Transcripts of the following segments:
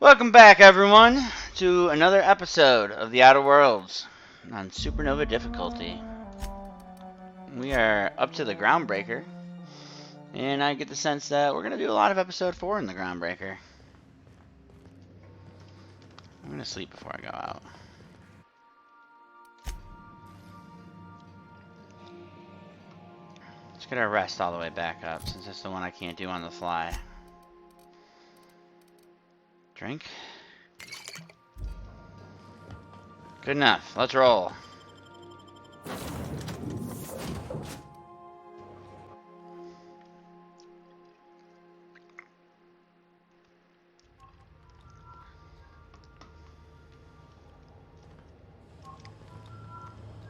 Welcome back, everyone, to another episode of The Outer Worlds on Supernova difficulty. We are up to the Groundbreaker, and I get the sense that we're going to do a lot of episode 4 in the Groundbreaker. I'm going to sleep before I go out. Let's get our rest all the way back up, since it's the one I can't do on the fly. Drink. Good enough. Let's roll.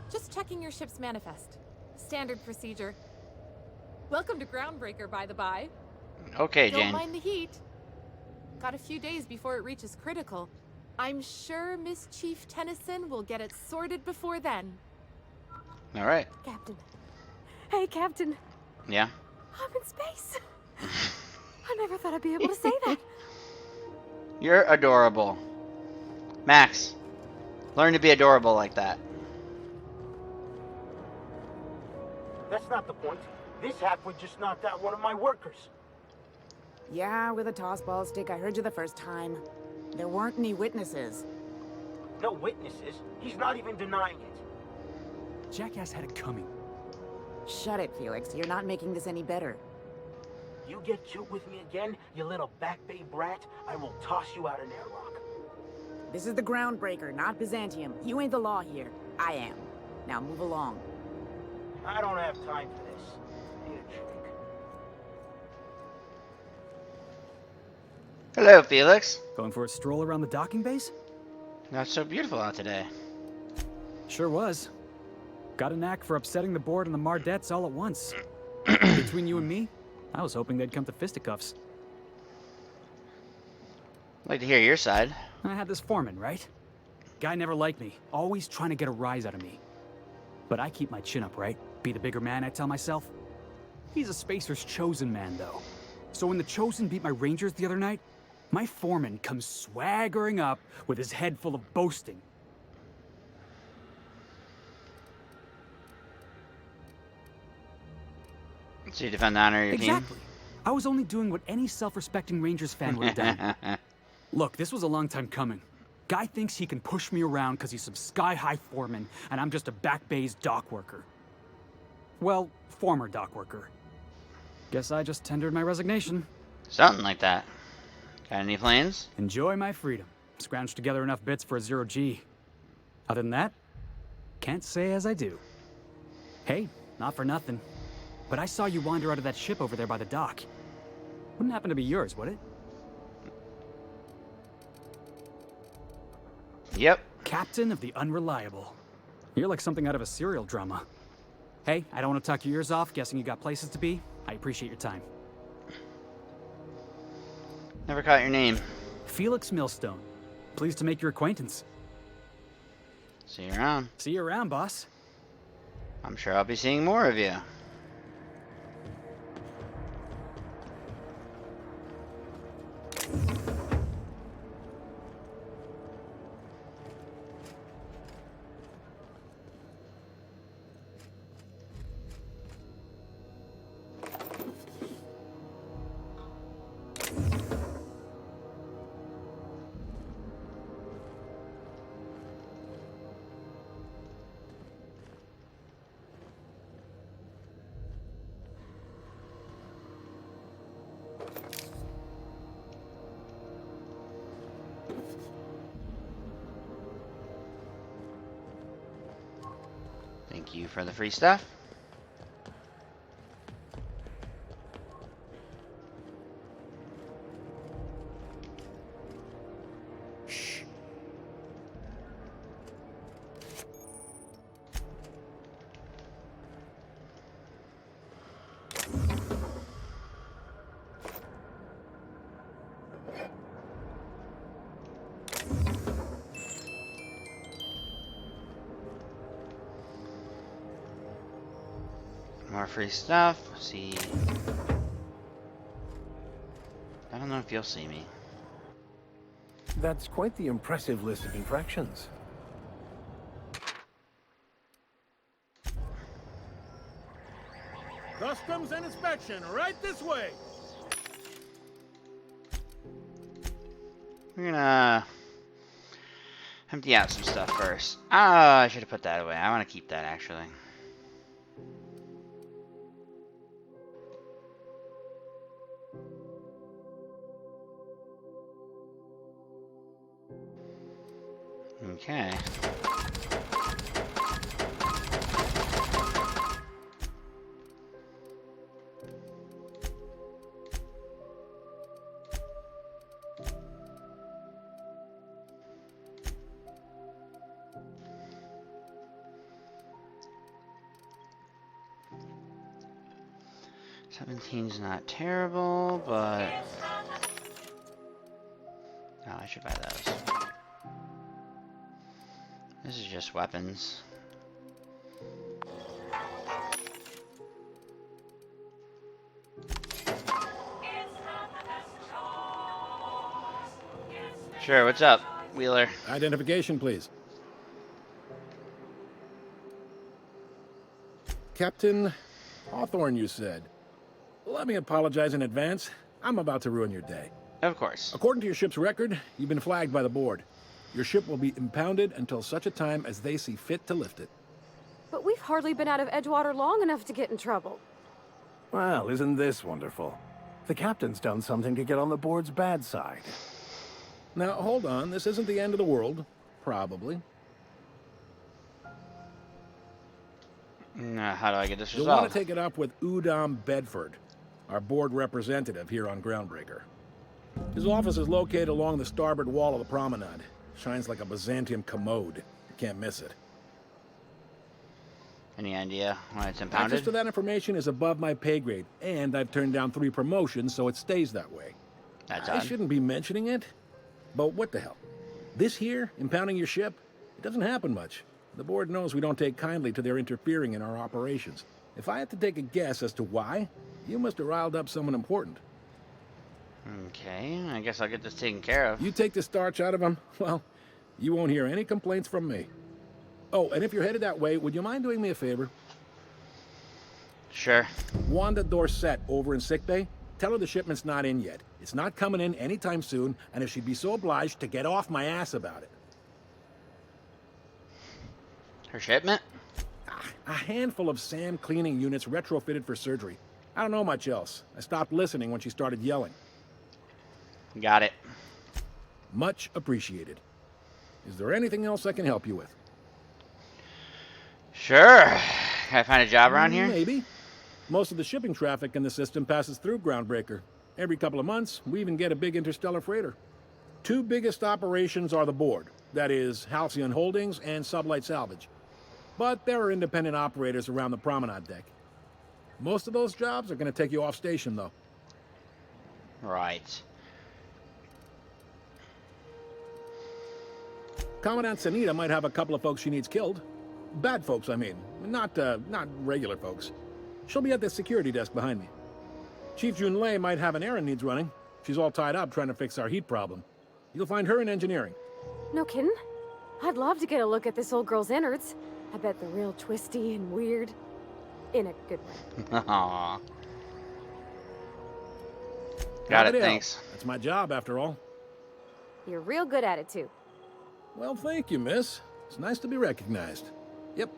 Just checking your ship's manifest. Standard procedure. Welcome to Groundbreaker, by the by. Okay, Jane. Don't mind the heat. Got a few days before it reaches critical. I'm sure Miss Chief Tennyson will get it sorted before then. All right. Captain. Hey, Captain. Yeah? I'm in space. I never thought I'd be able to say that. You're adorable. Max, learn to be adorable like that. That's not the point. This halfwit just knocked out one of my workers. Yeah, with a tossball stick. I heard you the first time. There weren't any witnesses. No witnesses. He's not even denying it. Jackass had it coming. Shut it, Felix. You're not making this any better. You get cute with me again, you little Back Bay brat, I will toss you out an airlock. This is the Groundbreaker, not Byzantium. You ain't the law here. I am. Now move along. I don't have time for this. Need a drink. Hello, Felix. Going for a stroll around the docking base? Not so beautiful out today. Sure was. Got a knack for upsetting the board and the Mardettes all at once. Between you and me, I was hoping they'd come to fisticuffs. I'd like to hear your side. I had this foreman, right? Guy never liked me, always trying to get a rise out of me. But I keep my chin up, right? Be the bigger man, I tell myself. He's a Spacer's chosen man, though. So when the Chosen beat my Rangers the other night, my foreman comes swaggering up with his head full of boasting. So you defend the honor of your Exactly. I was only doing what any self-respecting Rangers fan would have done. team? Look, this was a long time coming. Guy thinks he can push me around because he's some sky-high foreman, and I'm just a back bay's dock worker. Well, former dock worker. Guess I just tendered my resignation. Something like that. Got any plans? Enjoy my freedom. Scrounged together enough bits for a 0G. Other than that, can't say as I do. Hey, not for nothing, but I saw you wander out of that ship over there by the dock. Wouldn't happen to be yours, would it? Yep. Captain of the Unreliable. You're like something out of a serial drama. Hey, I don't want to talk your ears off, guessing you got places to be. I appreciate your time. Never caught your name. Felix Millstone. Pleased to make your acquaintance. See you around. See you around, boss. I'm sure I'll be seeing more of you. Thank you for the free stuff. Shh. More free stuff. See. I don't know if you'll see me. That's quite the impressive list of infractions. Customs and inspection, right this way. We're gonna empty out some stuff first. Ah, I should have put that away. I want to keep that actually. Okay. $17's not terrible, but no, I should buy those. This is just weapons. Sure, what's up, Wheeler? Identification, please. Captain Hawthorne, you said. Let me apologize in advance. I'm about to ruin your day. Of course. According to your ship's record, you've been flagged by the board. Your ship will be impounded until such a time as they see fit to lift it. But we've hardly been out of Edgewater long enough to get in trouble. Well, isn't this wonderful? The captain's done something to get on the board's bad side. Now, hold on. This isn't the end of the world. Probably. How do I get this You'll want resolved? to take it up with Udom Bedford, our board representative here on Groundbreaker. His office is located along the starboard wall of the promenade. Shines like a Byzantium commode. You can't miss it. Any idea why it's Access impounded? to that information is above my pay grade, and I've turned down 3 promotions, so it stays that way. That's I odd. shouldn't be mentioning it, but what the hell? This here, impounding your ship, it doesn't happen much. The board knows we don't take kindly to their interfering in our operations. If I had to take a guess as to why, you must have riled up someone important. Okay, I guess I'll get this taken care of. You take the starch out of them, well, you won't hear any complaints from me. Oh, and if you're headed that way, would you mind doing me a favor? Sure. Wanda Dorset over in sickbay, tell her the shipment's not in yet. It's not coming in anytime soon, and if she'd be so obliged to get off my ass about it. Her shipment? A handful of SAM cleaning units retrofitted for surgery. I don't know much else. I stopped listening when she started yelling. Got it. Much appreciated. Is there anything else I can help you with? Sure. Can I find a job around here? Maybe. Most of the shipping traffic in the system passes through Groundbreaker. Every couple of months, we even get a big interstellar freighter. 2 biggest operations are the board. That is, Halcyon Holdings and Sublight Salvage. But there are independent operators around the promenade deck. Most of those jobs are going to take you off station, though. Right. Commandant Sanita might have a couple of folks she needs killed. Bad folks, I mean. Not regular folks. She'll be at the security desk behind me. Chief Junlei might have an errand needs running. She's all tied up trying to fix our heat problem. You'll find her in engineering. No kidding? I'd love to get a look at this old girl's innards. I bet they're real twisty and weird. In a good way. Aww. Got it, Happy to help. thanks. That's my job, after all. You're real good at it, too. Well, thank you, miss. It's nice to be recognized. Yep.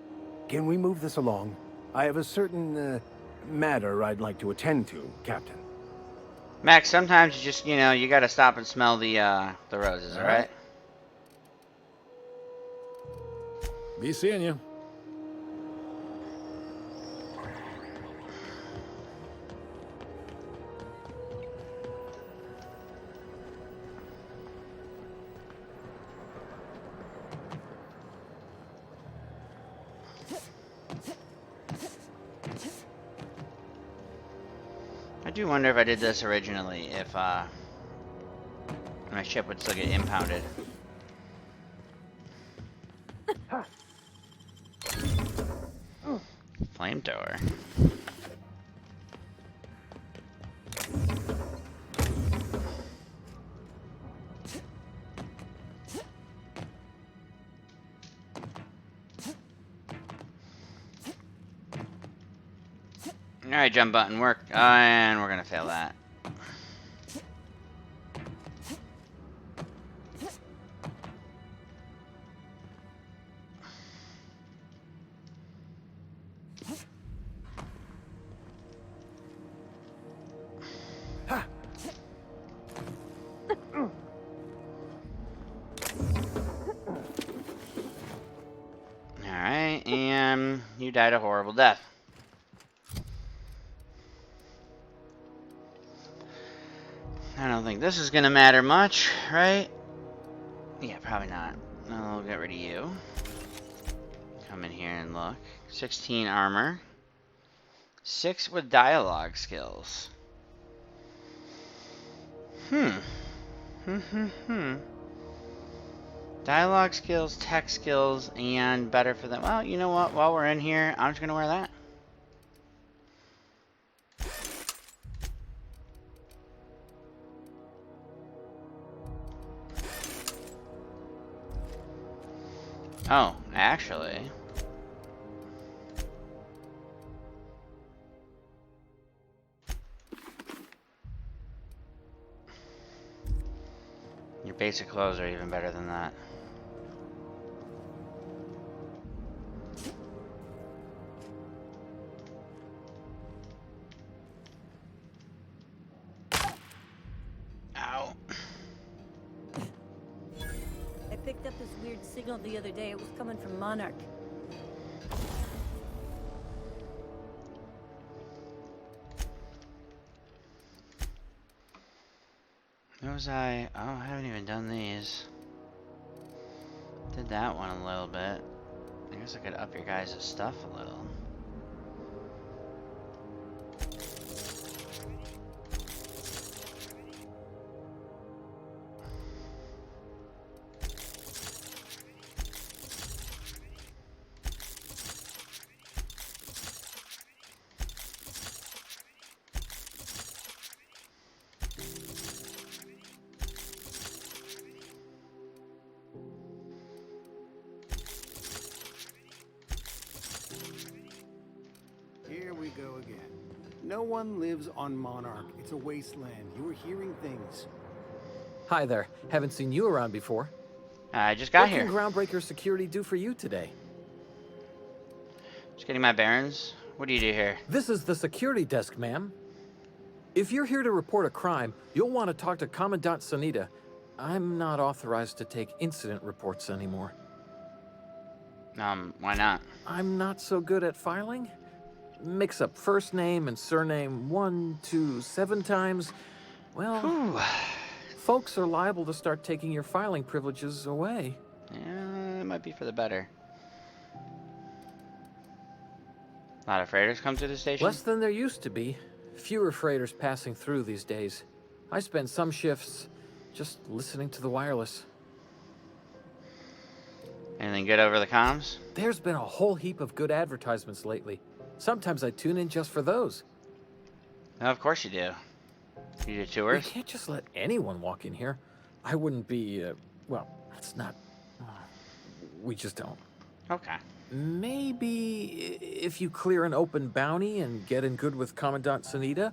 Can we move this along? I have a certain, matter I'd like to attend to, Captain. Max, sometimes you just, you gotta stop and smell the roses, alright? Be seeing you. I do wonder if I did this originally, if my ship would still get impounded. Flamethrower. Alright, jump button work. And we're gonna fail that. Alright, and you died a horrible death. I don't think this is gonna matter much, right? Yeah, probably not. I'll get rid of you. Come in here and look. 16 armor. 6 with dialogue skills. Dialogue skills, tech skills, and better for them. Well, you know what? While we're in here, I'm just gonna wear that. Oh, actually. Your basic clothes are even better than that. Ow. I picked up this weird signal the other day. It was coming from Monarch. Where was I? Oh, I haven't even done these. Did that one a little bit. I guess I could up your guys' stuff a little. Here we go again. No one lives on Monarch. It's a wasteland. You're hearing things. Hi there. Haven't seen you around before. I just got What here. can Groundbreaker security do for you today? Just getting my bearings. What do you do here? This is the security desk, ma'am. If you're here to report a crime, you'll want to talk to Commandant Sanita. I'm not authorized to take incident reports anymore. Why not? I'm not so good at filing. Mix up first name and surname 1, 2, 7 times. Well, Whew. folks are liable to start taking your filing privileges away. Yeah, it might be for the better. A lot of freighters come to the station? Less than there used to be. Fewer freighters passing through these days. I spend some shifts just listening to the wireless. Anything good over the comms? There's been a whole heap of good advertisements lately. Sometimes I tune in just for those. Oh, of course you do. You do We tours? can't just let anyone walk in here. I wouldn't be, well, that's not... we just don't. Okay. Maybe if you clear an open bounty and get in good with Commandant Sanita,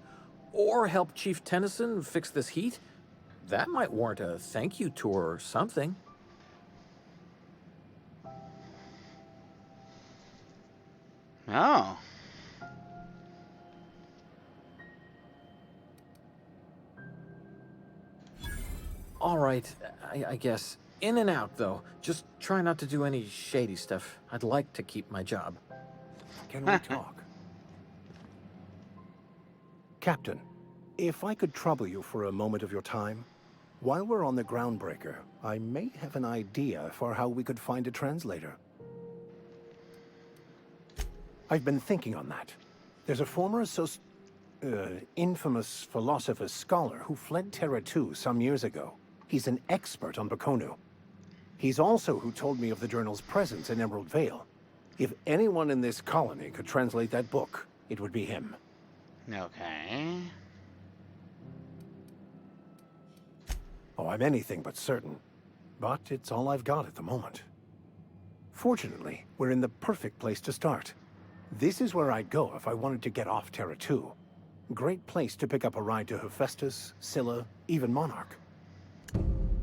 or help Chief Tennyson fix this heat, that might warrant a thank you tour or something. Oh. All right, I guess. In and out, though. Just try not to do any shady stuff. I'd like to keep my job. Can we talk? Captain, if I could trouble you for a moment of your time. While we're on the Groundbreaker, I may have an idea for how we could find a translator. I've been thinking on that. There's a former infamous philosopher scholar who fled Terra 2 some years ago. He's an expert on Bakonu. He's also who told me of the journal's presence in Emerald Vale. If anyone in this colony could translate that book, it would be him. Okay. Oh, I'm anything but certain. But it's all I've got at the moment. Fortunately, we're in the perfect place to start. This is where I'd go if I wanted to get off Terra 2. Great place to pick up a ride to Hephaestus, Scylla, even Monarch.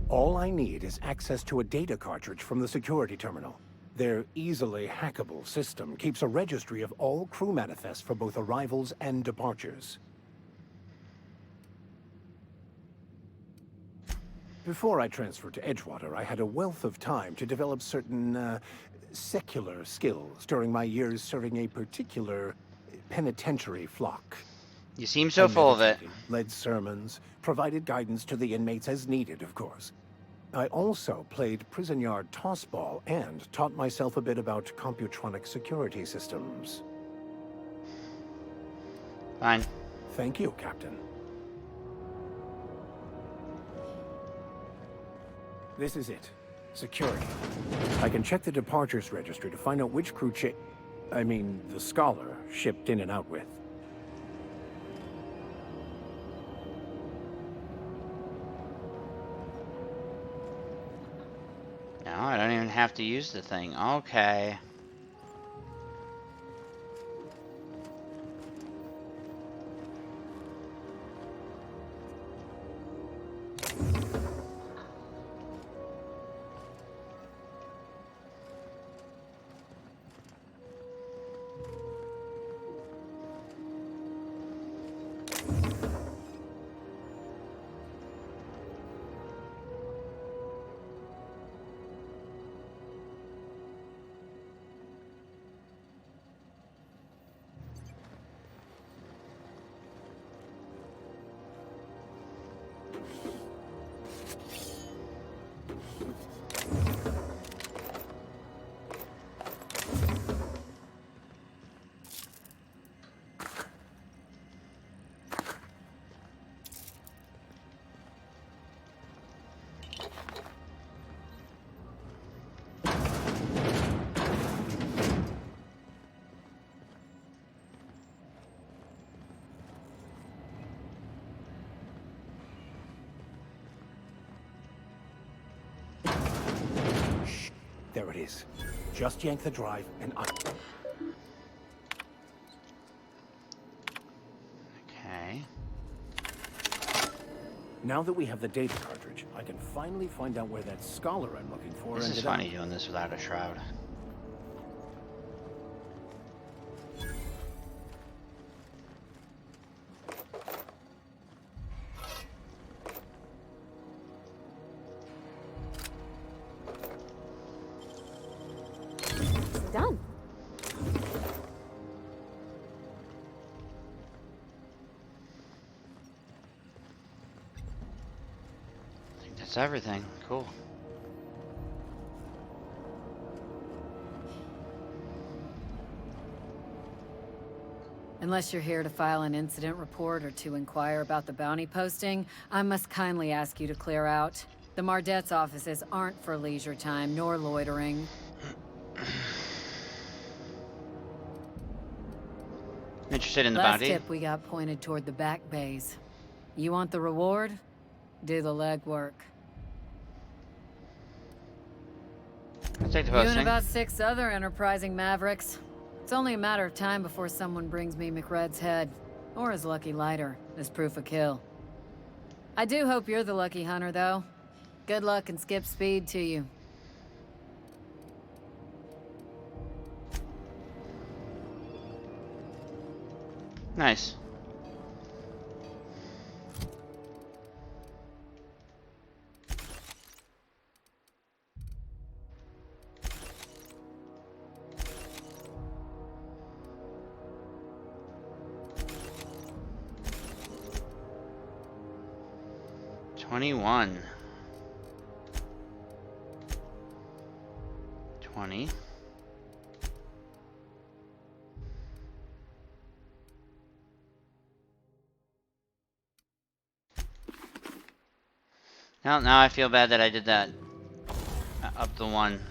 All I need is access to a data cartridge from the security terminal. Their easily hackable system keeps a registry of all crew manifests for both arrivals and departures. Before I transferred to Edgewater, I had a wealth of time to develop certain, secular skills during my years serving a particular penitentiary flock. You seem so full of it. Led sermons, provided guidance to the inmates as needed, of course. I also played prison yard tossball and taught myself a bit about computronic security systems. Fine. Thank you, Captain. This is it. Security. I can check the departures registry to find out which crew the Scholar shipped in and out with. No, I don't even have to use the thing. Okay. There it is. Just yank the drive and Okay. Now that we have the data cartridge, I can finally find out where that Scholar I'm looking for This is ended up. funny doing this without a shroud. It's done. I think that's everything. Cool. Unless you're here to file an incident report or to inquire about the bounty posting, I must kindly ask you to clear out. The Mardet's offices aren't for leisure time nor loitering. Interested in the Last bounty? tip we got pointed toward the back bays. You want the reward? Do the legwork. I'll take the You and posting. about 6 other enterprising mavericks. It's only a matter of time before someone brings me McRed's head, or his lucky lighter, as proof of kill. I do hope you're the lucky hunter, though. Good luck and skip speed to you. Nice. $21. 20. Now I feel bad that I did that. Up the one.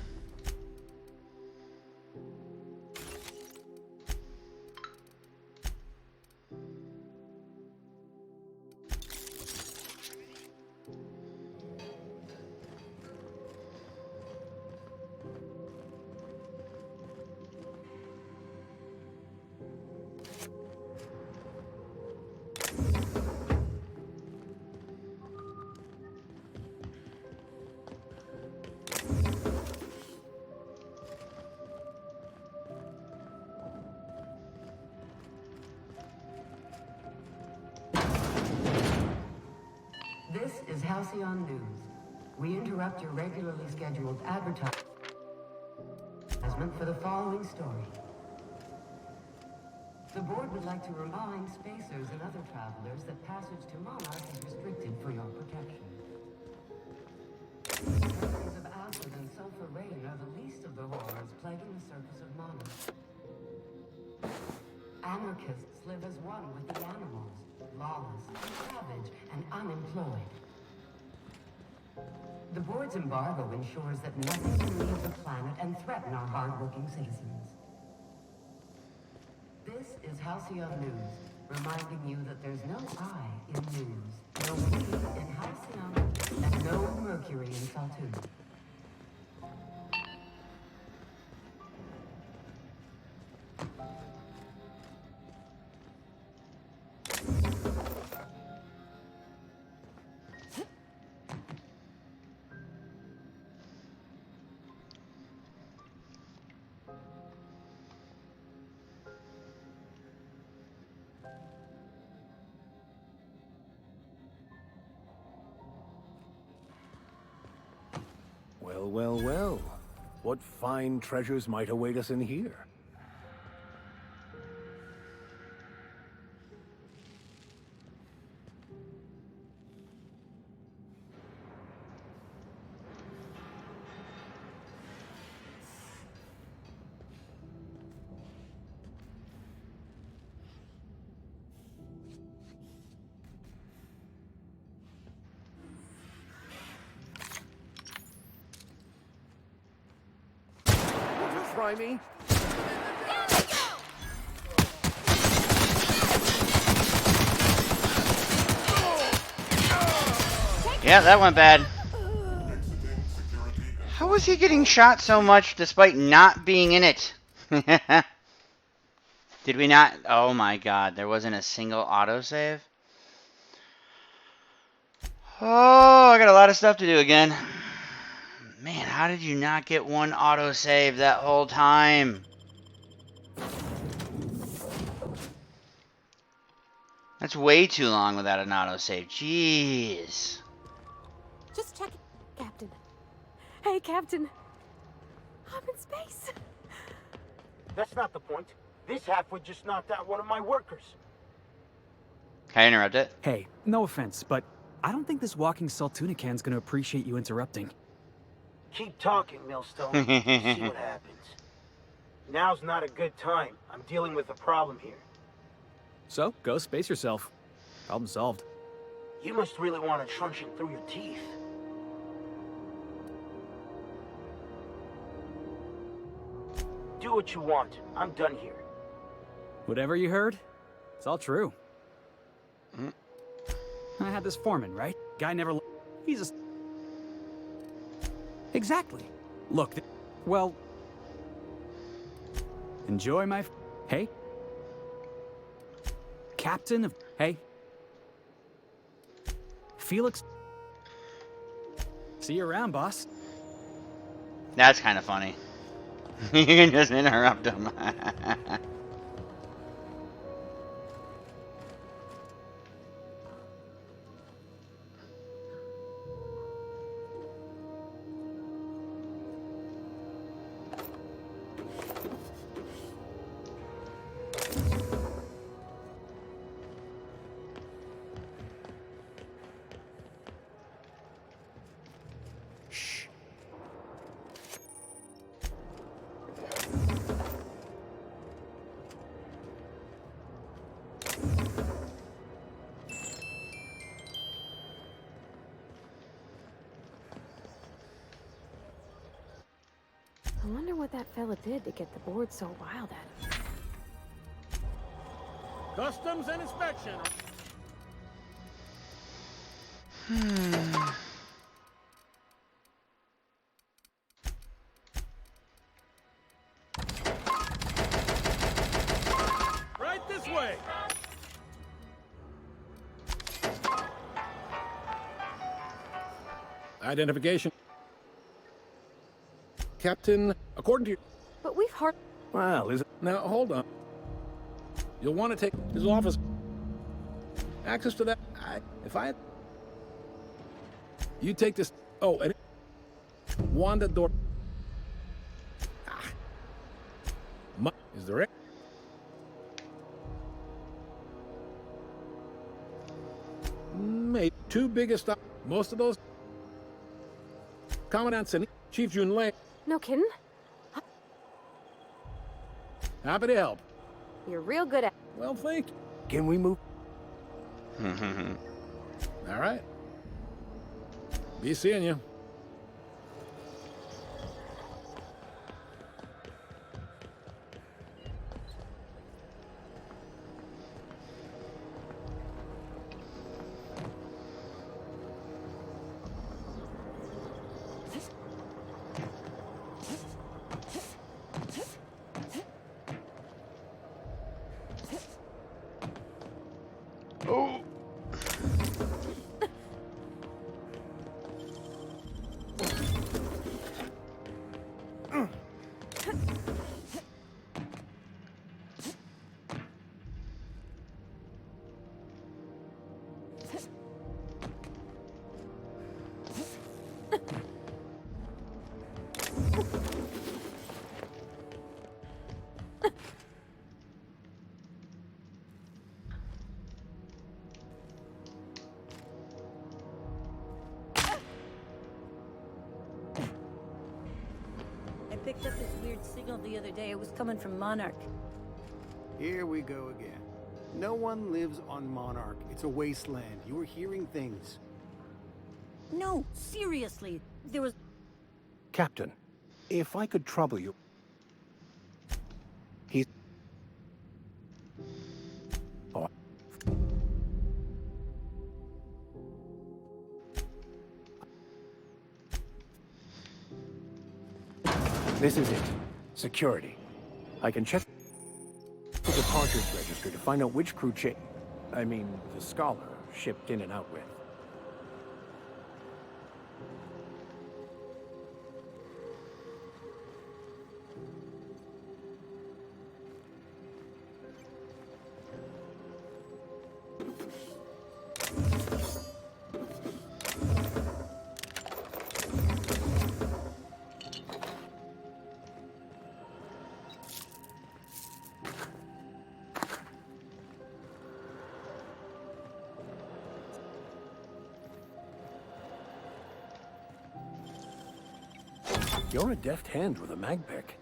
Halcyon News. We interrupt your regularly scheduled advertisement for the following story. The board would like to remind spacers and other travelers that passage to Monarch is restricted for your protection. Sprayers of acid and sulfur rain are the least of the horrors plaguing the surface of Monarch. Anarchists live as one with the animals, lawless, savage, and unemployed. The board's embargo ensures that nothing can leave the planet and threaten our hard-working citizens. This is Halcyon News, reminding you that there's no I in news, no we in Halcyon, and no Mercury in Saltune. Well, well, well. What fine treasures might await us in here? Try me? Yeah, that went bad. How was he getting shot so much despite not being in it? Did we not? Oh my god, there wasn't a single autosave? Oh, I got a lot of stuff to do again. Man, how did you not get one autosave that whole time? That's way too long without an autosave. Jeez. Just check. Captain. Hey, Captain. I'm in space. That's not the point. This halfwit just knocked out one of my workers. Can I interrupt it? Hey, no offense, but I don't think this walking Saltunican's gonna appreciate you interrupting. Keep talking, Millstone. See what happens. Now's not a good time. I'm dealing with a problem here. So, go space yourself. Problem solved. You must really want to truncheon through your teeth. Do what you want. I'm done here. Whatever you heard, it's all true. I had this foreman, right? Guy never... He's a... Exactly. Look, well... Enjoy my... Hey? Captain of... Hey? Felix... See you around, boss. That's kind of funny. You can just interrupt him. I wonder what that fella did to get the board so wild at him. Customs and inspection. Right this way. Identification. Captain, according to your... But we've heard... Well, is it? Now, hold on. You'll want to take his office. Access to that... You take this. Oh, and Wanda Door. Is there it? Maybe two biggest. Most of those. Commandant Sin, Chief Jun Lei. No kidding? Happy to help. You're real good at. Well, thank you. Can we move? All right. Be seeing you. Oh. I picked up this weird signal the other day. It was coming from Monarch. Here we go again. No one lives on Monarch. It's a wasteland. You were hearing things. No, seriously. There was... Captain, if I could trouble you... He's... Oh. This is it. Security. I can check the departures register to find out which crew the Scholar shipped in and out with. You're a deft hand with a mag pick.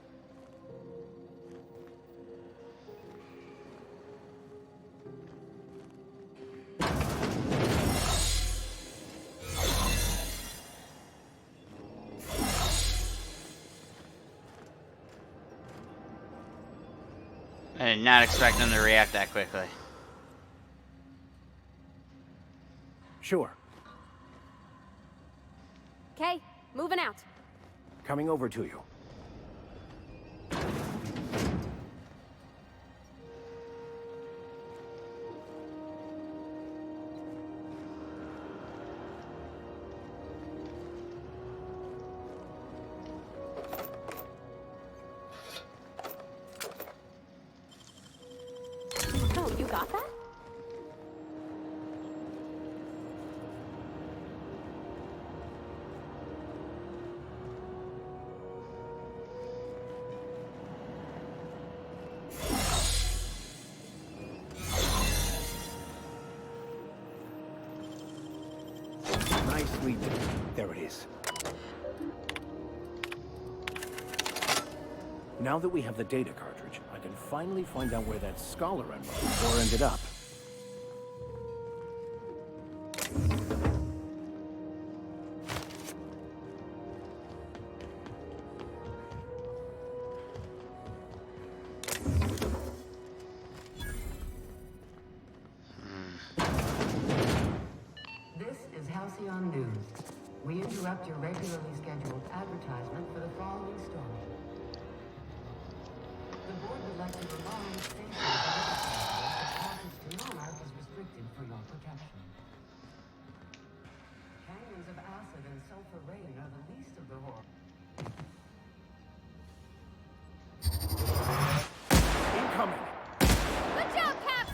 I did not expect them to react that quickly. Sure. Okay, moving out. Coming over to you. Oh, you got that? Nicely done. There it is. Now that we have the data cartridge, I can finally find out where that Scholar emerald ended up. This is Halcyon News. We interrupt your regularly scheduled advertisement for the following story. The board would like to remind stations that passage to Monarch is restricted for your protection. Canyons of acid and sulfur rain are the least of the horror. Incoming! Watch out, Cap!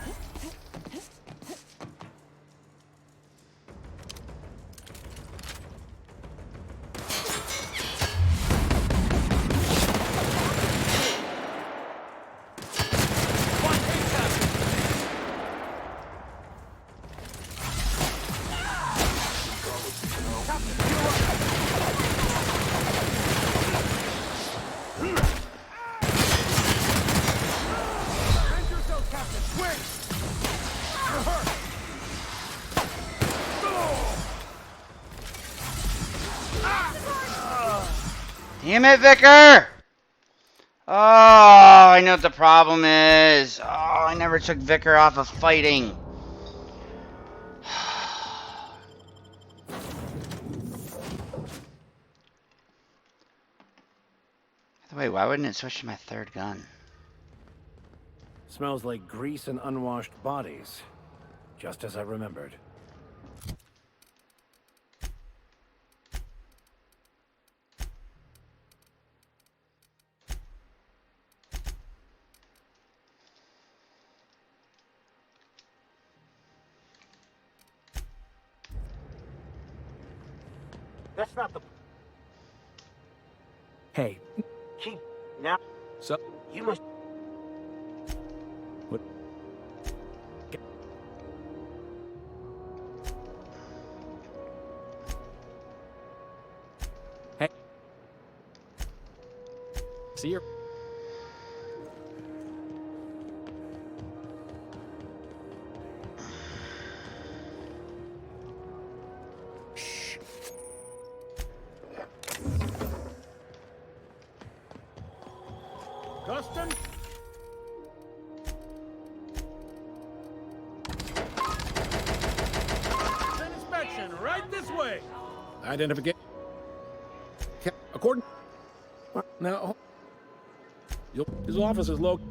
Damn it, Vicar! Oh, I know what the problem is. Oh, I never took Vicar off of fighting. By the way, why wouldn't it switch to my third gun? Smells like grease and unwashed bodies. Just as I remembered. That's not the... Hey, Keep... Now... so You must... what? Hey, see you. Custom? An inspection right this way. Identification. According. Now, his office is located.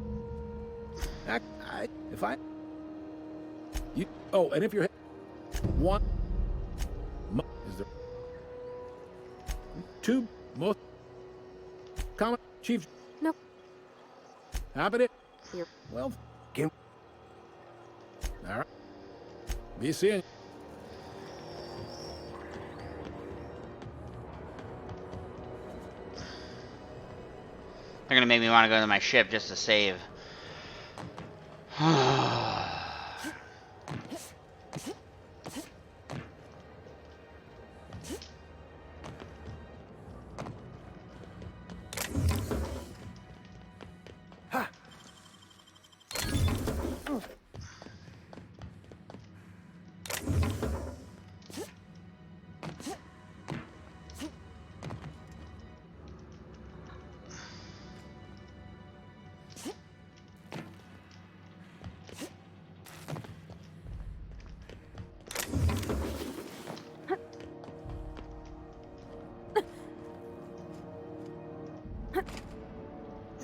If I. You. Oh, and if you're. One. Is there. Two. Most. Common. Chief. Nope. Happen it. Here. Well. Game. All right. Be seeing. They're gonna make me want to go to my ship just to save.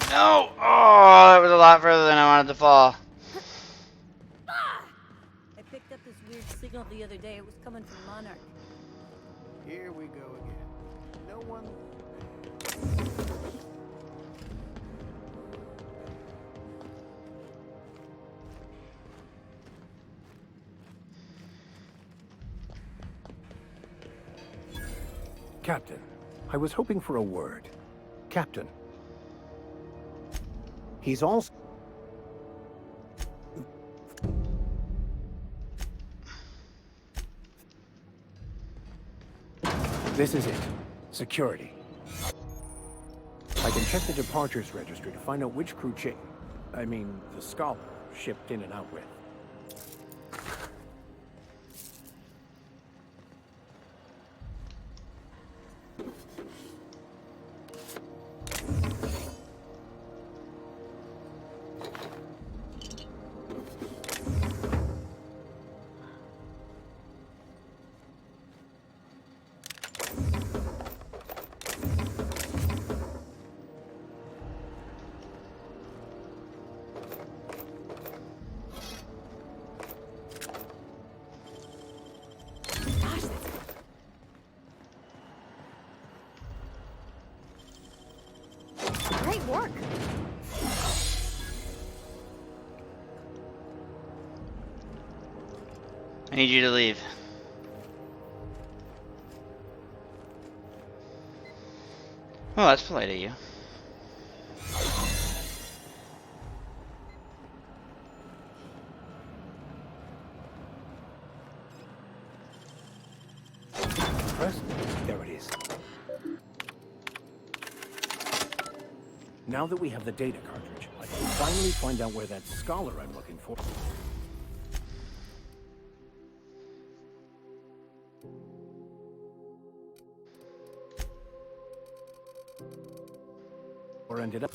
No! Oh, that was a lot further than I wanted to fall. I picked up this weird signal the other day. It was coming from Monarch. Here we go again. No one. Captain, I was hoping for a word. Captain. He's also... This is it. Security. I can check the departures registry to find out which crew the Scholar shipped in and out with. Great work. I need you to leave. Well, that's polite of you. Press. There it is. Now that we have the data cartridge, I can finally find out where that Scholar I'm looking for. Or ended up.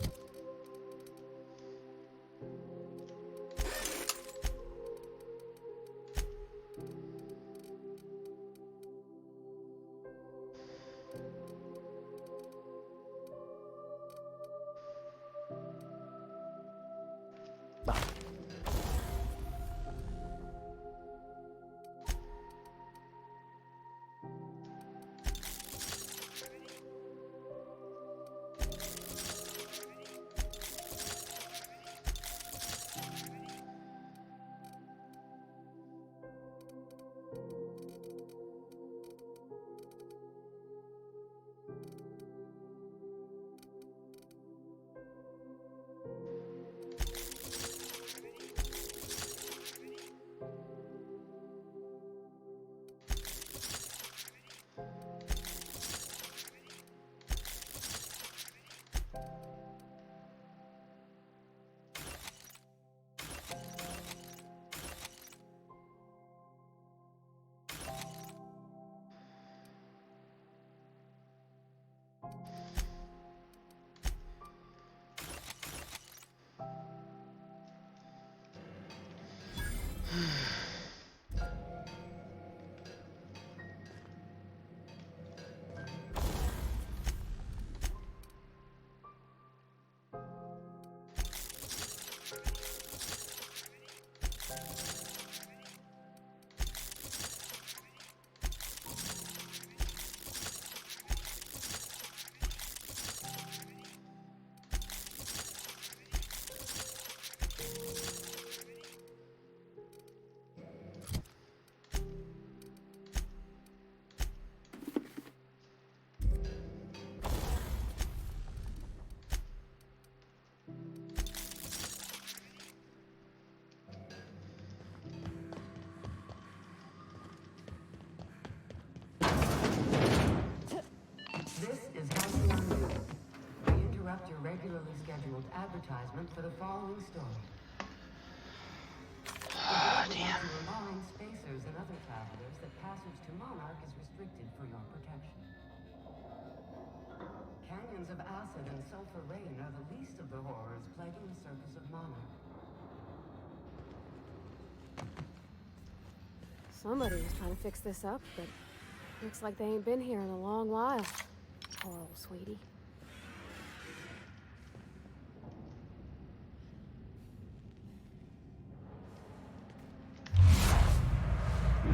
regularly scheduled advertisement for the following story. Damn. To remind spacers and other travelers that passage to Monarch is restricted for your protection. Canyons of acid and sulfur rain are the least of the horrors plaguing the surface of Monarch. Somebody was trying to fix this up, but looks like they ain't been here in a long while. Poor old sweetie.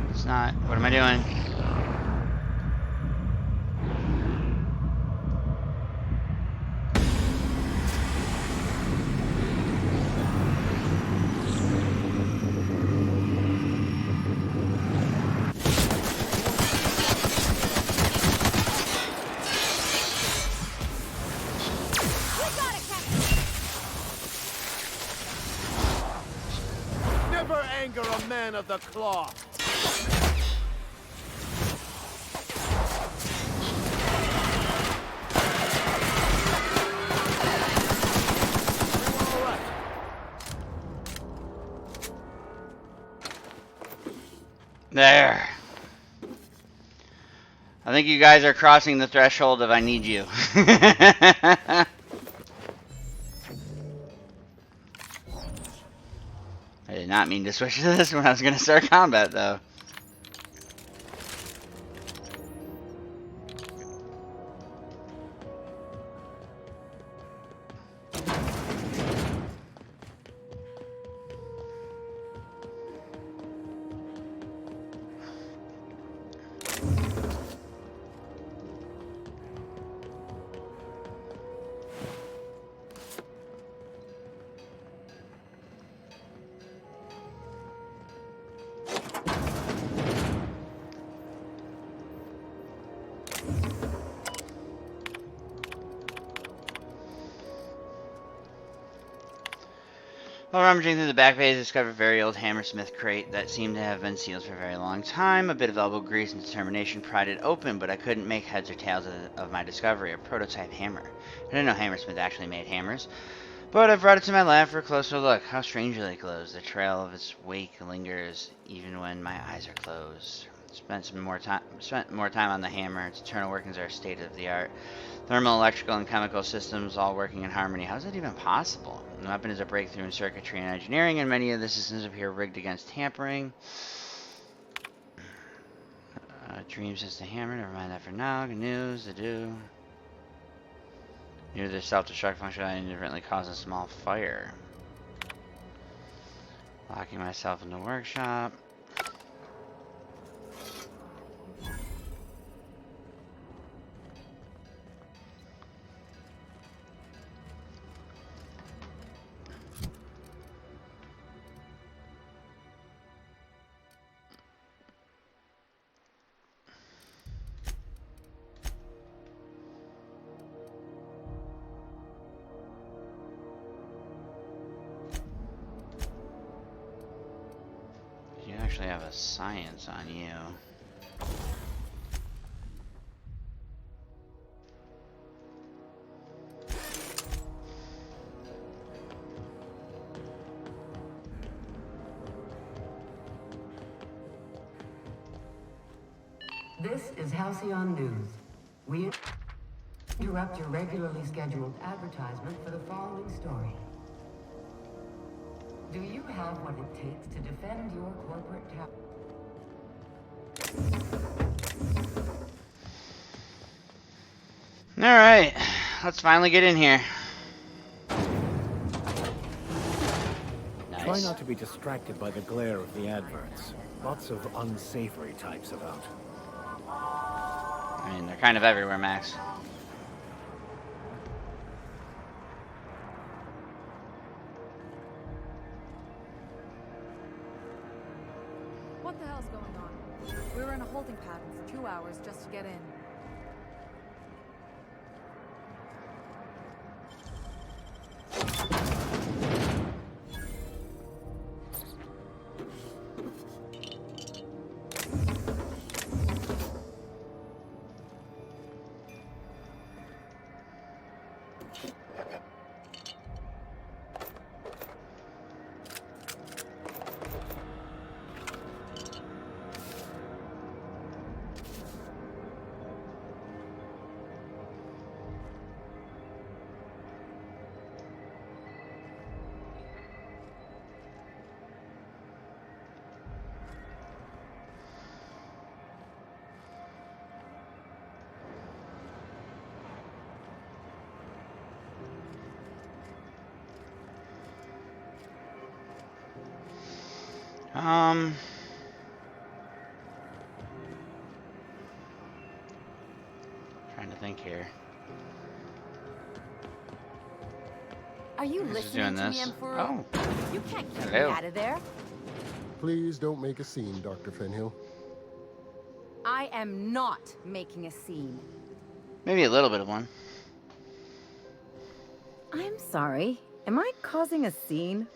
It's not. What am I doing? Never anger a man of the cloth. There. I think you guys are crossing the threshold of I need you. I did not mean to switch to this when I was going to start combat, though. While rummaging through the back bay, I discovered a very old Hammersmith crate that seemed to have been sealed for a very long time. A bit of elbow grease and determination pried it open, but I couldn't make heads or tails of my discovery, a prototype hammer. I didn't know Hammersmith actually made hammers, but I brought it to my lab for a closer look. How strangely closed. The trail of its wake lingers even when my eyes are closed. Spent more time on the hammer. Its internal workings are state of the art. Thermal, electrical, and chemical systems all working in harmony. How is that even possible? The weapon is a breakthrough in circuitry and engineering, and many of the systems appear rigged against tampering. Dreams is the hammer. Never mind that for now. Good news. To do. Near the self-destruct function, I inadvertently caused a small fire. Locking myself in the workshop. Actually have a science on you. This is Halcyon News. We interrupt your regularly scheduled advertisement for the following story. Do you have what it takes to defend your corporate Alright, let's finally get in here. Nice. Try not to be distracted by the glare of the adverts. Lots of unsavory types about. I mean, they're kind of everywhere, Max. What the hell's going on? We were in a holding pattern for 2 hours just to get in. Trying to think here. Are you This is listening doing to me, this. Emperor? Oh. You can't get me Hello. out of there. Please don't make a scene, Dr. Fenhill. I am not making a scene. Maybe a little bit of one. I'm sorry. Am I causing a scene?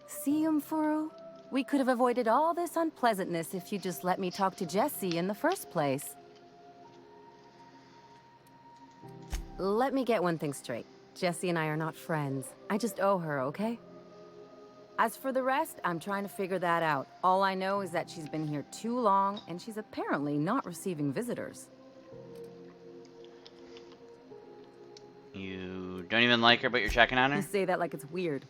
See, Umfuru? We could have avoided all this unpleasantness if you just let me talk to Jesse in the first place. Let me get one thing straight. Jesse and I are not friends. I just owe her, okay? As for the rest, I'm trying to figure that out. All I know is that she's been here too long, and she's apparently not receiving visitors. You don't even like her, but you're checking on her? You say that like it's weird.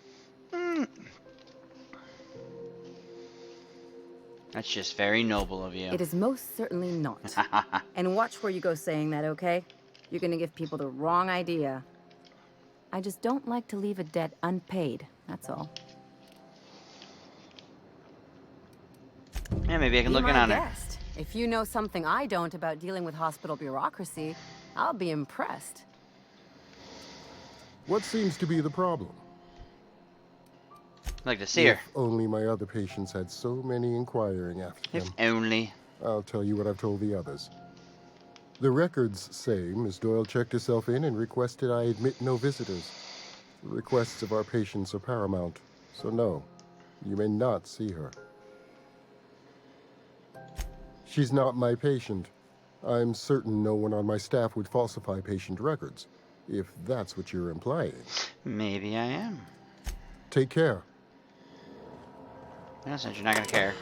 That's just very noble of you. It is most certainly not. And watch where you go saying that, okay? You're gonna give people the wrong idea. I just don't like to leave a debt unpaid, that's all. Yeah, maybe I can Be look in my on her. guest. If you know something I don't about dealing with hospital bureaucracy, I'll be impressed. What seems to be the problem? I'd like to see her. If only my other patients had so many inquiring after If them. only. I'll tell you what I've told the others. The records say Miss Doyle checked herself in and requested I admit no visitors. The requests of our patients are paramount, so no, you may not see her. She's not my patient. I'm certain no one on my staff would falsify patient records, if that's what you're implying. Maybe I am. Take care. Yeah, since you're not gonna care.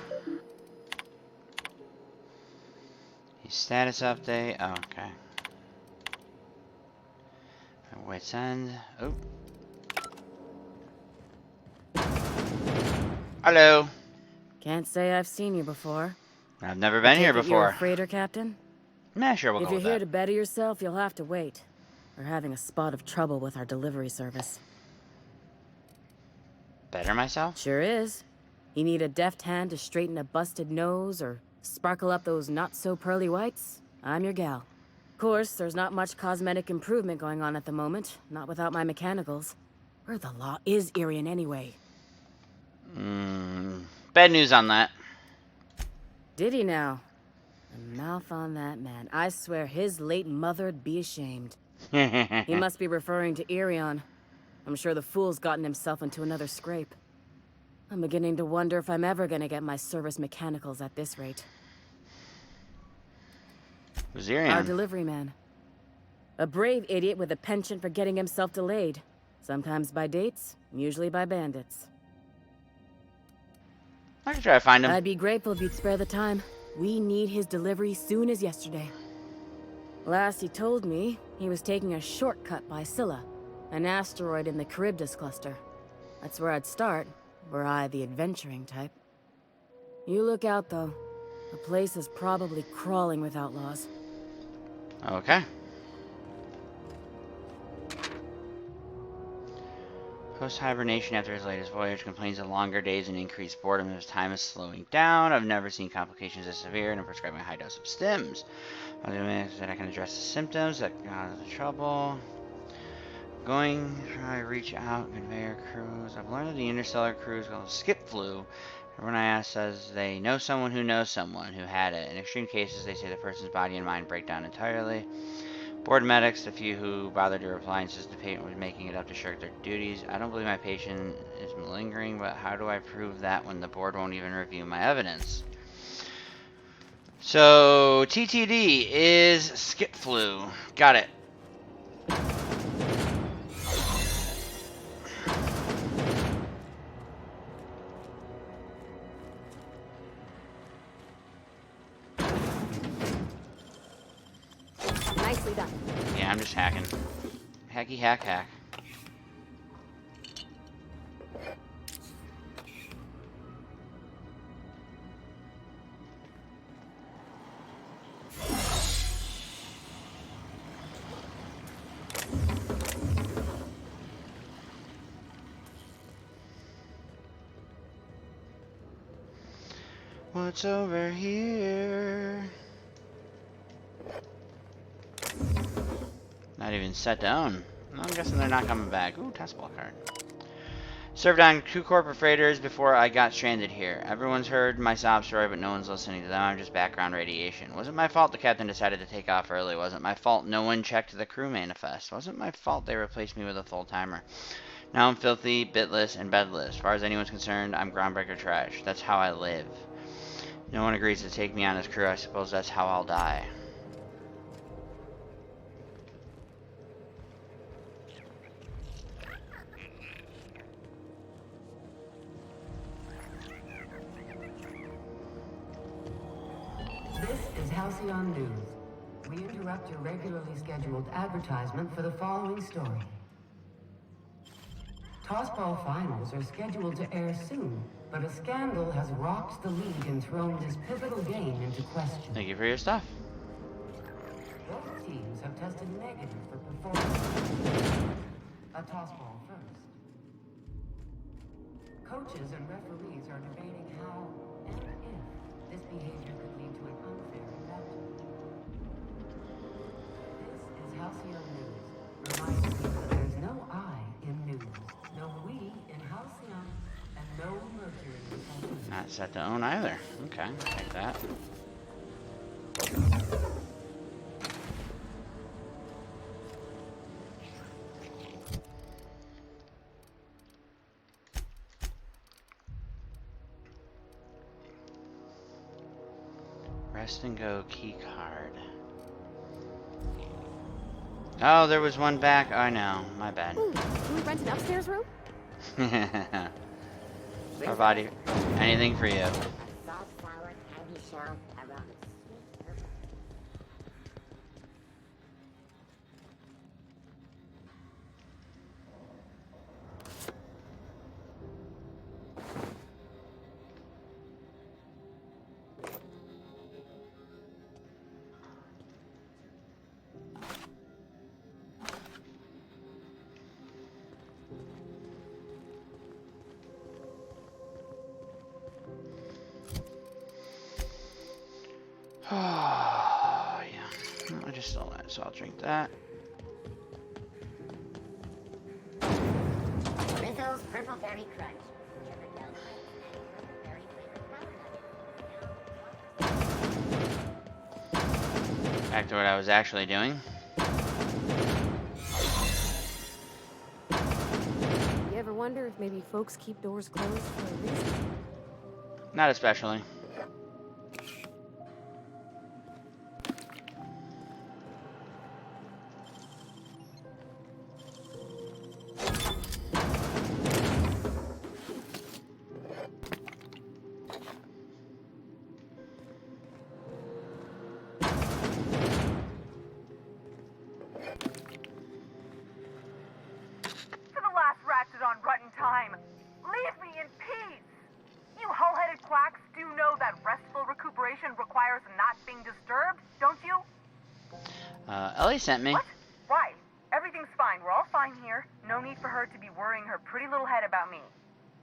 Status update. Oh, okay. Wait, send. Oh. Hello. Can't say I've seen you before. I've never I been here take it you're a before. freighter captain? Nah, sure, we'll If go you're with here that. to better yourself, you'll have to wait. We're having a spot of trouble with our delivery service. Better myself? Sure is. You need a deft hand to straighten a busted nose or sparkle up those not-so-pearly whites? I'm your gal. Of course, there's not much cosmetic improvement going on at the moment, not without my mechanicals. Where the law is Irian anyway? Bad news on that. Did he now? The mouth on that man. I swear his late mother'd be ashamed. He must be referring to Irion. I'm sure the fool's gotten himself into another scrape. I'm beginning to wonder if I'm ever gonna get my service mechanicals at this rate. Who's Irion? Our delivery man. A brave idiot with a penchant for getting himself delayed. Sometimes by dates, usually by bandits. I can try to find him. I'd be grateful if you'd spare the time. We need his delivery soon as yesterday. Last he told me, he was taking a shortcut by Scylla, an asteroid in the Charybdis cluster. That's where I'd start, were I the adventuring type. You look out, though. The place is probably crawling with outlaws. Okay. Post-hibernation after his latest voyage complains of longer days and increased boredom. His time is slowing down. I've never seen complications this severe, and I'm prescribing a high dose of stims. That I can address the symptoms that got out of the trouble. Going to try to reach out conveyor crews. I've learned that the interstellar crews called skip flu. Everyone I ask says they know someone who had it. In extreme cases, they say the person's body and mind break down entirely. Board medics, the few who bothered to reply, insist the patient was making it up to shirk their duties. I don't believe my patient is malingering, but how do I prove that when the board won't even review my evidence? So, TTD is skip flu. Got it. Nicely done. Yeah, I'm just hacking. Hacky hack hack. What's over here? Not even set down. I'm guessing they're not coming back. Ooh, test ball card. Served on 2 corporate freighters before I got stranded here. Everyone's heard my sob story, but no one's listening to them. I'm just background radiation. Wasn't my fault the captain decided to take off early. Wasn't my fault no one checked the crew manifest. Wasn't my fault they replaced me with a full-timer. Now I'm filthy, bitless, and bedless. As far as anyone's concerned, I'm Groundbreaker trash. That's how I live. No one agrees to take me on as crew. I suppose that's how I'll die. This is Halcyon News. We interrupt your regularly scheduled advertisement for the following story. Tossball finals are scheduled to air soon, but a scandal has rocked the league and thrown this pivotal game into question. Thank you for your stuff. Both teams have tested negative for performance. A tossball first. Coaches and referees are debating how and if this behavior could lead to an unfair encounter. This is Halcyon News, reminding you that there's no I in news, no we in Halcyon, and no Mercury in Halcyon. Not set to own either. Okay, take that. Rest and go key card. Oh, there was one back. Oh, I know. My bad. Ooh, can we rent an upstairs room? Provide anything for you. Oh, yeah. I just stole that, so I'll drink that. Rizzo's Purple Berry Crunch. Back to what I was actually doing. You ever wonder if maybe folks keep doors closed for a reason? Not especially. On rotten time. Leave me in peace! You hull-headed quacks do know that restful recuperation requires not being disturbed, don't you? Ellie sent me. What? Why? Everything's fine. We're all fine here. No need for her to be worrying her pretty little head about me.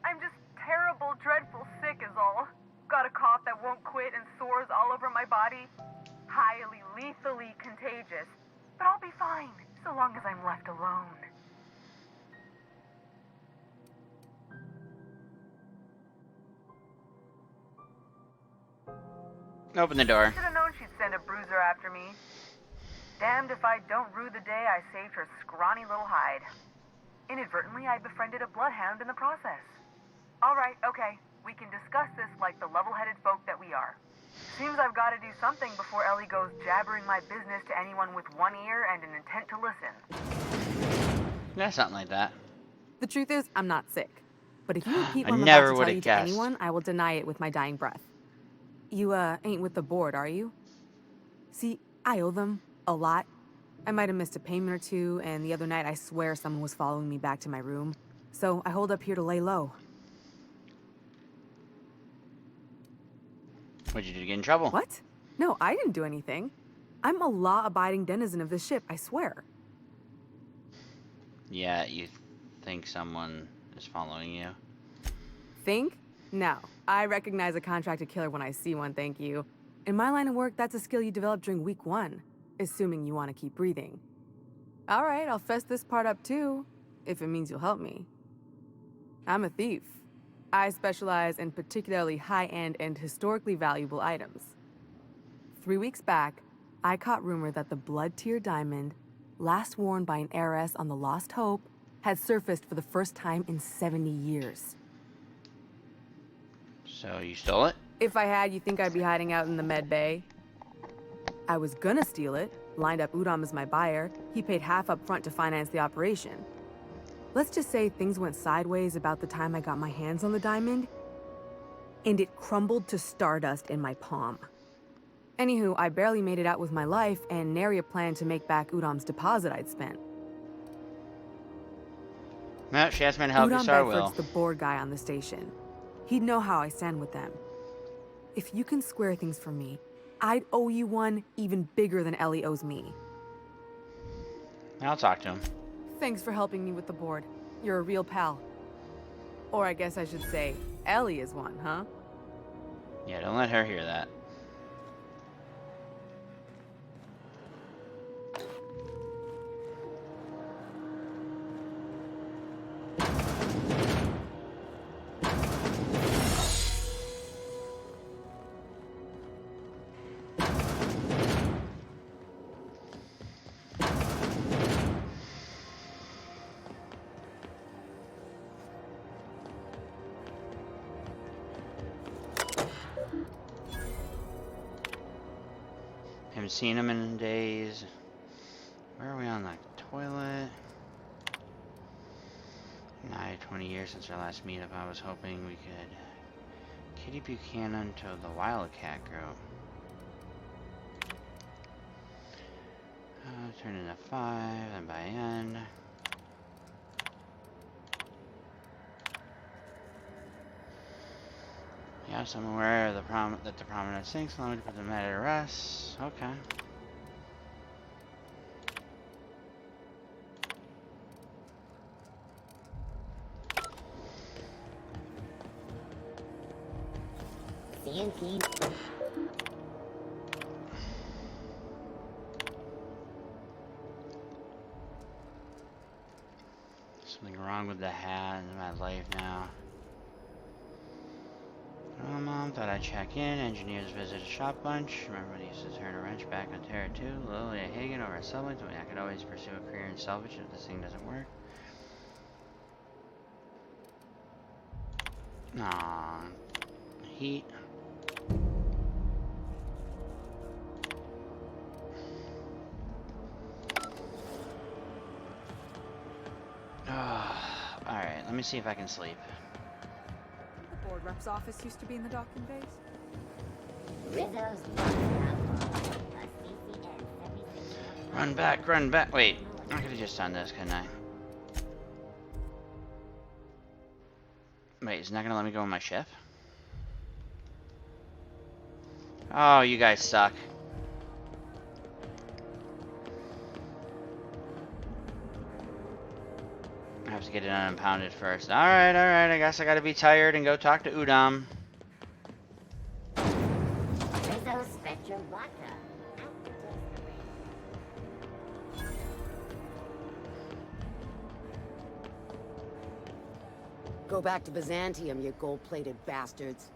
I'm just terrible, dreadful sick is all. Got a cough that won't quit and sores all over my body. Highly, lethally contagious. But I'll be fine, so long as I'm left alone. Open the door. Should have known she'd send a bruiser after me. Damned if I don't rue the day I saved her scrawny little hide. Inadvertently, I befriended a bloodhound in the process. All right, okay. We can discuss this like the level-headed folk that we are. Seems I've got to do something before Ellie goes jabbering my business to anyone with one ear and an intent to listen. Yeah, something like that. The truth is, I'm not sick. But if you repeat I what I'm never about to would tell have you to guessed. anyone, I will deny it with my dying breath. You, ain't with the board, are you? See, I owe them a lot. I might have missed a payment or two, and the other night I swear someone was following me back to my room. So I hold up here to lay low. What'd you do to get in trouble? What? No, I didn't do anything. I'm a law-abiding denizen of this ship, I swear. Yeah, you think someone is following you? Think? No. I recognize a contracted killer when I see one, thank you. In my line of work, that's a skill you develop during week 1, assuming you want to keep breathing. All right, I'll fess this part up too, if it means you'll help me. I'm a thief. I specialize in particularly high-end and historically valuable items. 3 weeks back, I caught rumor that the blood-tier diamond, last worn by an heiress on the Lost Hope, had surfaced for the first time in 70 years. So you stole it? If I had, you think I'd be hiding out in the med bay? I was gonna steal it, lined up Udom as my buyer. He paid half up front to finance the operation. Let's just say things went sideways about the time I got my hands on the diamond, and it crumbled to stardust in my palm. Anywho, I barely made it out with my life, and nary a plan to make back Udom's deposit I'd spent. No, she asked me to help you, Udom so I will. Bedford's the board guy on the station. He'd know how I stand with them. If you can square things for me, I'd owe you one even bigger than Ellie owes me. I'll talk to him. Thanks for helping me with the board. You're a real pal. Or I guess I should say, Ellie is one, huh? Yeah, don't let her hear that. Haven't seen him in days. Where are we on the toilet? Nigh 20 years since our last meetup. I was hoping we could Kitty Buchanan to the Wildcat group. Turn into 5 and by end. Yes, I'm aware of that the prominent sinks. Allow me to put the matter to rest. Okay. Something wrong with the hat in my life now. Oh, Mom, thought I'd check in. Engineers visit a shop bunch. Remember when he used to turn a wrench back on Terra 2? Lilia Hagen over at Subway told me I could always pursue a career in salvage if this thing doesn't work. Aww. Heat. Alright, let me see if I can sleep. The board rep's office used to be in the docking bays. Run back, run back. Wait, I could have just done this, couldn't I? Wait, isn't that gonna let me go on my ship? Oh, you guys suck. I have to get it unimpounded first. Alright, I guess I gotta be tired and go talk to Udam. Go back to Byzantium, you gold-plated bastards.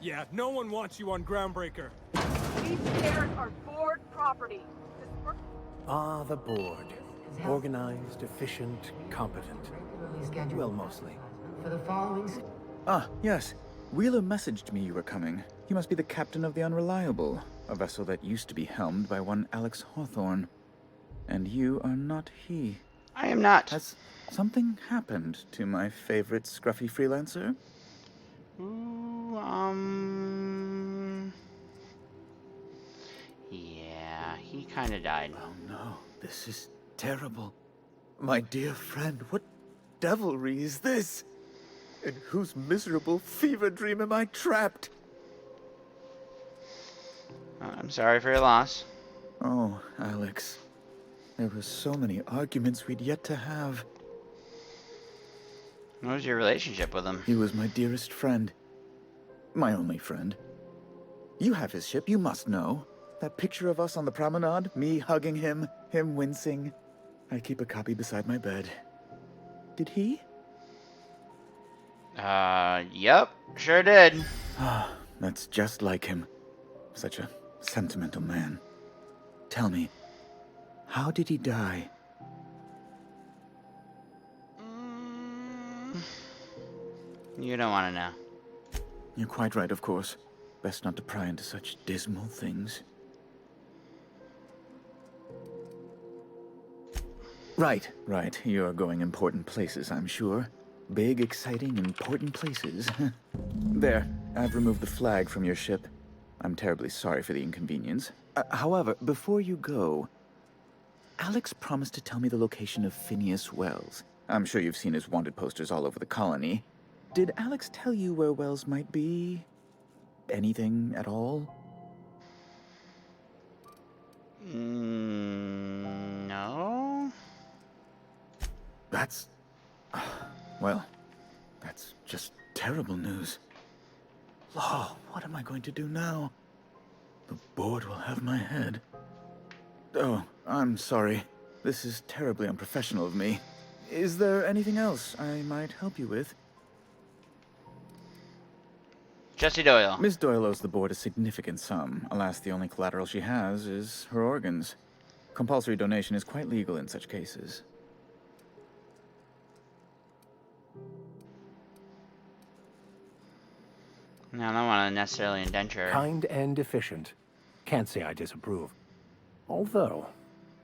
Yeah, no one wants you on Groundbreaker. These stairs are board property. Ah, the board. Organized, efficient, competent. Well, mostly. For the following... Ah, yes. Wheeler messaged me you were coming. You must be the captain of the Unreliable, a vessel that used to be helmed by one Alex Hawthorne. And you are not he. I am not. Has something happened to my favorite scruffy freelancer? Ooh, yeah, he kind of died. Oh no, this is terrible. My dear friend, what devilry is this? In whose miserable fever dream am I trapped? I'm sorry for your loss. Oh, Alex. There were so many arguments we'd yet to have. What was your relationship with him? He was my dearest friend. My only friend. You have his ship, you must know. That picture of us on the promenade, me hugging him, him wincing. I keep a copy beside my bed. Did he? Yep, sure did. Ah, that's just like him. Such a sentimental man. Tell me, how did he die? You don't want to know. You're quite right, of course. Best not to pry into such dismal things. Right. You're going important places, I'm sure. Big, exciting, important places. There, I've removed the flag from your ship. I'm terribly sorry for the inconvenience. However, before you go, Alex promised to tell me the location of Phineas Wells. I'm sure you've seen his wanted posters all over the colony. Did Alex tell you where Wells might be? Anything at all? No. That's... well, that's just terrible news. Law, what am I going to do now? The board will have my head. Oh, I'm sorry. This is terribly unprofessional of me. Is there anything else I might help you with? Jessie Doyle. Miss Doyle owes the board a significant sum. Alas, the only collateral she has is her organs. Compulsory donation is quite legal in such cases. No, I don't want to necessarily indenture. Kind and efficient. Can't say I disapprove. Although,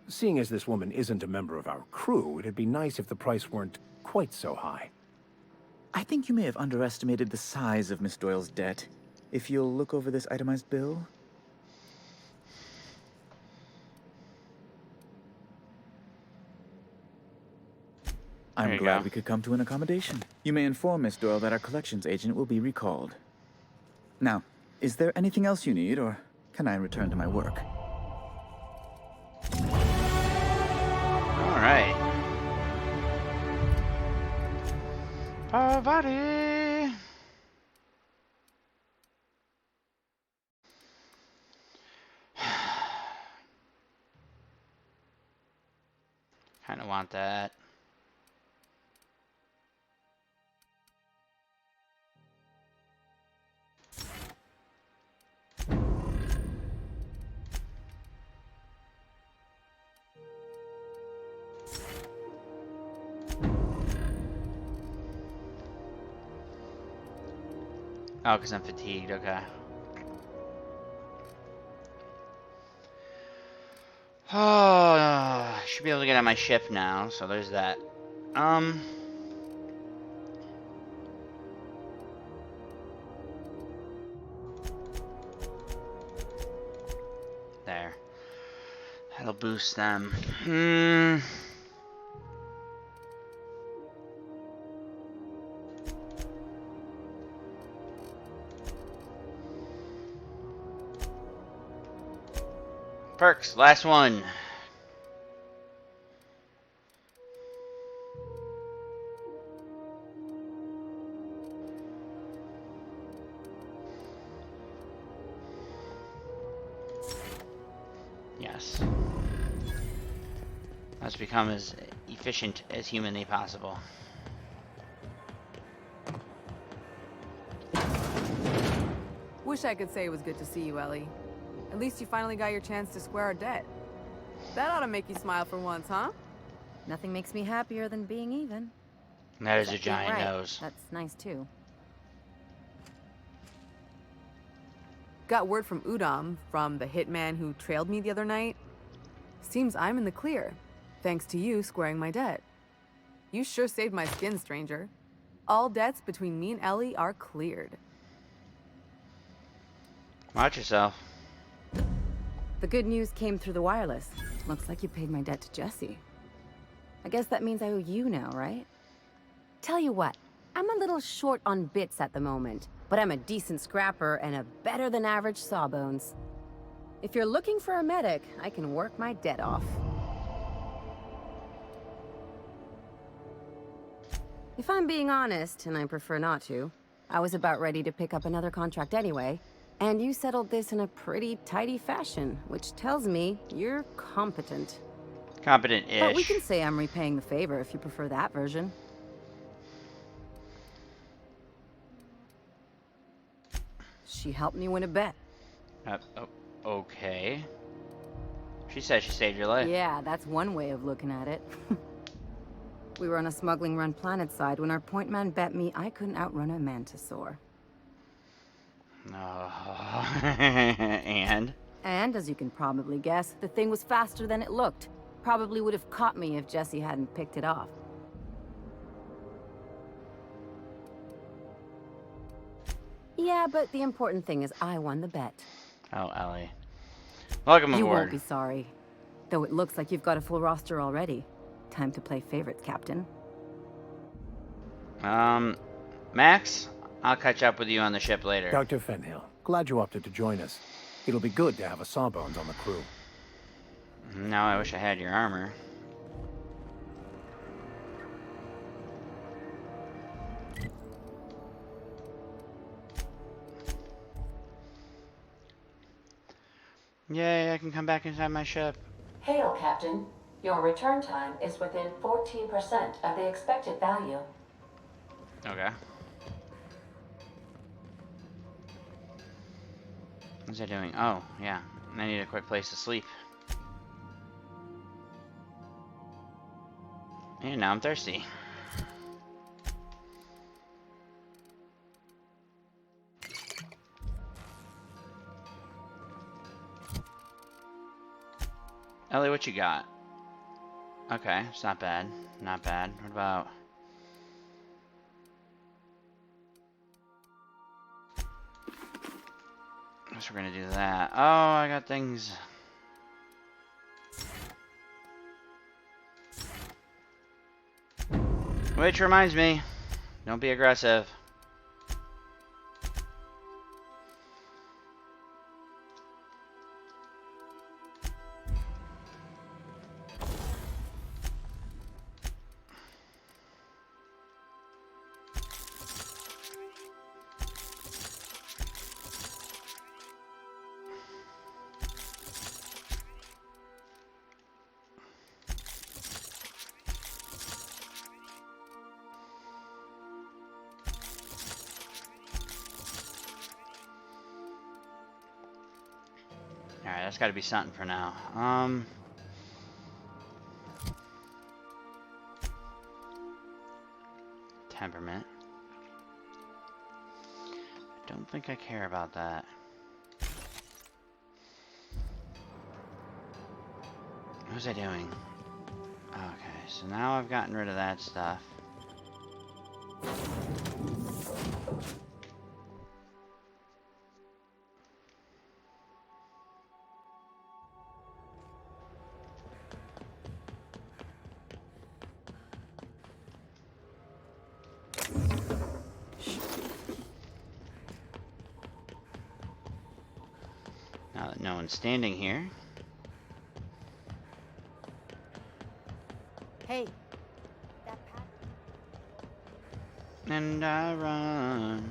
seeing as this woman isn't a member of our crew, it'd be nice if the price weren't quite so high. I think you may have underestimated the size of Miss Doyle's debt. If you'll look over this itemized bill. I'm glad we could come to an accommodation. You may inform Miss Doyle that our collections agent will be recalled. Now, is there anything else you need, or can I return to my work? All right. Parvati. Kind of want that. Oh, because I'm fatigued, okay. Oh, I should be able to get on my ship now, so there's that. There. That'll boost them. Perks, last one. Yes. Let's become as efficient as humanly possible. Wish I could say it was good to see you, Ellie. At least you finally got your chance to square our debt. That ought to make you smile for once, huh? Nothing makes me happier than being even. That is a Except being giant right. nose. That's nice too. Got word from Udom, from the hitman who trailed me the other night. Seems I'm in the clear, thanks to you squaring my debt. You sure saved my skin, stranger. All debts between me and Ellie are cleared. Watch yourself. The good news came through the wireless. Looks like you paid my debt to Jesse. I guess that means I owe you now, right? Tell you what, I'm a little short on bits at the moment, but I'm a decent scrapper and a better than average sawbones. If you're looking for a medic, I can work my debt off. If I'm being honest, and I prefer not to, I was about ready to pick up another contract anyway, and you settled this in a pretty tidy fashion, which tells me you're competent. Competent-ish. But we can say I'm repaying the favor if you prefer that version. She helped me win a bet. Oh, okay. She said she saved your life. Yeah, that's one way of looking at it. We were on a smuggling run planetside when our point man bet me I couldn't outrun a mantisaur. And? And, as you can probably guess, the thing was faster than it looked. Probably would have caught me if Jesse hadn't picked it off. Yeah, but the important thing is I won the bet. Oh, Ellie. Welcome aboard. You won't be sorry. Though it looks like you've got a full roster already. Time to play favorites, Captain. Max? I'll catch up with you on the ship later. Dr. Fenhill, glad you opted to join us. It'll be good to have a Sawbones on the crew. Now I wish I had your armor. Yay, I can come back inside my ship. Hail, Captain. Your return time is within 14% of the expected value. Okay. What's that doing? Oh, yeah. I need a quick place to sleep. And now I'm thirsty. Ellie, what you got? Okay, it's not bad. Not bad. What about... Guess we're gonna do that. Oh, I got things... Which reminds me, don't be aggressive. Alright, that's gotta be something for now. Temperament. I don't don't think I care about that. What was I doing? Okay, so now I've gotten rid of that stuff. Now that no one's standing here. Hey. And I run.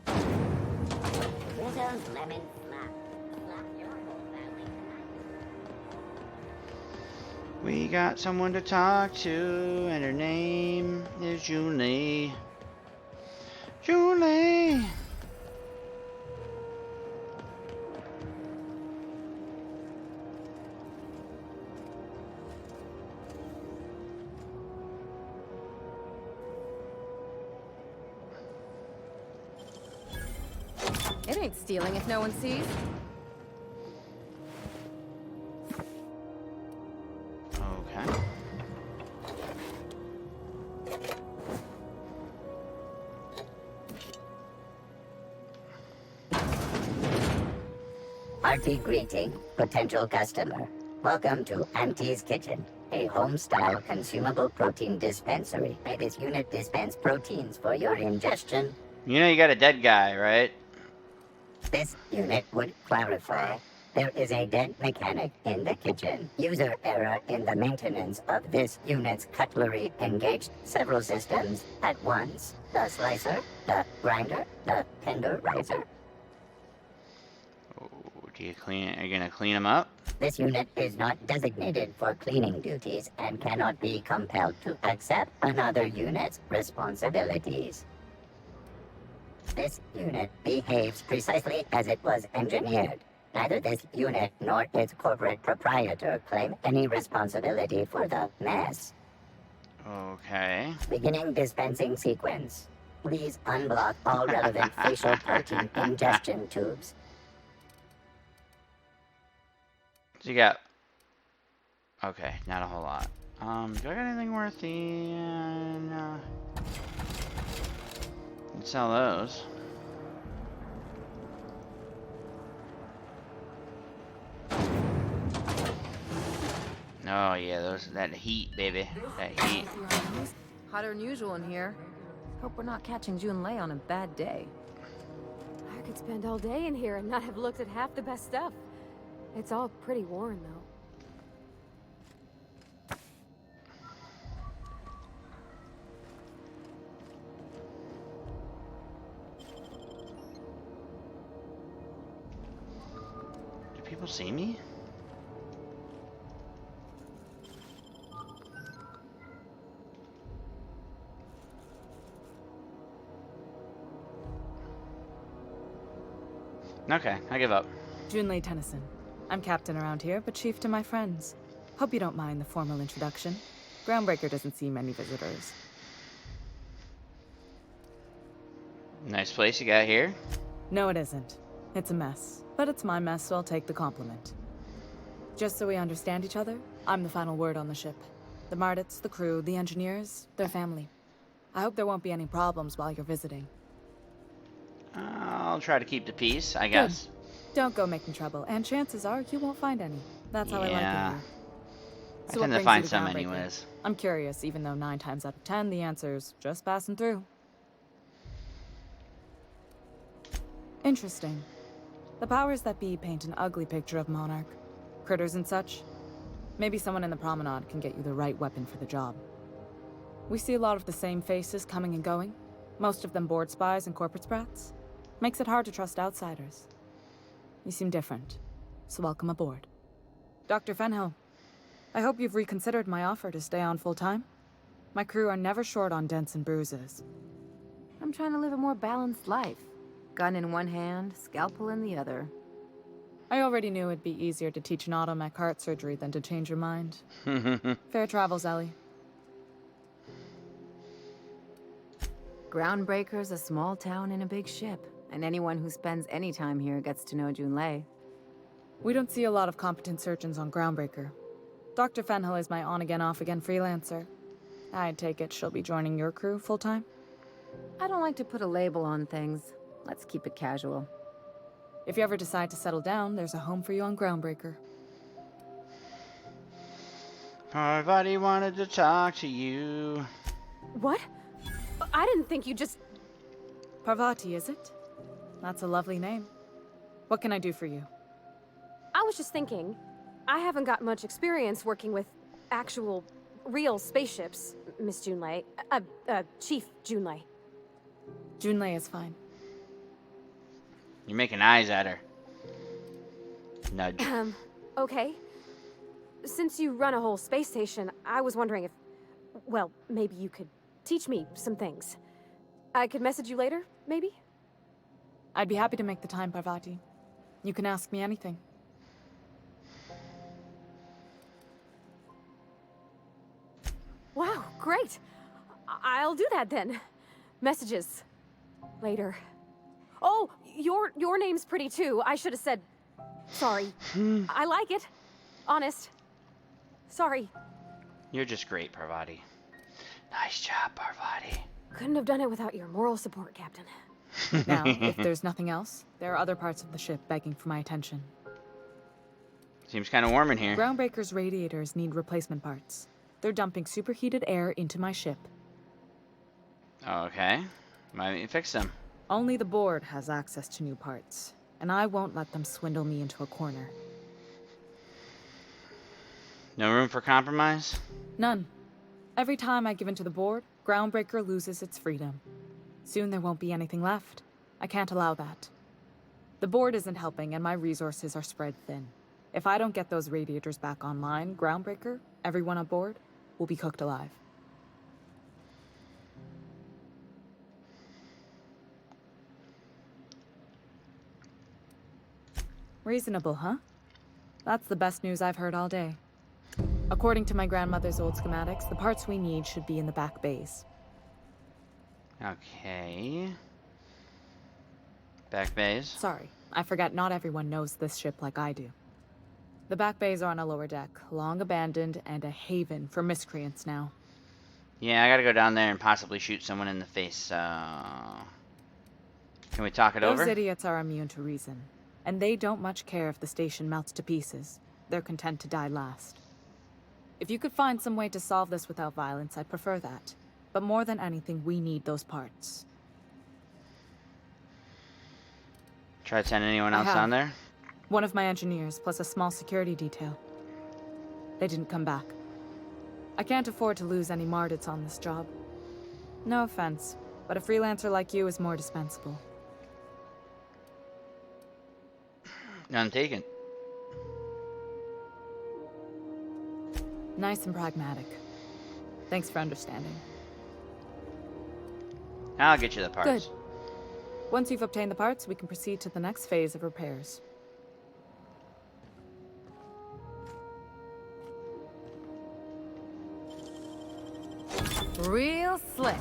Scissors, lemon, slap. Slap your whole family tonight. We got someone to talk to, and her name is Julie. Julie! It ain't stealing if no one sees. Okay. Hearty greeting, potential customer. Welcome to Auntie's Kitchen, a home-style consumable protein dispensary. May this unit dispense proteins for your ingestion. You know you got a dead guy, right? This unit would clarify. There is a dead mechanic in the kitchen. User error in the maintenance of this unit's cutlery engaged several systems at once. The slicer, the grinder, the tenderizer. Do you clean? Are you gonna clean them up? This unit is not designated for cleaning duties and cannot be compelled to accept another unit's responsibilities. This unit behaves precisely as it was engineered. Neither this unit nor its corporate proprietor claim any responsibility for the mess. Okay. Beginning dispensing sequence. Please unblock all relevant facial protein ingestion tubes. So you got... Okay, not a whole lot. Do I got anything worth the... no. Let's sell those. Oh yeah, that heat, baby. That heat. Hotter than usual in here. Hope we're not catching Junlei on a bad day. I could spend all day in here and not have looked at half the best stuff. It's all pretty worn, though. Do people see me? Okay, I give up. Junlei Tennyson. I'm captain around here, but chief to my friends. Hope you don't mind the formal introduction. Groundbreaker doesn't see many visitors. Nice place you got here. No, it isn't. It's a mess. But it's my mess, so I'll take the compliment. Just so we understand each other, I'm the final word on the ship. The Mardits, the crew, the engineers, their family. I hope there won't be any problems while you're visiting. I'll try to keep the peace, I guess. Good. Don't go making trouble, and chances are you won't find any. That's how I like it here. I So tend what to brings find you some Groundbreaker? anyways. I'm curious, even though 9 times out of 10 the answer's just passing through. Interesting. The powers that be paint an ugly picture of Monarch. Critters and such. Maybe someone in the promenade can get you the right weapon for the job. We see a lot of the same faces coming and going. Most of them board spies and corporate sprats. Makes it hard to trust outsiders. You seem different, so welcome aboard. Dr. Fenhill, I hope you've reconsidered my offer to stay on full-time. My crew are never short on dents and bruises. I'm trying to live a more balanced life. Gun in one hand, scalpel in the other. I already knew it'd be easier to teach an automech heart surgery than to change your mind. Fair travels, Ellie. Groundbreaker's a small town in a big ship, and anyone who spends any time here gets to know Junlei. We don't see a lot of competent surgeons on Groundbreaker. Dr. Fenhill is my on-again, off-again freelancer. I take it she'll be joining your crew full-time? I don't like to put a label on things. Let's keep it casual. If you ever decide to settle down, there's a home for you on Groundbreaker. Parvati wanted to talk to you. What? I didn't think you just... Parvati, is it? That's a lovely name. What can I do for you? I was just thinking, I haven't got much experience working with actual, real spaceships, Miss Junlei. Chief Junlei. Junlei is fine. You're making eyes at her. Nudge. Okay. Since you run a whole space station, I was wondering if... Well, maybe you could teach me some things. I could message you later, maybe? I'd be happy to make the time, Parvati. You can ask me anything. Wow, great! I'll do that then. Messages. Later. Oh, your name's pretty too. I should have said... Sorry. I like it. Honest. Sorry. You're just great, Parvati. Nice job, Parvati. Couldn't have done it without your moral support, Captain. Now, if there's nothing else, there are other parts of the ship begging for my attention. Seems kind of warm in here. Groundbreaker's radiators need replacement parts. They're dumping superheated air into my ship. Okay. Why don't you fix them? Only the board has access to new parts, and I won't let them swindle me into a corner. No room for compromise? None. Every time I give in to the board, Groundbreaker loses its freedom. Soon there won't be anything left. I can't allow that. The board isn't helping, and my resources are spread thin. If I don't get those radiators back online, Groundbreaker, everyone on board, will be cooked alive. Reasonable, huh? That's the best news I've heard all day. According to my grandmother's old schematics, the parts we need should be in the back bays. Okay. Back bays? Sorry, I forgot not everyone knows this ship like I do. The back bays are on a lower deck, long abandoned and a haven for miscreants now. Yeah, I gotta go down there and possibly shoot someone in the face, so... Can we talk it over? Those idiots are immune to reason, and they don't much care if the station melts to pieces. They're content to die last. If you could find some way to solve this without violence, I'd prefer that. But more than anything, we need those parts. Try to send anyone else down there? One of my engineers, plus a small security detail. They didn't come back. I can't afford to lose any Mardits on this job. No offense, but a freelancer like you is more dispensable. None taken. Nice and pragmatic. Thanks for understanding. I'll get you the parts. Good. Once you've obtained the parts, we can proceed to the next phase of repairs. Real slick.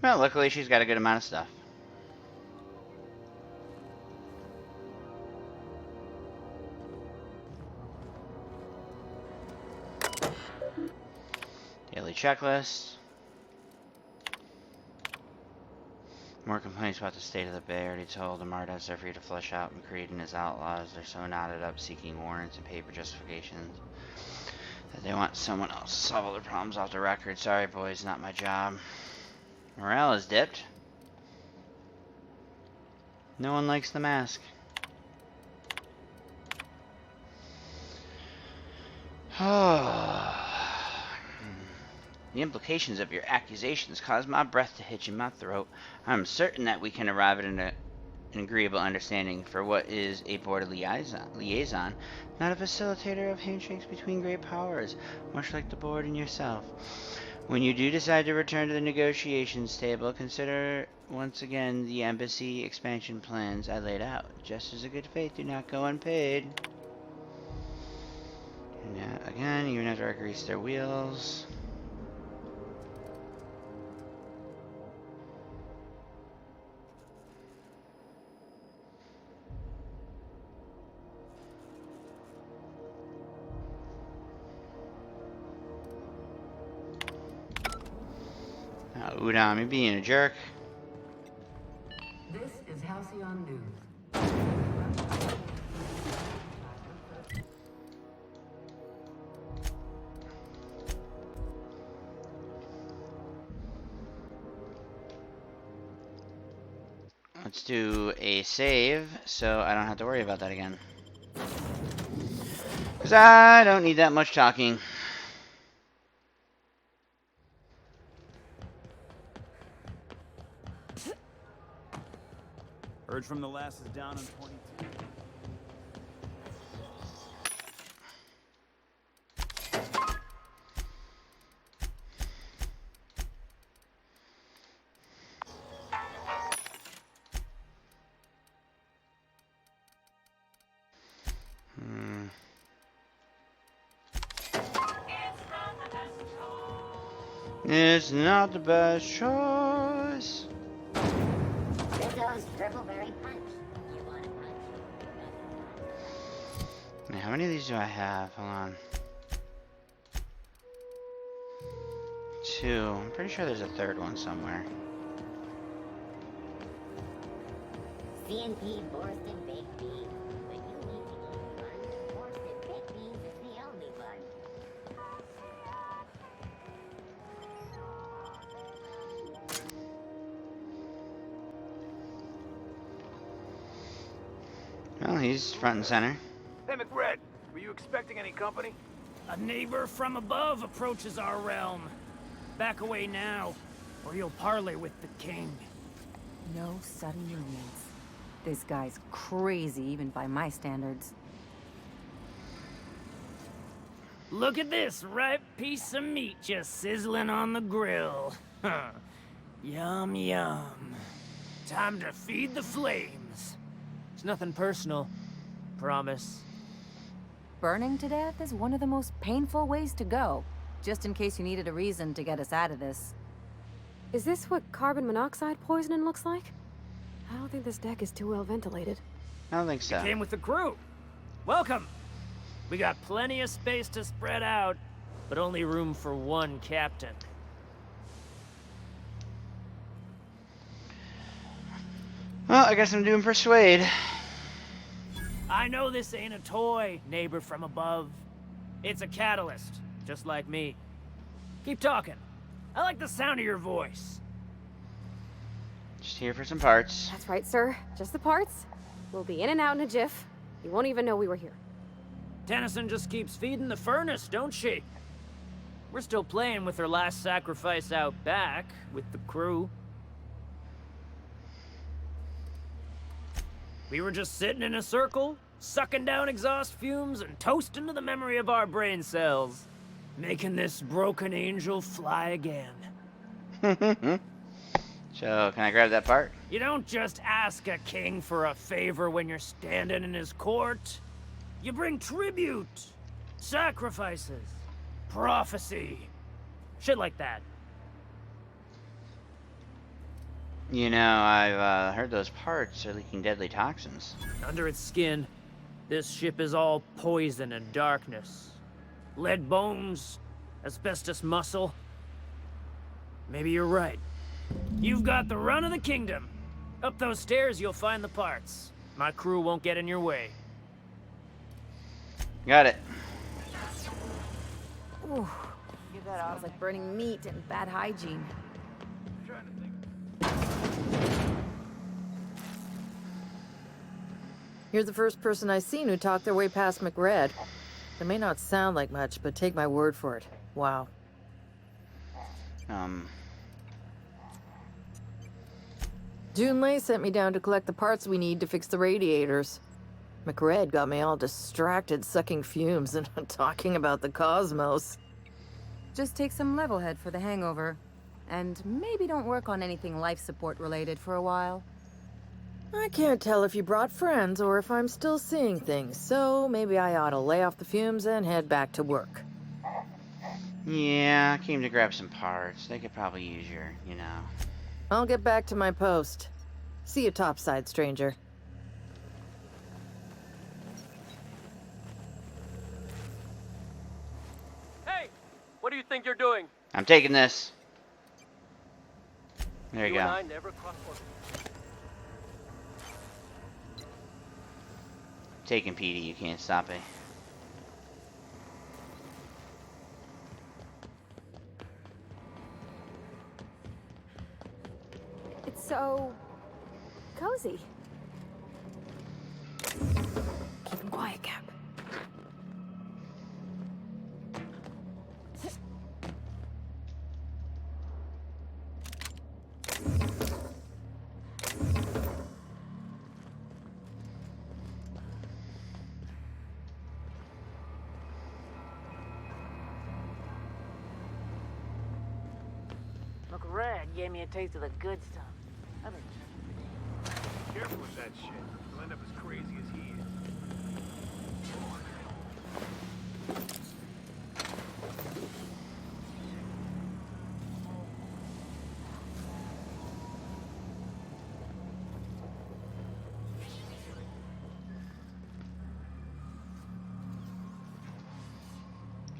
Well, luckily she's got a good amount of stuff. Daily checklist. More complaints about the state of the bay. Already told the Mardas are free to flush out McCreed and his outlaws. They're so knotted up seeking warrants and paper justifications that they want someone else to solve all their problems off the record. Sorry, boys, not my job. Morale is dipped. No one likes the mask. The implications of your accusations cause my breath to hitch in my throat. I'm certain that we can arrive at an an agreeable understanding for what is a board liaison, not a facilitator of handshakes between great powers, much like the board and yourself. When you do decide to return to the negotiations table, consider once again the embassy expansion plans I laid out. Gestures of good faith do not go unpaid. Yeah, again, even after I grease their wheels. Udon, me being a jerk. This is Halcyon News. Let's do a save so I don't have to worry about that again. Because I don't need that much talking. Heard from the lasses down on 22. It's not the best choice. Rizzo's Triple-Berry Punch. You want a punch? Now, how many of these do I have? Hold on. 2. I'm pretty sure there's a third one somewhere. CNP Borsted Baked Beans. But you need to eat fun. Borsted Baked Beans is the only fun. Well, he's front and center. Hey, McRed, were you expecting any company? A neighbor from above approaches our realm. Back away now, or you'll parley with the king. No sudden movements. This guy's crazy, even by my standards. Look at this ripe piece of meat just sizzling on the grill. Huh. Yum, yum. Time to feed the flames. It's nothing personal. Promise. Burning to death is one of the most painful ways to go. Just in case you needed a reason to get us out of this. Is this what carbon monoxide poisoning looks like? I don't think this deck is too well ventilated. I don't think so. You came with the crew. Welcome. We got plenty of space to spread out, but only room for one captain. Well, I guess I'm doing persuade. I know this ain't a toy, neighbor from above. It's a catalyst, just like me. Keep talking. I like the sound of your voice. Just here for some parts. That's right, sir. Just the parts. We'll be in and out in a jiff. You won't even know we were here. Tennyson just keeps feeding the furnace, don't she? We're still playing with her last sacrifice out back, with the crew. We were just sitting in a circle, sucking down exhaust fumes and toasting to the memory of our brain cells. Making this broken angel fly again. So, can I grab that part? You don't just ask a king for a favor when you're standing in his court. You bring tribute, sacrifices, prophecy, shit like that. You know, I've heard those parts are leaking deadly toxins. Under its skin, this ship is all poison and darkness. Lead bones, asbestos muscle. Maybe you're right. You've got the run of the kingdom. Up those stairs, you'll find the parts. My crew won't get in your way. Got it. Ooh, smells like burning meat and bad hygiene. You're the first person I've seen who talked their way past McRed. It may not sound like much, but take my word for it. Wow. Junlei sent me down to collect the parts we need to fix the radiators. McRed got me all distracted sucking fumes and talking about the cosmos. Just take some level head for the hangover. And maybe don't work on anything life support related for a while. I can't tell if you brought friends or if I'm still seeing things, so maybe I ought to lay off the fumes and head back to work. Yeah, I came to grab some parts. They could probably use your, I'll get back to my post. See you topside, stranger. Hey! What do you think you're doing? I'm taking this. There you and go. I never crossed orbit. Taking Petey, you can't stop it. It's so cozy. Keep him quiet, Cap. McRed gave me a taste of the good stuff. I've been Careful with that shit. You'll end up as crazy as he is.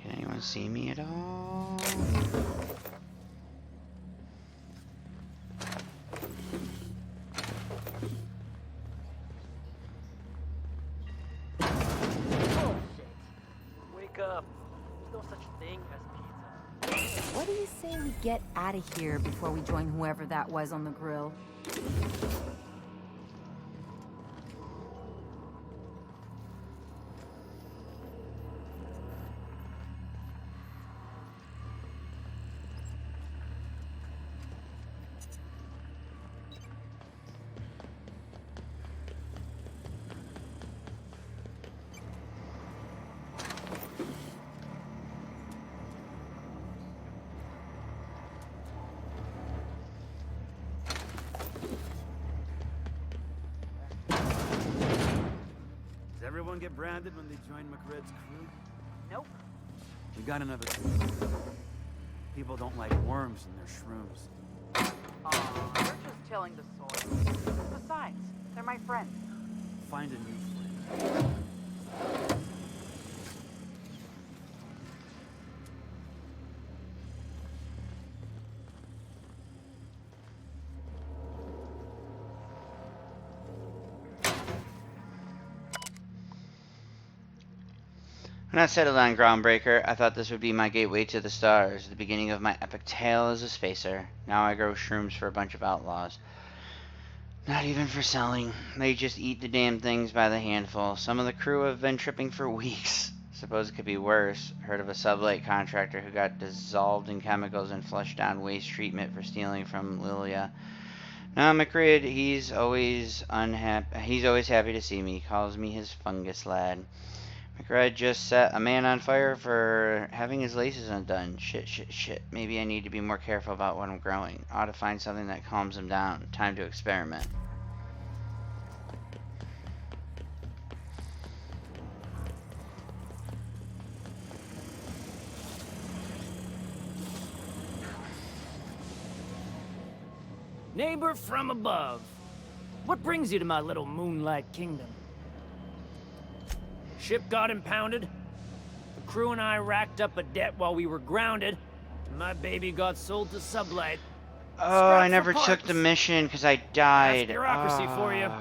Can anyone see me at all? Wake up. There's no such thing as pizza. What do you say we get out of here before we join whoever that was on the grill? Does everyone get branded when they join McRed's crew? Nope. We got another clue. People don't like worms in their shrooms. Aw, they're just tilling the soil. Besides, they're my friends. Find a new friend. When I settled on Groundbreaker, I thought this would be my gateway to the stars, the beginning of my epic tale as a spacer. Now I grow shrooms for a bunch of outlaws. Not even for selling. They just eat the damn things by the handful. Some of the crew have been tripping for weeks. Suppose it could be worse. Heard of a sublight contractor who got dissolved in chemicals and flushed down waste treatment for stealing from Lilia. Now McRed, he's always happy to see me. Calls me his fungus lad. McRed just set a man on fire for having his laces undone. Shit. Maybe I need to be more careful about what I'm growing. Ought to find something that calms him down. Time to experiment. Neighbor from above. What brings you to my little moonlight kingdom? Ship got impounded. The crew and I racked up a debt while we were grounded. And my baby got sold to Sublight. Oh, I never took the mission because I died. That's bureaucracy for you.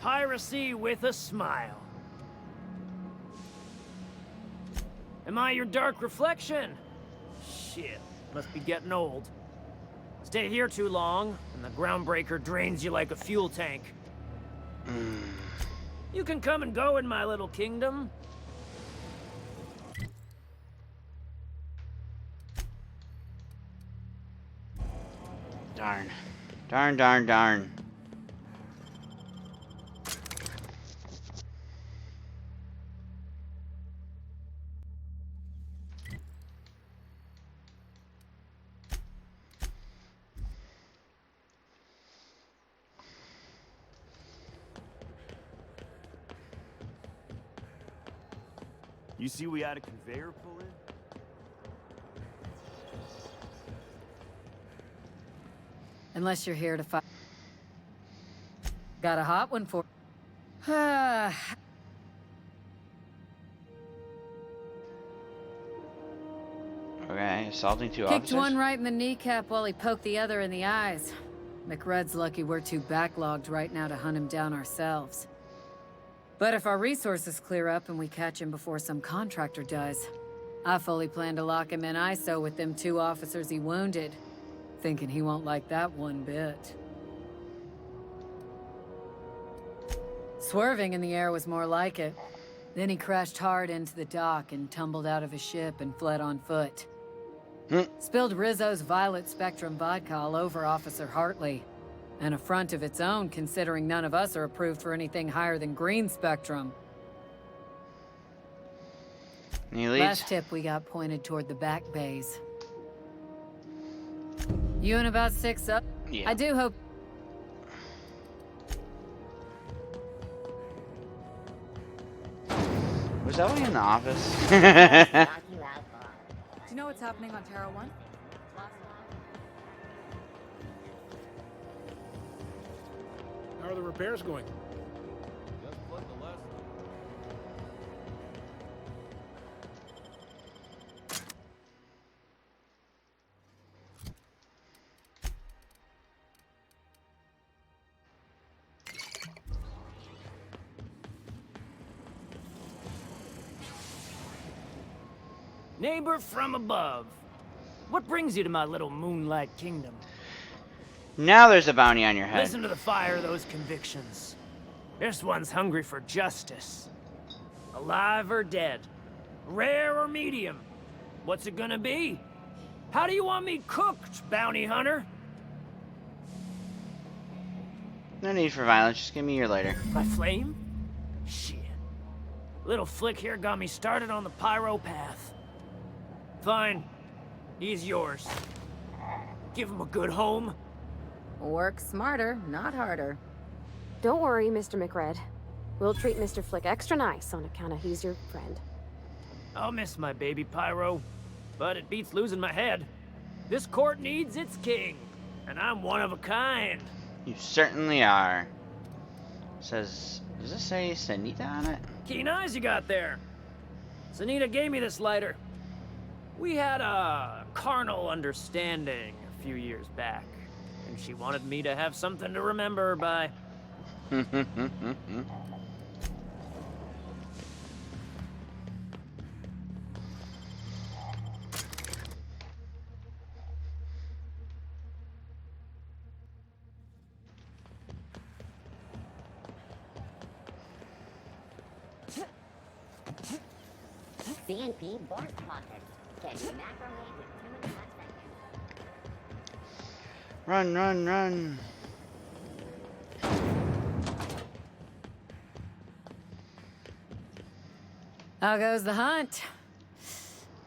Piracy with a smile. Am I your dark reflection? Shit, must be getting old. Stay here too long, and the Groundbreaker drains you like a fuel tank. You can come and go in my little kingdom. Darn. Darn. You see we had a conveyor pull in? Unless you're here to fight. Got a hot one for. Okay, assaulting two Kicked officers. one right in the kneecap while he poked the other in the eyes. McRed's lucky we're too backlogged right now to hunt him down ourselves. But if our resources clear up and we catch him before some contractor does, I fully plan to lock him in ISO with them 2 officers he wounded. Thinking he won't like that one bit. Swerving in the air was more like it. Then he crashed hard into the dock and tumbled out of his ship and fled on foot. Spilled Rizzo's Violet Spectrum vodka all over Officer Hartley. An affront of its own, considering none of us are approved for anything higher than green spectrum. Any leads? Last tip we got pointed toward the back bays. You and about 6 up? Yeah. I do hope... Was that one in the office? Do you know what's happening on Terra 1? How are the repairs going? Neighbor from above. What brings you to my little moonlight kingdom? Now there's a bounty on your head. Listen to the fire of those convictions. This one's hungry for justice. Alive or dead? Rare or medium? What's it gonna be? How do you want me cooked, bounty hunter? No need for violence, just give me your lighter. My flame? Shit. Little flick here got me started on the pyro path. Fine. He's yours. Give him a good home. Work smarter, not harder. Don't worry, Mr. McRed. We'll treat Mr. Flick extra nice on account of he's your friend. I'll miss my baby pyro, but it beats losing my head. This court needs its king, and I'm one of a kind. You certainly are. Says, does this say Sanita on it? Keen eyes you got there. Sanita gave me this lighter. We had a carnal understanding a few years back, and she wanted me to have something to remember her by. CNP board spotted. Can you macrowave with 2 seconds? Run, run, run. How goes the hunt?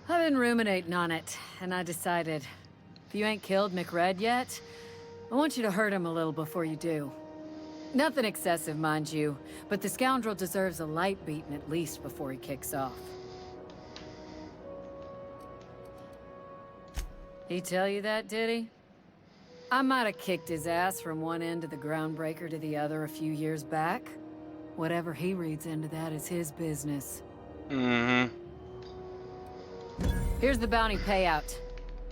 I've been ruminating on it, and I decided, if you ain't killed McRed yet, I want you to hurt him a little before you do. Nothing excessive, mind you, but the scoundrel deserves a light beating at least before he kicks off. He tell you that, did he? I might have kicked his ass from one end of the Groundbreaker to the other a few years back. Whatever he reads into that is his business. Mm-hmm. Here's the bounty payout.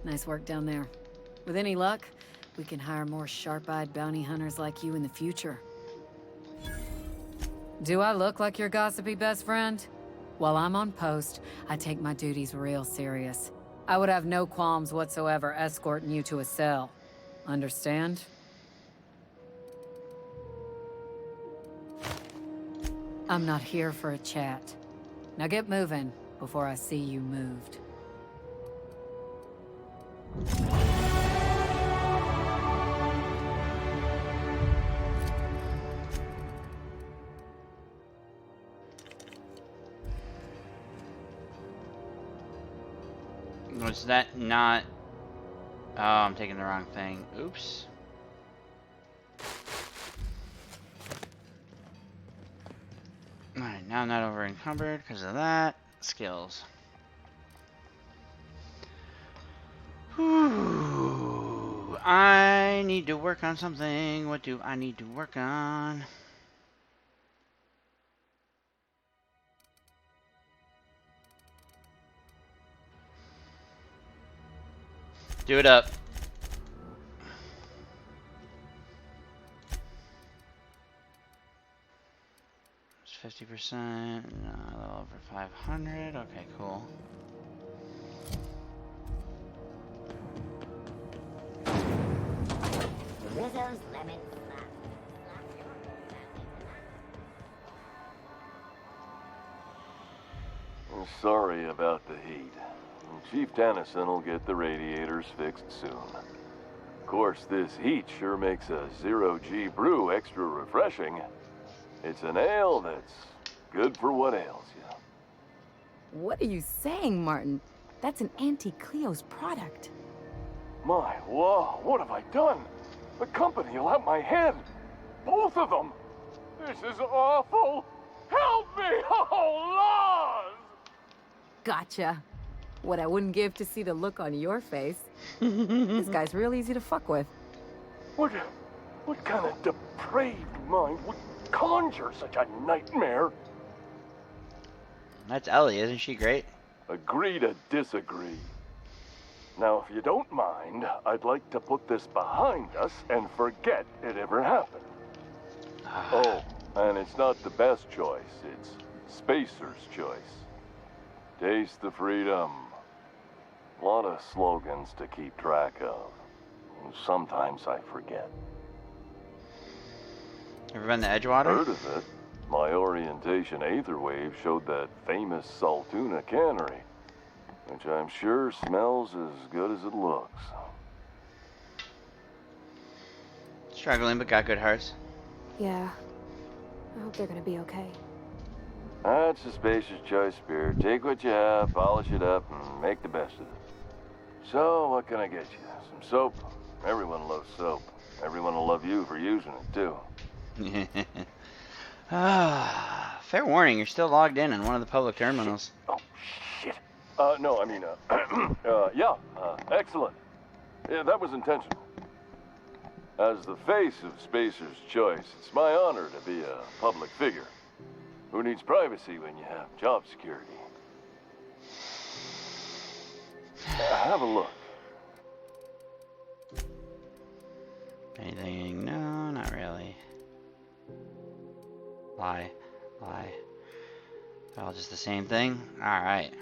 Nice work down there. With any luck, we can hire more sharp-eyed bounty hunters like you in the future. Do I look like your gossipy best friend? While I'm on post, I take my duties real serious. I would have no qualms whatsoever escorting you to a cell. Understand? I'm not here for a chat. Now get moving before I see you moved. Was that not... Oh, I'm taking the wrong thing. Oops. Alright, now I'm not over encumbered because of that. skills. Whew. I need to work on something. What do I need to work on? Do it up. It's 50%, a little over 500. Okay, cool. Rizzo's lemon slap. I'm sorry about the heat. Chief Tennyson will get the radiators fixed soon. Of course, this heat sure makes a zero-G brew extra refreshing. It's an ale that's good for what ails you. What are you saying, Martin? That's an Auntie Cleo's product. My, whoa, what have I done? The company will have my head. Both of them. This is awful. Help me! Oh, Lord! Gotcha. What I wouldn't give to see the look on your face. This guy's real easy to fuck with. What kind of depraved mind would conjure such a nightmare? That's Ellie, isn't she great? Agree to disagree. Now, if you don't mind, I'd like to put this behind us and forget it ever happened. Oh, and it's not the best choice. It's Spacer's choice. Taste the freedom. A lot of slogans to keep track of. Sometimes I forget. Ever been to Edgewater? Heard of it. My orientation aetherwave showed that famous Saltuna cannery, which I'm sure smells as good as it looks. Struggling, but got good hearts. Yeah. I hope they're gonna be okay. That's a Spacer's choice beer. Take what you have, polish it up, and make the best of it. So, what can I get you? Some soap? Everyone loves soap. Everyone will love you for using it, too. Fair warning, you're still logged in one of the public terminals. Oh, shit. No, I mean, yeah, excellent. Yeah, that was intentional. As the face of Spacer's choice, it's my honor to be a public figure. Who needs privacy when you have job security? Have a look. Anything? No, not really. Lie. All just the same thing? Alright.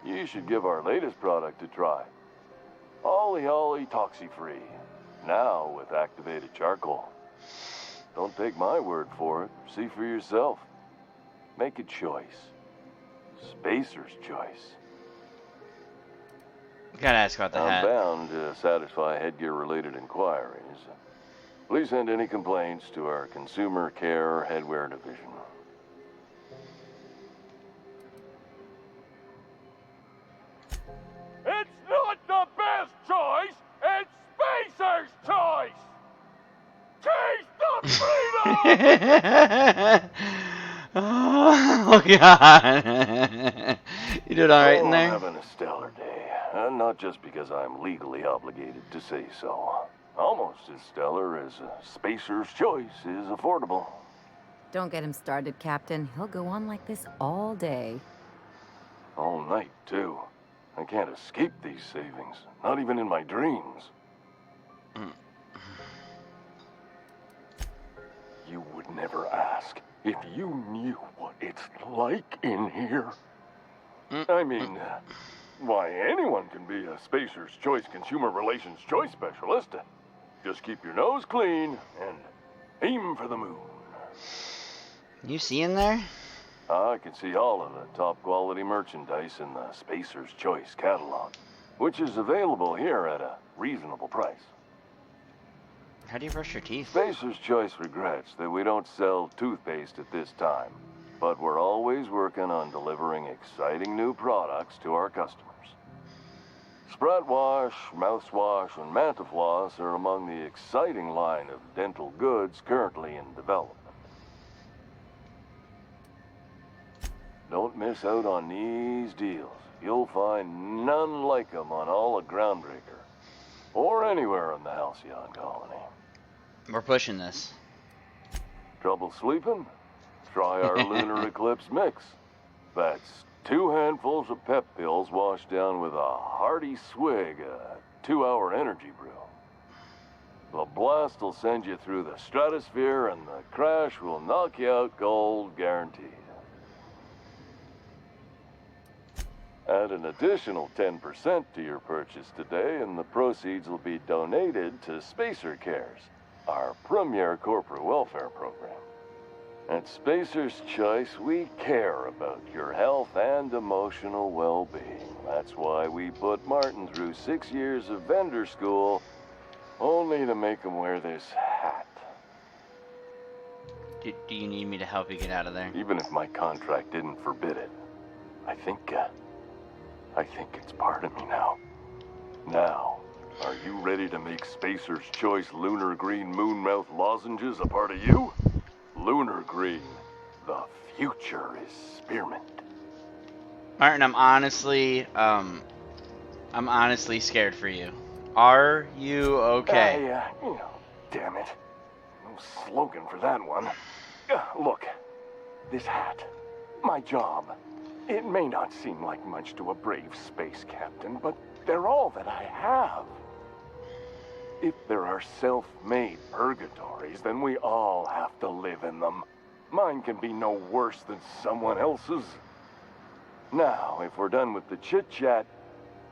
You should give our latest product a try. Ollie Ollie Toxi-Free. Now with activated charcoal. Don't take my word for it. See for yourself. Make a choice. Spacer's choice. Gotta ask about the hat. I'm bound to satisfy headgear-related inquiries. Please send any complaints to our Consumer Care Headwear Division. It's not the best choice! It's Spacer's choice! Taste the freedom! Oh god. You doing alright in there? I'm having a stellar day. And not just because I'm legally obligated to say so. Almost as stellar as Spacer's choice is affordable. Don't get him started, Captain. He'll go on like this all day. All night, too. I can't escape these savings. Not even in my dreams. You would never ask if you knew what it's like in here. I mean, why, anyone can be a Spacer's Choice Consumer Relations Choice Specialist. Just keep your nose clean and aim for the moon. You see in there? I can see all of the top quality merchandise in the Spacer's Choice catalog, which is available here at a reasonable price. How do you brush your teeth? Spacer's Choice regrets that we don't sell toothpaste at this time. but we're always working on delivering exciting new products to our customers. Spread wash, mouthwash, and Mantafloss are among the exciting line of dental goods currently in development. Don't miss out on these deals. You'll find none like them on all of Groundbreaker, or anywhere in the Halcyon colony. We're pushing this. Trouble sleeping? Try our lunar eclipse mix. That's 2 handfuls of pep pills washed down with a hearty swig of 2-hour energy brew. The blast will send you through the stratosphere, and the crash will knock you out cold, guaranteed. Add an additional 10% to your purchase today, and the proceeds will be donated to Spacer Cares, our premier corporate welfare program. At Spacer's Choice, we care about your health and emotional well-being. That's why we put Martin through 6 years of vendor school, only to make him wear this hat. Do you need me to help you get out of there? Even if my contract didn't forbid it, I think it's part of me now. Now, are you ready to make Spacer's Choice Lunar Green Moonmouth lozenges a part of you? Lunar Green, the future is spearmint. Martin, I'm honestly scared for you. Are you okay? Damn it. No slogan for that one. Look, this hat, my job. It may not seem like much to a brave space captain, but they're all that I have. If there are self-made purgatories, then we all have to live in them. Mine can be no worse than someone else's. Now, if we're done with the chit-chat,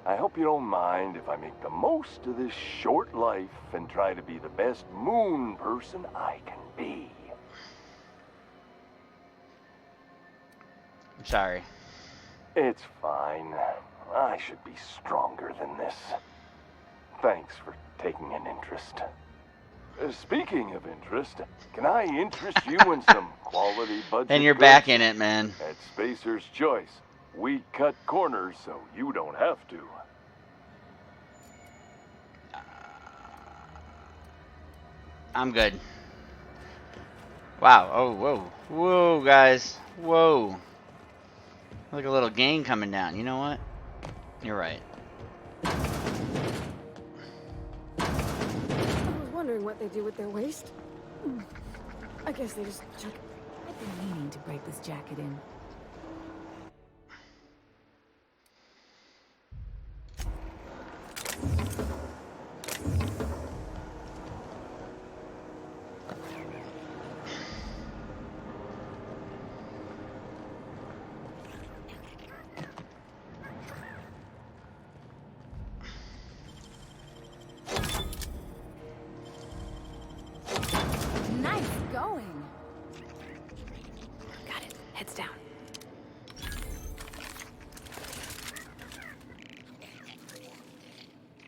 I hope you don't mind if I make the most of this short life and try to be the best moon person I can be. I'm sorry. It's fine. I should be stronger than this. Thanks for taking an interest. Speaking of interest, can I interest you in some quality budget And you're goods? back in it, man. At Spacer's Choice, we cut corners so you don't have to. I'm good. Wow. Oh, whoa. Whoa, guys. Whoa. Like a little gang coming down. You know what? You're right. I was wondering what they do with their waste. I guess they just chuck it. I've been meaning to break this jacket in. Nice going. Got it. Heads down.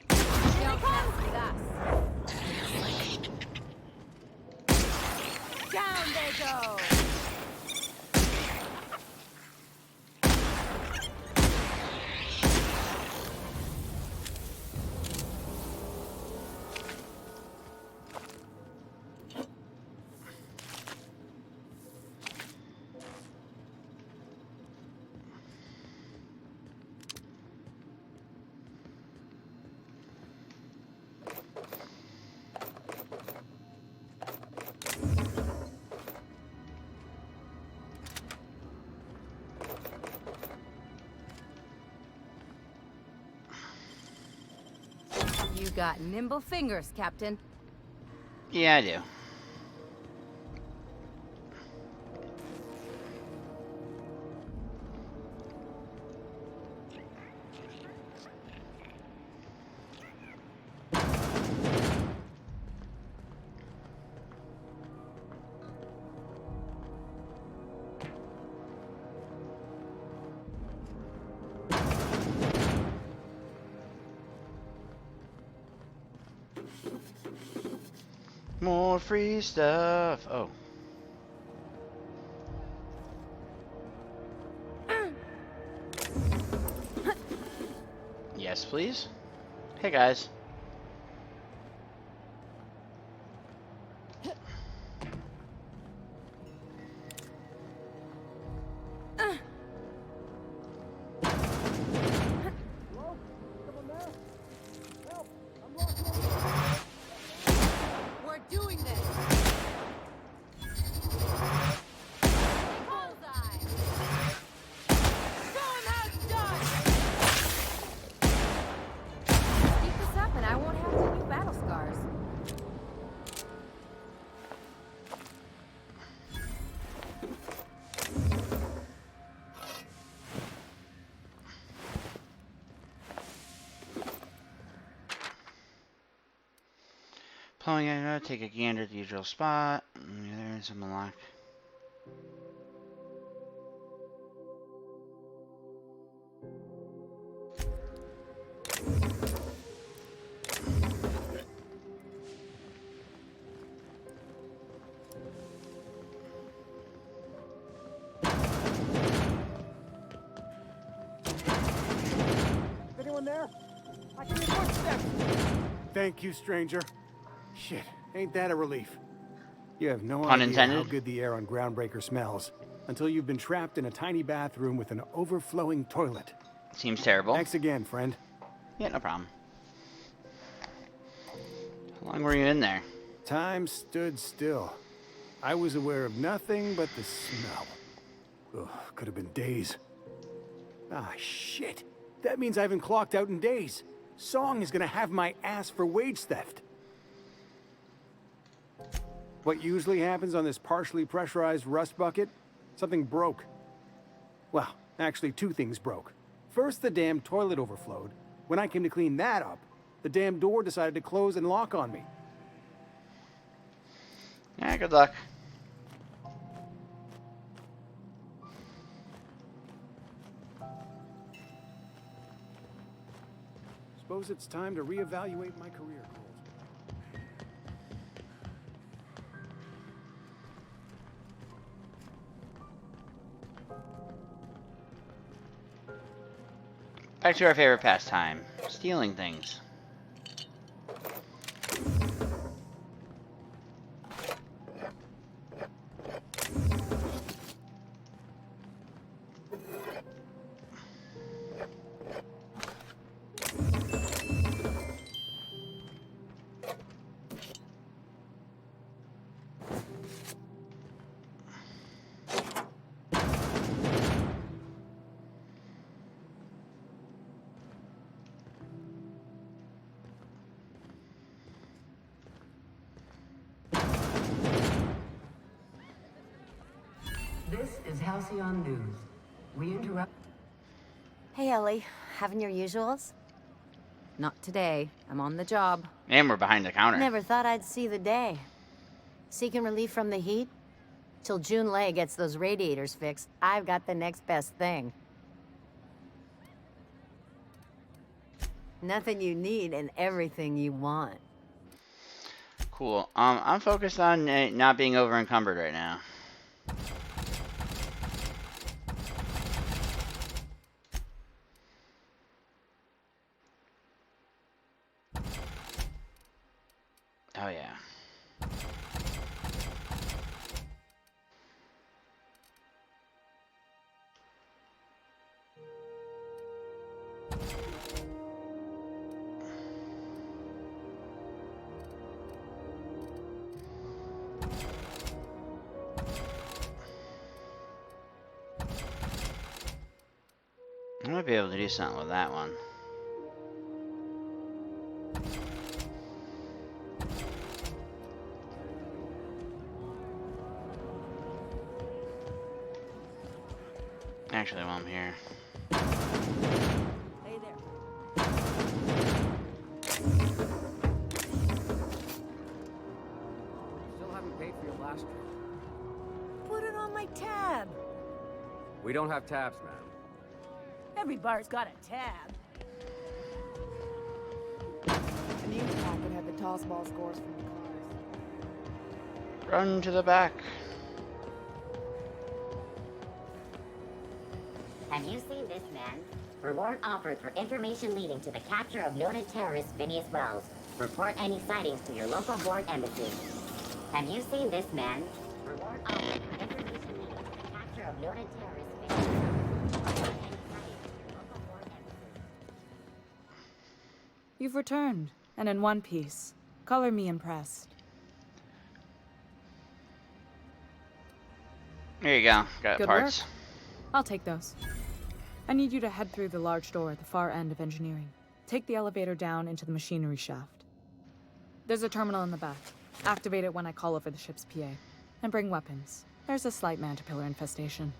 Don't mess with us. Down they go. You got nimble fingers, Captain. Yeah, I do. More free stuff. Oh. please. Hey, guys. We're doing this. Bullseye. Show 'em how it's done. Keep this up and I won't have any new battle scars. Plumbing area, take a gander at the usual spot. There's some unlocked. Anyone there? I can hear footsteps. Thank you, stranger. Shit, ain't that a relief? You have no Pun idea intended. how good the air on Groundbreaker smells until you've been trapped in a tiny bathroom with an overflowing toilet. Seems terrible. Thanks again, friend. Yeah, no problem. How long were you in there? Time stood still. I was aware of nothing but the smell. Ugh, could have been days. Ah, shit. That means I haven't clocked out in days. Song is gonna have my ass for wage theft. What usually happens on this partially pressurized rust bucket? Something broke. Well, actually two things broke. First, the damn toilet overflowed. When I came to clean that up, the damn door decided to close and lock on me. Yeah, good luck. Suppose it's time to reevaluate my career goals. Back to our favorite pastime, stealing things. This is Halcyon News. We interrupt. Hey, Ellie. Having your usuals? Not today. I'm on the job. And we're behind the counter. Never thought I'd see the day. Seeking relief from the heat? Till June Lay gets those radiators fixed, I've got the next best thing. Nothing you need and everything you want. Cool. I'm focused on not being over encumbered right now. Oh yeah. I might be able to do something with that one. Actually, while I'm here. Hey there. Still haven't paid for your last trip. Put it on my tab. We don't have tabs, ma'am. Every bar's got a tab. The news packet had the toss ball scores from the cars. Run to the back. Have you seen this man? Reward offered for information leading to the capture of noted terrorist Phineas Wells. Report any sightings to your local board embassy. Have you seen this man? Reward offered for information leading to the capture of noted terrorist Phineas Wells. Report any sightings to your local board embassy. You've returned, and in one piece. Color me impressed. There you go. Got Good parts. work. I'll take those. I need you to head through the large door at the far end of engineering. Take the elevator down into the machinery shaft. There's a terminal in the back. Activate it when I call over the ship's PA. And bring weapons. There's a slight man-to-pillar infestation.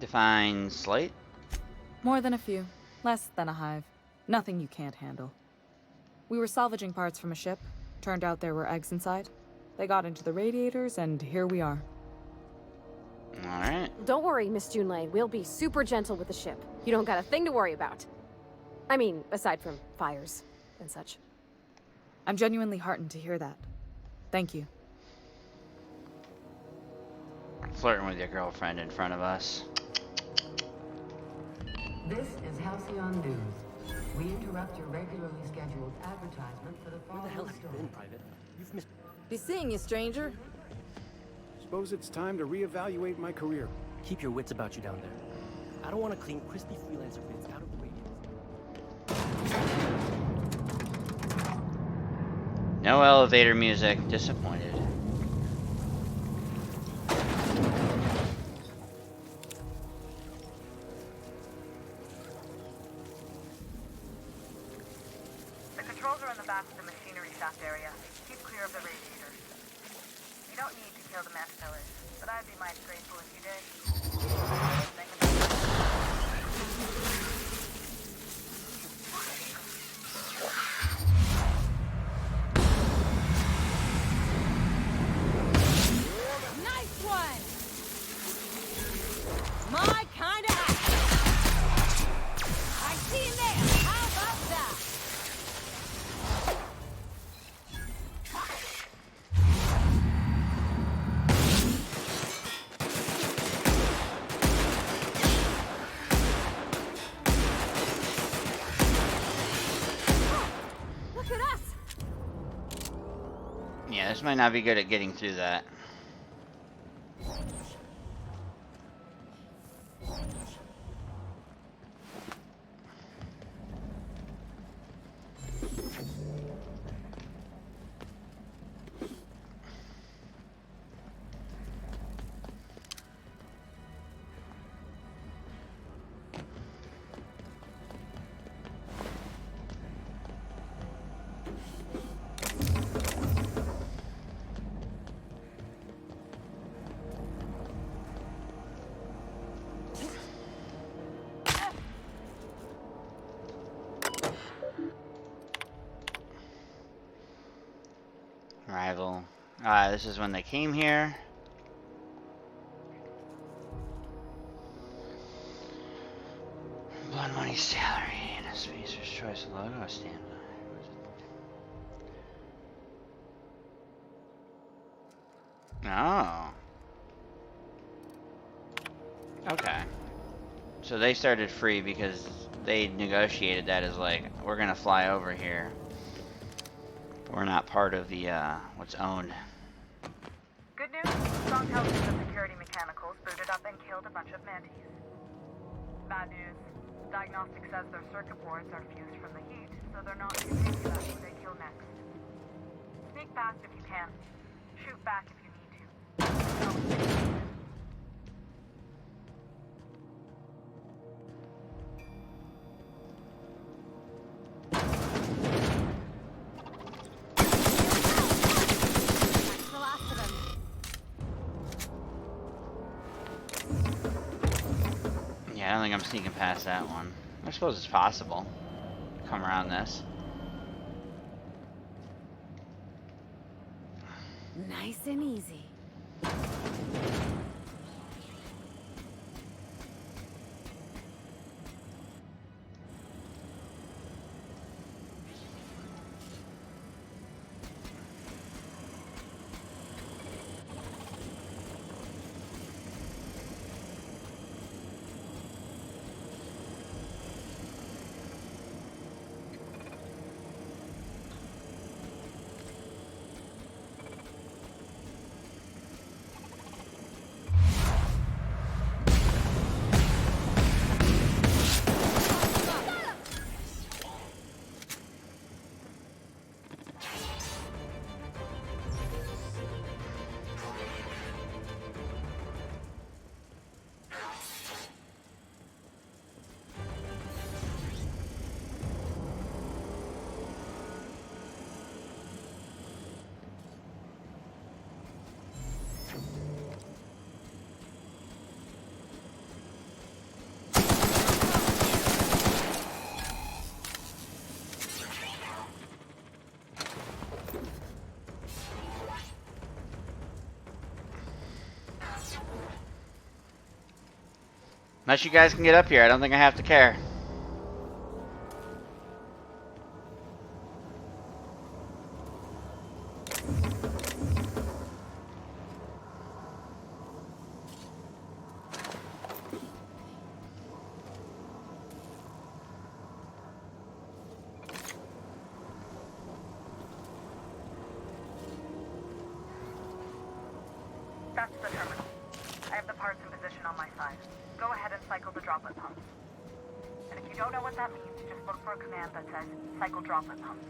Define slight? More than a few. Less than a hive. Nothing you can't handle. We were salvaging parts from a ship. Turned out there were eggs inside. They got into the radiators, and here we are. Alright. Don't worry, Miss Junlei. We'll be super gentle with the ship. You don't got a thing to worry about. I mean, aside from fires and such. I'm genuinely heartened to hear that. Thank you. Flirting with your girlfriend in front of us. This is Halcyon News. We interrupt your regularly scheduled advertisement for the following story. Private? You've missed. Be seeing you, stranger. Suppose it's time to reevaluate my career. Keep your wits about you down there. I don't want to clean crispy freelancer bits out of the radios. No elevator music. Disappointed. The controls are in the back of the machinery shaft area. Keep clear of the radiators. You don't need to kill the mass killers, but I'd be mighty grateful if you did. Nice one! My kind of action! I see you there! How about that? Look at us! Yeah, this might not be good at getting through that. Arrival. This is when they came here. Blood money salary and a spacer's choice logo standby. Oh. Okay. So they started free because they negotiated that as like, we're gonna fly over here. We're not part of the, what's owned. Good news, strong tells us the security mechanicals booted up and killed a bunch of mantis. Bad news, diagnostic says their circuit boards are fused from the heat, so they're not confused about who they kill next. Sneak past if you can. Shoot back if you need to. That's the last of them. Yeah, I don't think I'm sneaking past that one. I suppose it's possible. Come around this. Nice and easy. Unless you guys can get up here, I don't think I have to care. That's the terminal. I have the parts in position on my side. Go ahead and cycle the droplet pumps. And if you don't know what that means, just look for a command that says, cycle droplet pumps.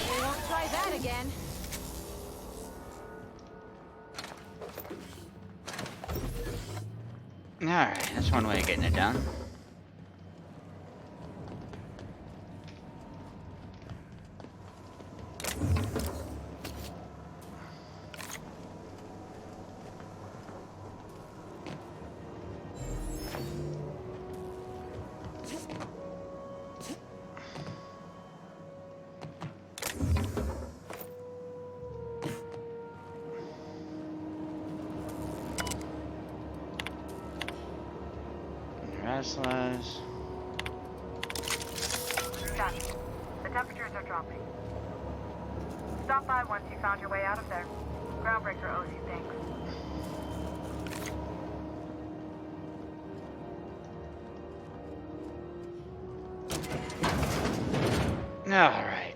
We won't try that again. Alright, that's one way of getting it done. Restless. Johnny, the temperatures are dropping. Stop by once you found your way out of there. Groundbreaker owes you thanks. Alright.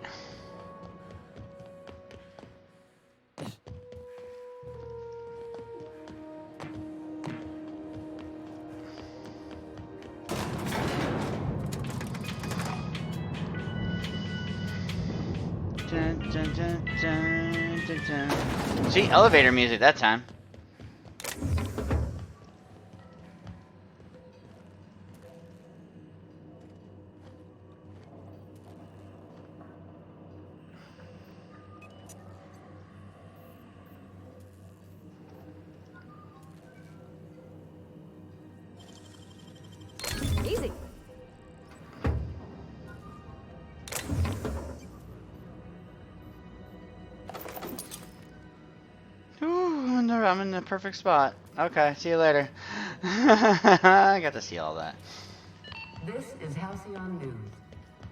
Dun, dun, dun, dun, dun, dun. See, elevator music that time. Easy. Ooh, I'm in the perfect spot. Okay, see you later. I got to see all that. This is Halcyon News.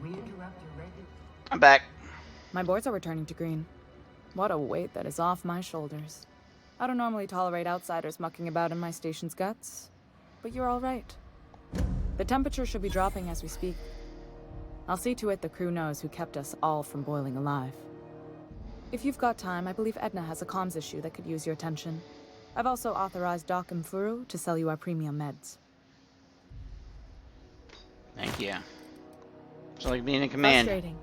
We interrupt your regular... I'm back. My boards are returning to green. What a weight that is off my shoulders. I don't normally tolerate outsiders mucking about in my station's guts, but you're all right. The temperature should be dropping as we speak. I'll see to it the crew knows who kept us all from boiling alive. If you've got time, I believe Edna has a comms issue that could use your attention. I've also authorized Doc and Furu to sell you our premium meds. Thank you. It's like being in command. Frustrating.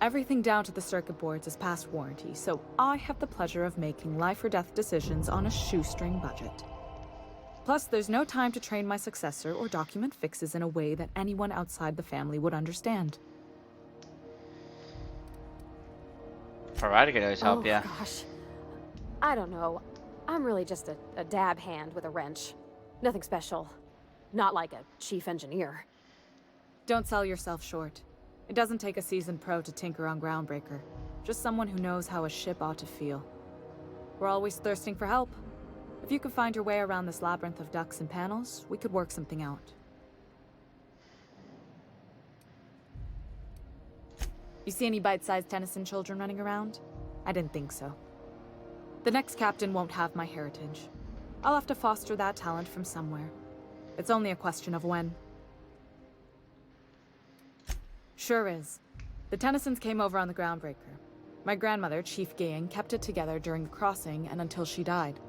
Everything down to the circuit boards is past warranty, so I have the pleasure of making life or death decisions on a shoestring budget. Plus, there's no time to train my successor or document fixes in a way that anyone outside the family would understand. Alright, I could always help you. Gosh. I don't know. I'm really just a dab hand with a wrench. Nothing special. Not like a chief engineer. Don't sell yourself short. It doesn't take a seasoned pro to tinker on Groundbreaker. Just someone who knows how a ship ought to feel. We're always thirsting for help. If you could find your way around this labyrinth of ducts and panels, we could work something out. You see any bite-sized Tennyson children running around? I didn't think so. The next captain won't have my heritage. I'll have to foster that talent from somewhere. It's only a question of when. Sure is. The Tennysons came over on the Groundbreaker. My grandmother, Chief Gaying, kept it together during the crossing and until she died.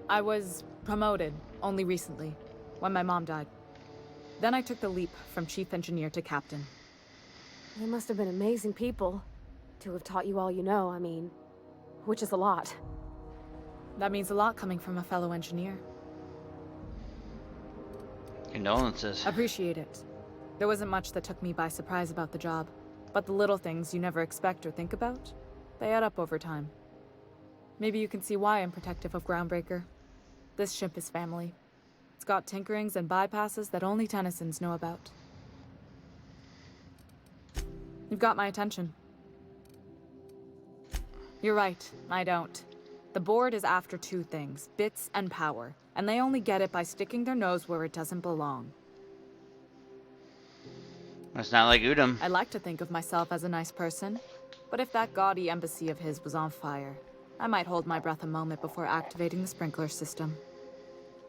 I was promoted only recently, when my mom died. Then I took the leap from chief engineer to captain. They must have been amazing people to have taught you all you know, I mean, which is a lot. That means a lot coming from a fellow engineer. Condolences. Appreciate it. There wasn't much that took me by surprise about the job, but the little things you never expect or think about, they add up over time. Maybe you can see why I'm protective of Groundbreaker. This ship is family. It's got tinkerings and bypasses that only Tennysons know about. You've got my attention. You're right, I don't. The board is after two things, bits and power, and they only get it by sticking their nose where it doesn't belong. That's not like Udom. I like to think of myself as a nice person, but if that gaudy embassy of his was on fire, I might hold my breath a moment before activating the sprinkler system.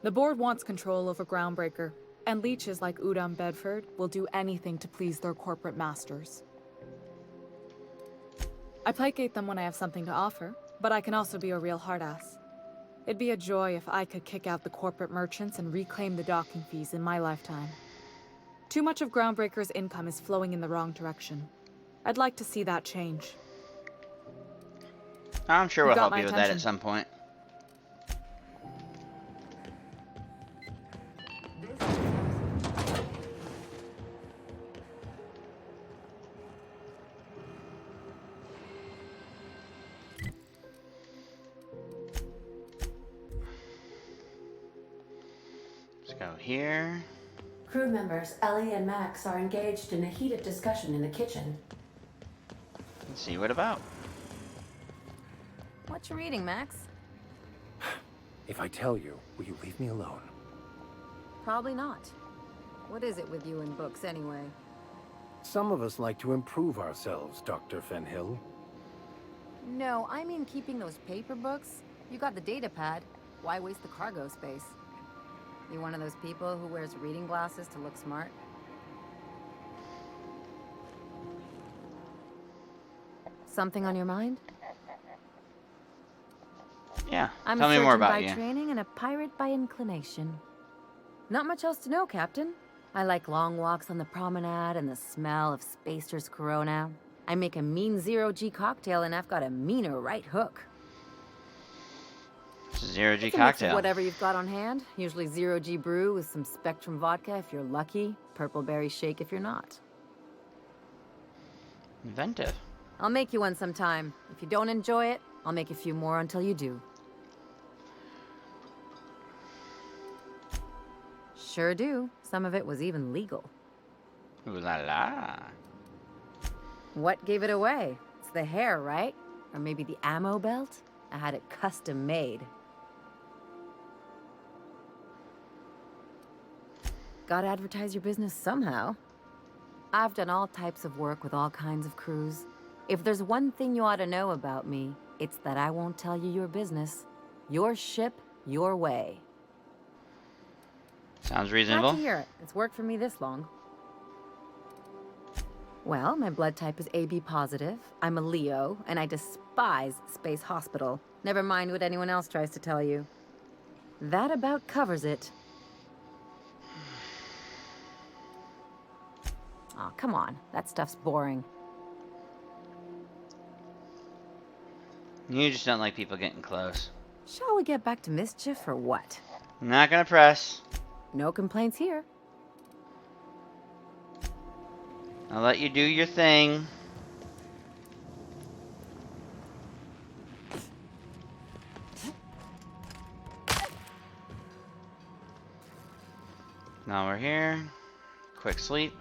The board wants control over Groundbreaker, and leeches like Udom Bedford will do anything to please their corporate masters. I placate them when I have something to offer, but I can also be a real hard-ass. It'd be a joy if I could kick out the corporate merchants and reclaim the docking fees in my lifetime. Too much of Groundbreaker's income is flowing in the wrong direction. I'd like to see that change. I'm sure we'll help you with that at some point. Let's go here. Crew members Ellie and Max are engaged in a heated discussion in the kitchen. Let's see what about. What you reading, Max? If I tell you, will you leave me alone? Probably not. What is it with you and books, anyway? Some of us like to improve ourselves, Dr. Fenhill. No, I mean keeping those paper books. You got the data pad. Why waste the cargo space? You one of those people who wears reading glasses to look smart? Something on your mind? Yeah, I'm tell a me more surgeon about by you. training and a pirate by inclination. Not much else to know, Captain. I like long walks on the promenade and the smell of Spacer's Corona. I make a mean zero-G cocktail and I've got a meaner right hook. Zero-G It's a mix of cocktail. whatever you've got on hand. Usually zero-G brew with some Spectrum vodka if you're lucky. Purple berry shake if you're not. Inventive. I'll make you one sometime. If you don't enjoy it, I'll make a few more until you do. Sure do. Some of it was even legal. Ooh la la. What gave it away? It's the hair, right? Or maybe the ammo belt? I had it custom made. Gotta advertise your business somehow. I've done all types of work with all kinds of crews. If there's one thing you ought to know about me, it's that I won't tell you your business. Your ship, your way. Sounds reasonable. Glad to hear it. It's worked for me this long. Well, my blood type is AB positive. I'm a Leo, and I despise Space Hospital. Never mind what anyone else tries to tell you. That about covers it. Aw, come on. That stuff's boring. You just don't like people getting close. Shall we get back to mischief or what? Not gonna press. No complaints here. I'll let you do your thing. Now we're here. Quick sleep.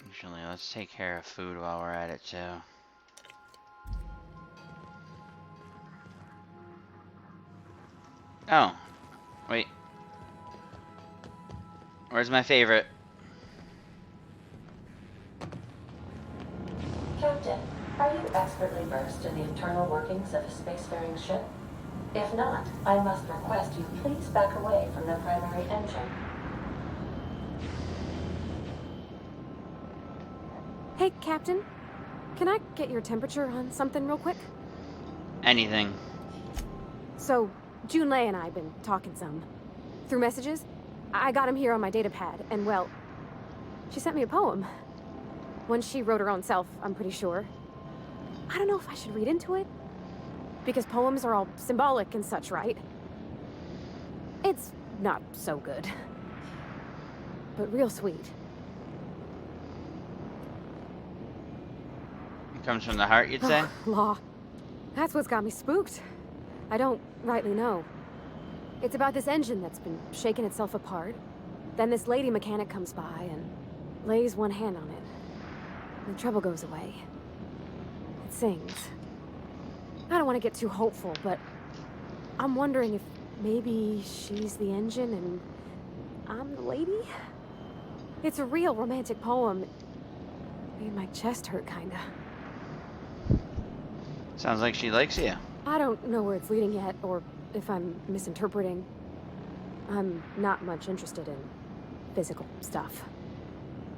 Usually, let's take care of food while we're at it too. Oh, wait. Where's my favorite? Captain, are you expertly versed in the internal workings of a spacefaring ship? If not, I must request you please back away from the primary engine. Hey, Captain. Can I get your temperature on something real quick? Anything. So, Junlei and I have been talking some. Through messages, I got him here on my data pad, and well, she sent me a poem. One she wrote her own self, I'm pretty sure. I don't know if I should read into it. Because poems are all symbolic and such, right? It's not so good. But real sweet. It comes from the heart, you'd say? Law. That's what's got me spooked. I don't rightly know. It's about this engine that's been shaking itself apart. Then this lady mechanic comes by and lays one hand on it. The trouble goes away. It sings. I don't want to get too hopeful, but I'm wondering if maybe she's the engine and I'm the lady? It's a real romantic poem. Made my chest hurt, kinda. Sounds like she likes you. I don't know where it's leading yet, or if I'm misinterpreting. I'm not much interested in physical stuff.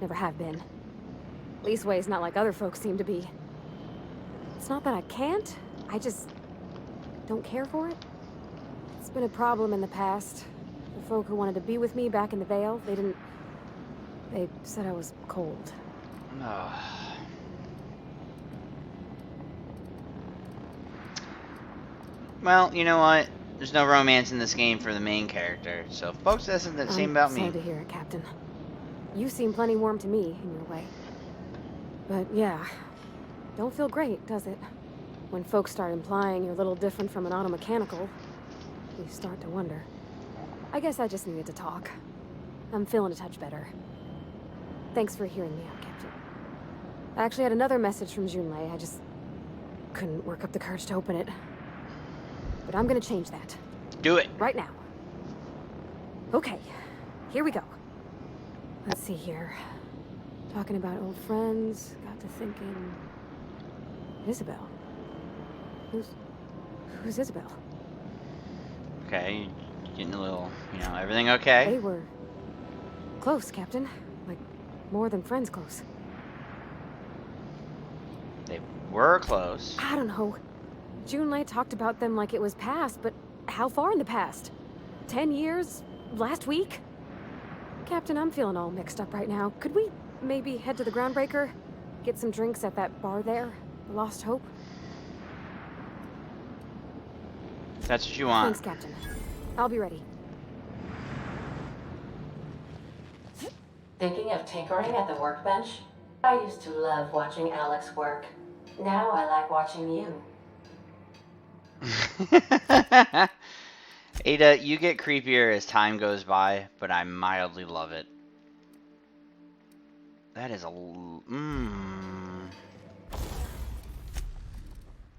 Never have been. Leastways not like other folks seem to be. It's not that I can't, I just don't care for it. It's been a problem in the past. The folk who wanted to be with me back in the Vale, they said I was cold. Oh. Well, you know what? There's no romance in this game for the main character, so if folks isn't the same about me. I'm sorry to hear it, Captain. You seem plenty warm to me in your way. But yeah, don't feel great, does it? When folks start implying you're a little different from an automechanical, you start to wonder. I guess I just needed to talk. I'm feeling a touch better. Thanks for hearing me out, Captain. I actually had another message from Junlei. I just couldn't work up the courage to open it. But I'm gonna change that. Do it. Right now. Okay, here we go. Let's see here. Talking about old friends, got to thinking... Isabel. Who's Isabel? Okay, getting a little, everything okay? They were close, Captain. Like, more than friends close. They were close. I don't know. Junlei talked about them like it was past, but how far in the past? 10 years? Last week? Captain, I'm feeling all mixed up right now. Could we maybe head to the Groundbreaker? Get some drinks at that bar there? The Lost Hope? If that's what you want. Thanks, Captain. I'll be ready. Thinking of tinkering at the workbench? I used to love watching Alex work. Now I like watching you. Ada, you get creepier as time goes by, but I mildly love it. That is a... Let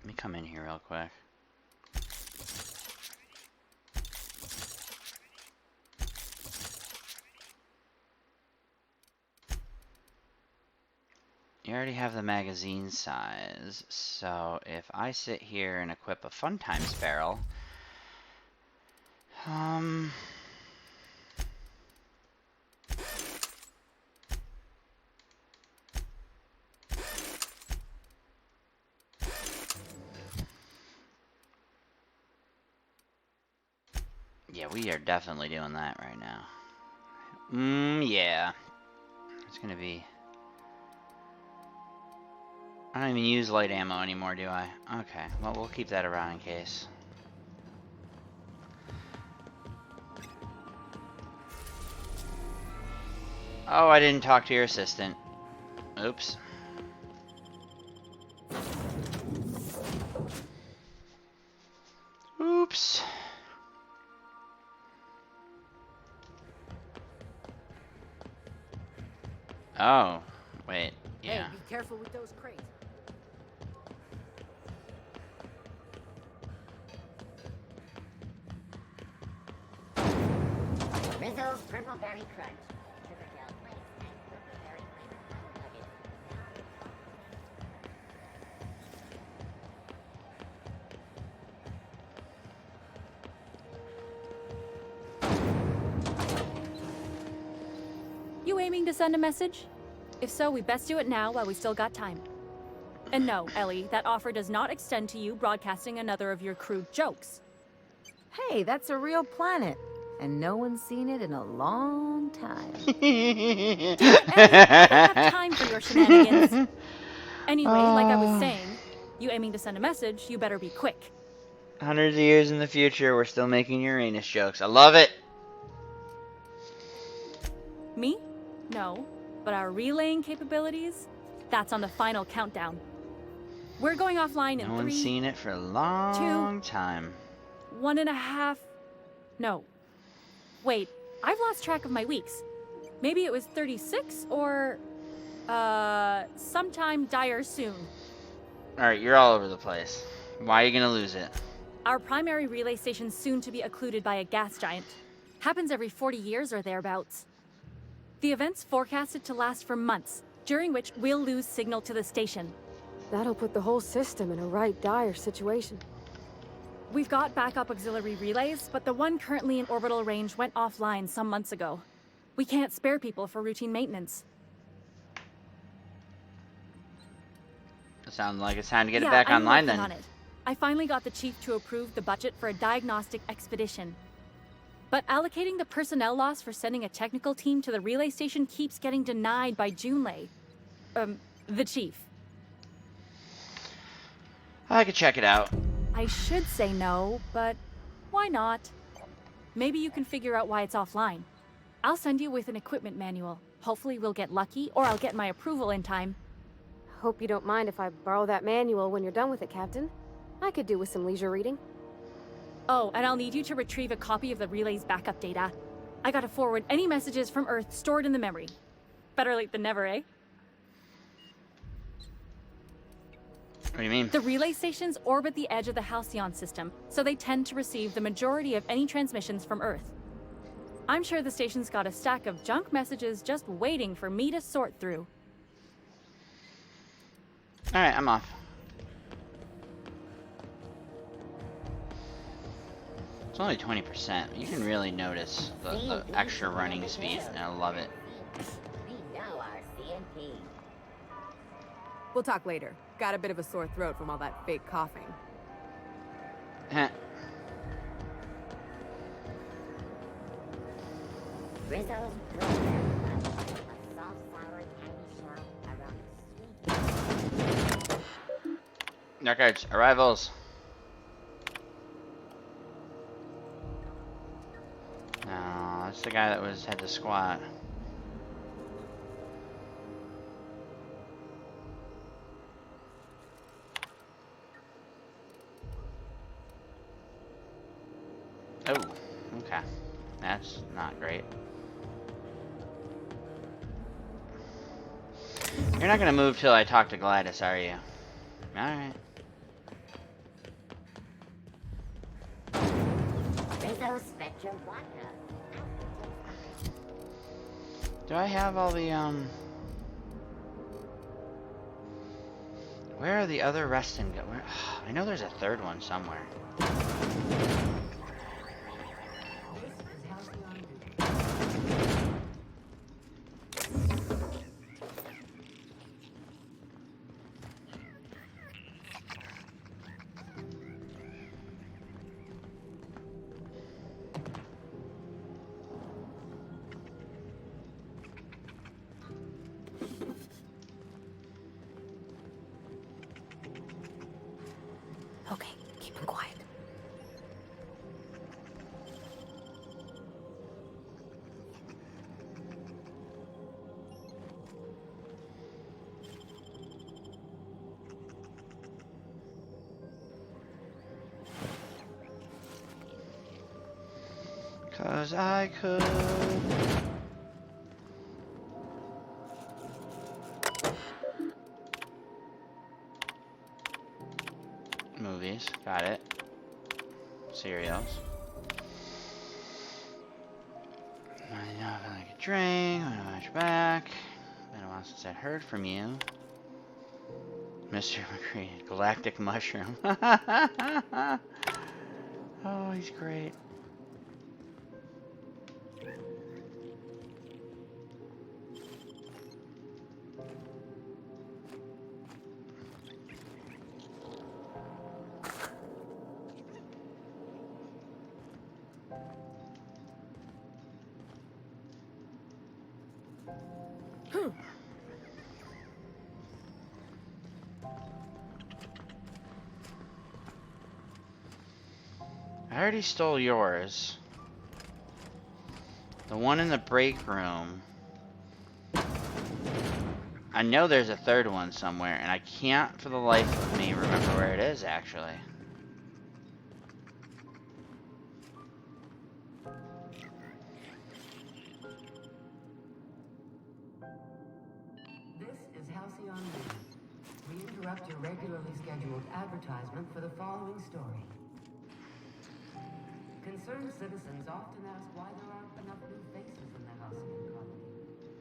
me come in here real quick. You already have the magazine size, so if I sit here and equip a Fun Times barrel, yeah, we are definitely doing that right now. Yeah. It's gonna be... I don't even use light ammo anymore, do I? Okay, well, we'll keep that around in case. Oh, I didn't talk to your assistant. Oops. Oops. Oh, wait, yeah. Hey, be careful with those crates. Rizzo's Purple Berry Crunch. You aiming to send a message? If so, we best do it now while we still got time. And no, Ellie, that offer does not extend to you broadcasting another of your crude jokes. Hey, that's a real planet. And no one's seen it in a long time. Ellie, I don't have time for your shenanigans. Anyway, like I was saying, you aiming to send a message, you better be quick. Hundreds of years in the future, we're still making Uranus jokes. I love it! Me? No. But our relaying capabilities? That's on the final countdown. We're going offline in No one's seen it for a long time. 1.5... No. Wait, I've lost track of my weeks. Maybe it was 36 or... sometime dire soon. Alright, you're all over the place. Why are you gonna lose it? Our primary relay station's soon to be occluded by a gas giant. Happens every 40 years or thereabouts. The event's forecasted to last for months, during which we'll lose signal to the station. That'll put the whole system in a right dire situation. We've got backup auxiliary relays, but the one currently in orbital range went offline some months ago. We can't spare people for routine maintenance. It sounds like it's time to get it Yeah, back I'm online working then. on it. I finally got the chief to approve the budget for a diagnostic expedition. But allocating the personnel loss for sending a technical team to the relay station keeps getting denied by Junlei. The chief. I could check it out. I should say no, but why not? Maybe you can figure out why it's offline. I'll send you with an equipment manual. Hopefully we'll get lucky, or I'll get my approval in time. Hope you don't mind if I borrow that manual when you're done with it, Captain. I could do with some leisure reading. Oh, and I'll need you to retrieve a copy of the relay's backup data. I gotta forward any messages from Earth stored in the memory. Better late than never, eh? What do you mean? The relay stations orbit the edge of the Halcyon system, so they tend to receive the majority of any transmissions from Earth. I'm sure the station's got a stack of junk messages just waiting for me to sort through. Alright, I'm off. It's only 20%. You can really notice the extra running speed, and I love it. We'll talk later. Got a bit of a sore throat from all that fake coughing. Heh. Records, arrivals. No, that's the guy that had to squat. Oh, okay. That's not great. You're not gonna move till I talk to Gladys, are you? Alright. Do I have all the, where are the other resting where? I know there's a third one somewhere. Okay, keep him quiet. Cause I could. Movies, got it. Cereals. I know if I like a drink, I'm gonna watch back. Been a while since I heard from you. Mr. McCree, Galactic Mushroom. Oh, he's great. I already stole yours. The one in the break room. I know there's a third one somewhere, and I can't for the life of me remember where it is, actually. Halcyon News. We interrupt your regularly scheduled advertisement for the following story. Concerned citizens often ask why there aren't enough new faces in the Halcyon colony.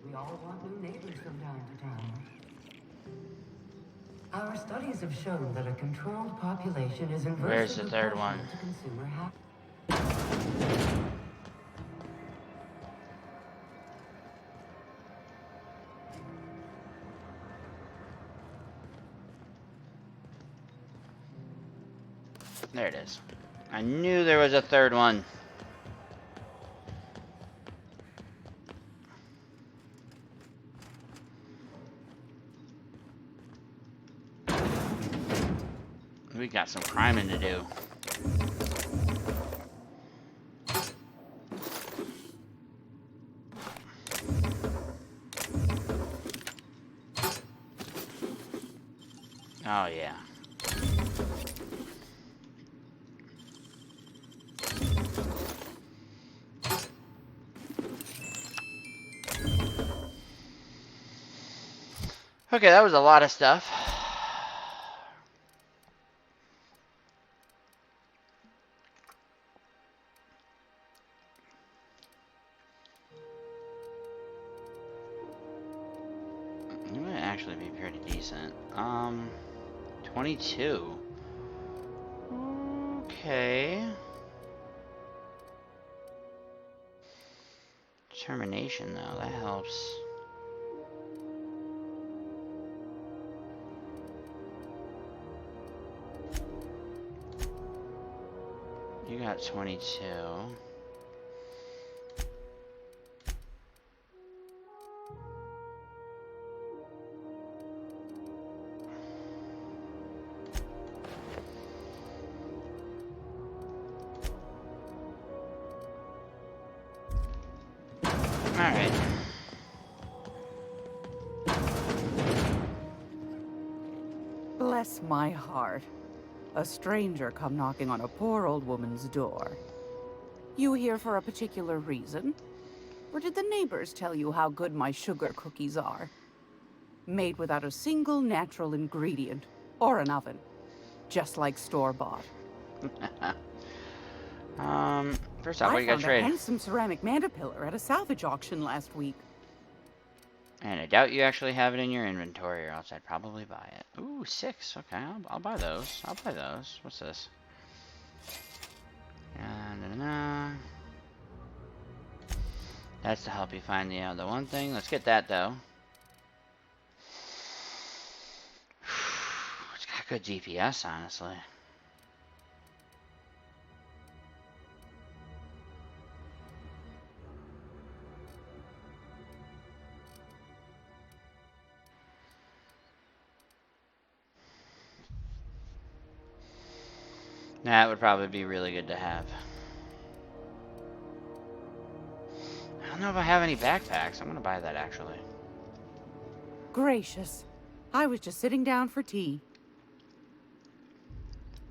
We all want new neighbors from time to time. Our studies have shown that a controlled population is inversely Where's the third one? proportional to consumer happiness. There it is. I knew there was a third one. We got some criming to do. Oh yeah. Okay, that was a lot of stuff. You might actually be pretty decent. 22. Okay. Determination, though, that helps. You got 22. Alright. Bless my heart. A stranger come knocking on a poor old woman's door. You here for a particular reason? Or did the neighbors tell you how good my sugar cookies are? Made without a single natural ingredient, or an oven. Just like store-bought. First off, what do you got to I found trade? a handsome ceramic mandapillar at a salvage auction last week. And I doubt you actually have it in your inventory, or else I'd probably buy it. Ooh, 6. Okay, I'll buy those. I'll buy those. What's this? That's to help you find the one thing. Let's get that, though. It's got good DPS, honestly. That would probably be really good to have. I don't know if I have any backpacks. I'm gonna buy that, actually. Gracious. I was just sitting down for tea.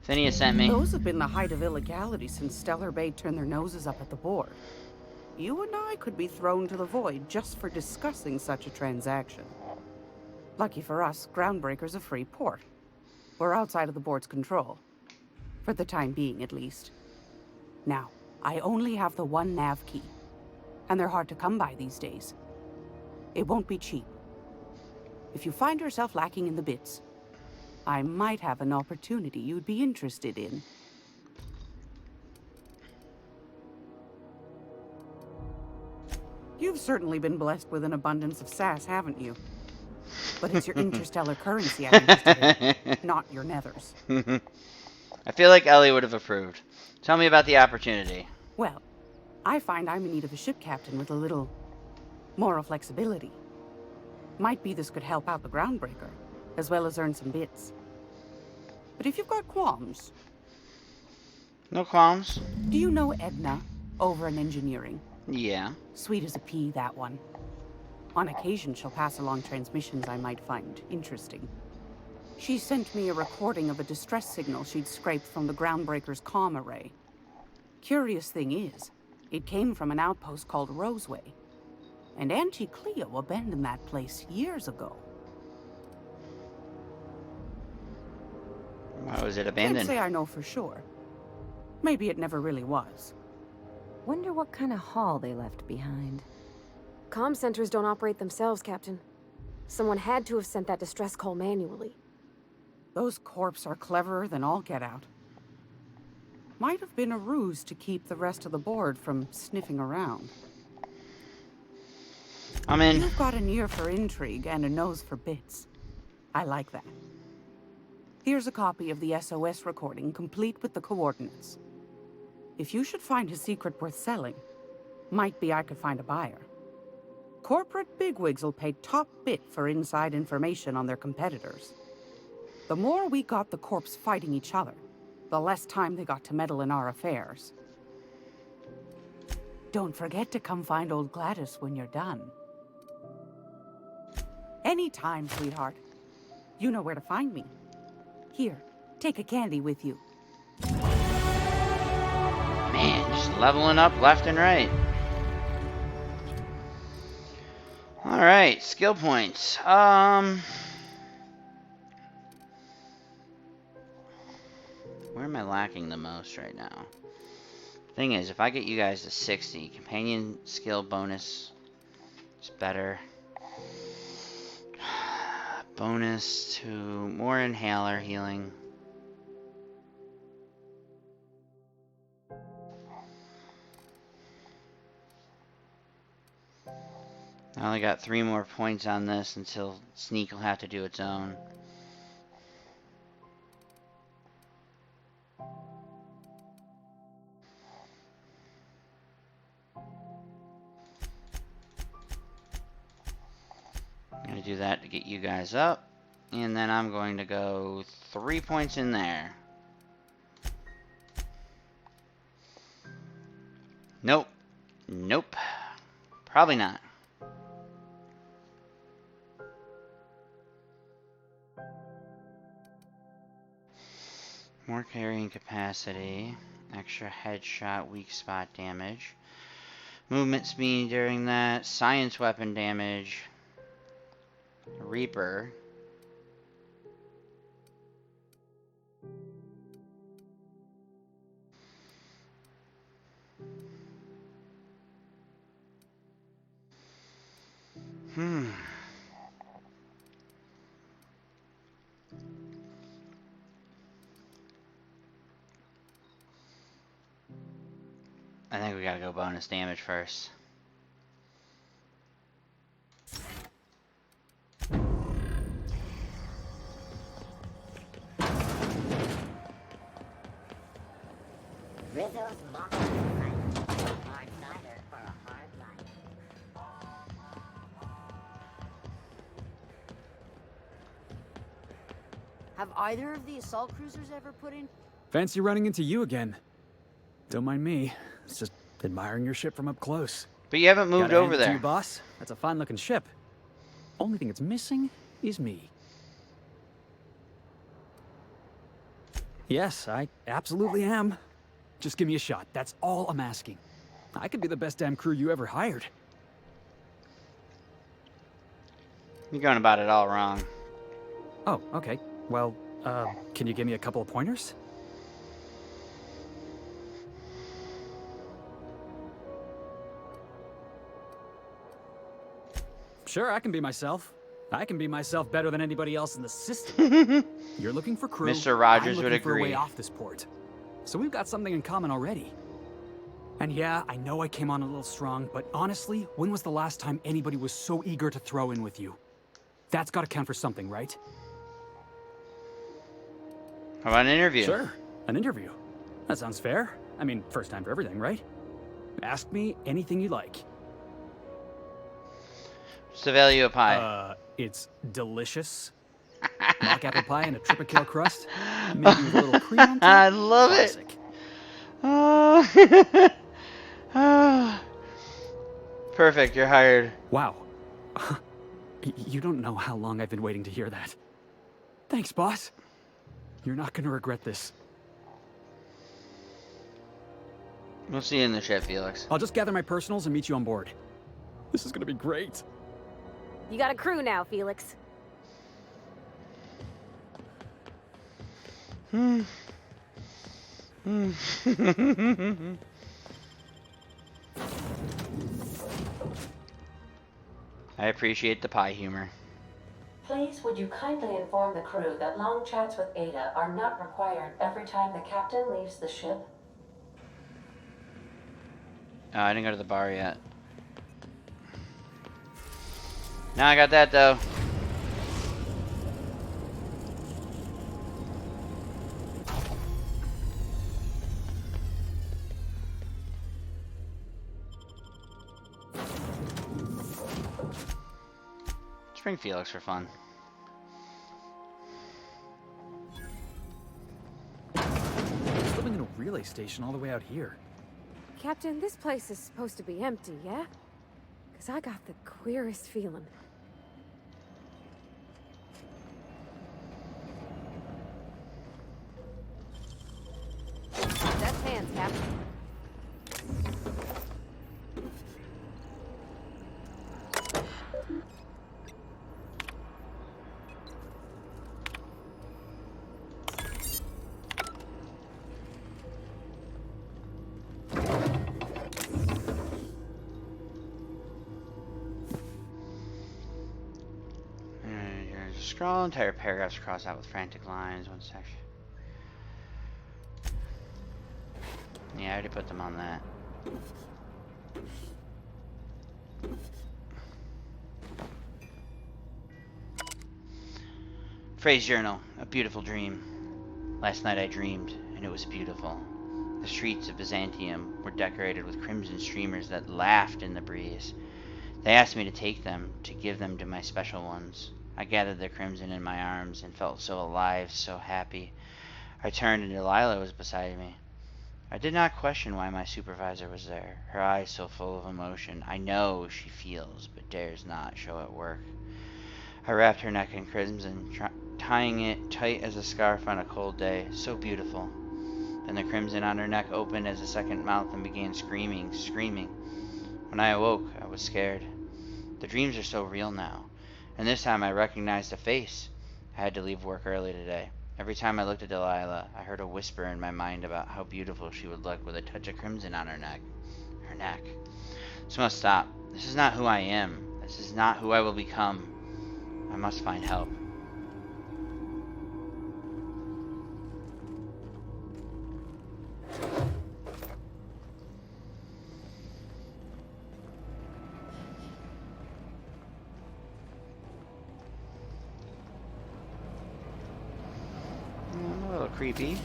Phineas sent me. Those have been the height of illegality since Stellar Bay turned their noses up at the board. You and I could be thrown to the void just for discussing such a transaction. Lucky for us, Groundbreaker's a free port. We're outside of the board's control. For the time being, at least. Now, I only have the one nav key. And they're hard to come by these days. It won't be cheap. If you find yourself lacking in the bits, I might have an opportunity you'd be interested in. You've certainly been blessed with an abundance of sass, haven't you? But it's your interstellar currency I'm interested in, not your nethers. I feel like Ellie would have approved. Tell me about the opportunity. Well, I find I'm in need of a ship captain with a little moral flexibility. Might be this could help out the Groundbreaker, as well as earn some bits. But if you've got qualms... No qualms. Do you know Edna, over in engineering? Yeah. Sweet as a pea, that one. On occasion, she'll pass along transmissions I might find interesting. She sent me a recording of a distress signal she'd scraped from the Groundbreaker's comm array. Curious thing is, it came from an outpost called Roseway. And Auntie Cleo abandoned that place years ago. Why was it Can't abandoned? say I know for sure. Maybe it never really was. Wonder what kind of haul they left behind. Comm centers don't operate themselves, Captain. Someone had to have sent that distress call manually. Those corps are cleverer than all get out. Might have been a ruse to keep the rest of the board from sniffing around. I'm in. You've got an ear for intrigue and a nose for bits. I like that. Here's a copy of the SOS recording, complete with the coordinates. If you should find a secret worth selling, might be I could find a buyer. Corporate bigwigs will pay top bit for inside information on their competitors. The more we got the corps fighting each other, the less time they got to meddle in our affairs. Don't forget to come find old Gladys when you're done. Anytime, sweetheart. You know where to find me. Here, take a candy with you. Man, just leveling up left and right. Alright, skill points. Where am I lacking the most right now? Thing is, if I get you guys to 60, companion skill bonus is better. Bonus to more inhaler healing. I only got 3 more points on this until Sneak will have to do its own. I'm going to do that to get you guys up. And then I'm going to go 3 points in there. Nope. Nope. Probably not. More carrying capacity. Extra headshot weak spot damage. Movement speed during that. Science weapon damage. Reaper. I think we gotta go bonus damage first. Riddles mock hard cider for a hard life. Have either of the assault cruisers ever put in? Fancy running into you again. Don't mind me. It's just admiring your ship from up close. But you haven't moved Gotta hand over it to there. you, boss. That's a fine-looking ship. Only thing it's missing is me. Yes, I absolutely am. Just give me a shot. That's all I'm asking. I could be the best damn crew you ever hired. You're going about it all wrong. Oh, okay. Well, can you give me a couple of pointers? Sure, I can be myself. I can be myself better than anybody else in the system. You're looking for crew. Mr. Rogers I'm would looking for a agree. way off this port. So we've got something in common already. And yeah, I know I came on a little strong, but honestly, when was the last time anybody was so eager to throw in with you? That's got to count for something, right? How about an interview? Sure, an interview. That sounds fair. I mean, first time for everything, right? Ask me anything you like. What's the value of pie? It's delicious. Mock apple pie and a tripicale crust. Maybe with a little cream on top. I love Classic. it. Perfect, you're hired. Wow. You don't know how long I've been waiting to hear that. Thanks, boss. You're not gonna regret this. We'll see you in the ship, Felix. I'll just gather my personals and meet you on board. This is gonna be great. You got a crew now, Felix. Hmm. I appreciate the pie humor. Please, would you kindly inform the crew that long chats with Ada are not required every time the captain leaves the ship? I didn't go to the bar yet. Now I got that though. Let's bring Felix for fun. Living in a relay station all the way out here. Captain, this place is supposed to be empty, yeah? Because I got the queerest feeling. That's hands, Captain. Scroll entire paragraphs crossed out with frantic lines. One section. Yeah, I already put them on that. Phrase journal. A beautiful dream. Last night I dreamed, and it was beautiful. The streets of Byzantium were decorated with crimson streamers that laughed in the breeze. They asked me to take them, to give them to my special ones. I gathered the crimson in my arms and felt so alive, so happy. I turned and Delilah was beside me. I did not question why my supervisor was there, her eyes so full of emotion. I know she feels, but dares not show at work. I wrapped her neck in crimson, tying it tight as a scarf on a cold day, so beautiful. Then the crimson on her neck opened as a second mouth and began screaming. When I awoke, I was scared. The dreams are so real now. And this time I recognized a face. I had to leave work early today. Every time I looked at Delilah, I heard a whisper in my mind about how beautiful she would look with a touch of crimson on her neck. This must stop. This is not who I am. This is not who I will become. I must find help. A little creepy.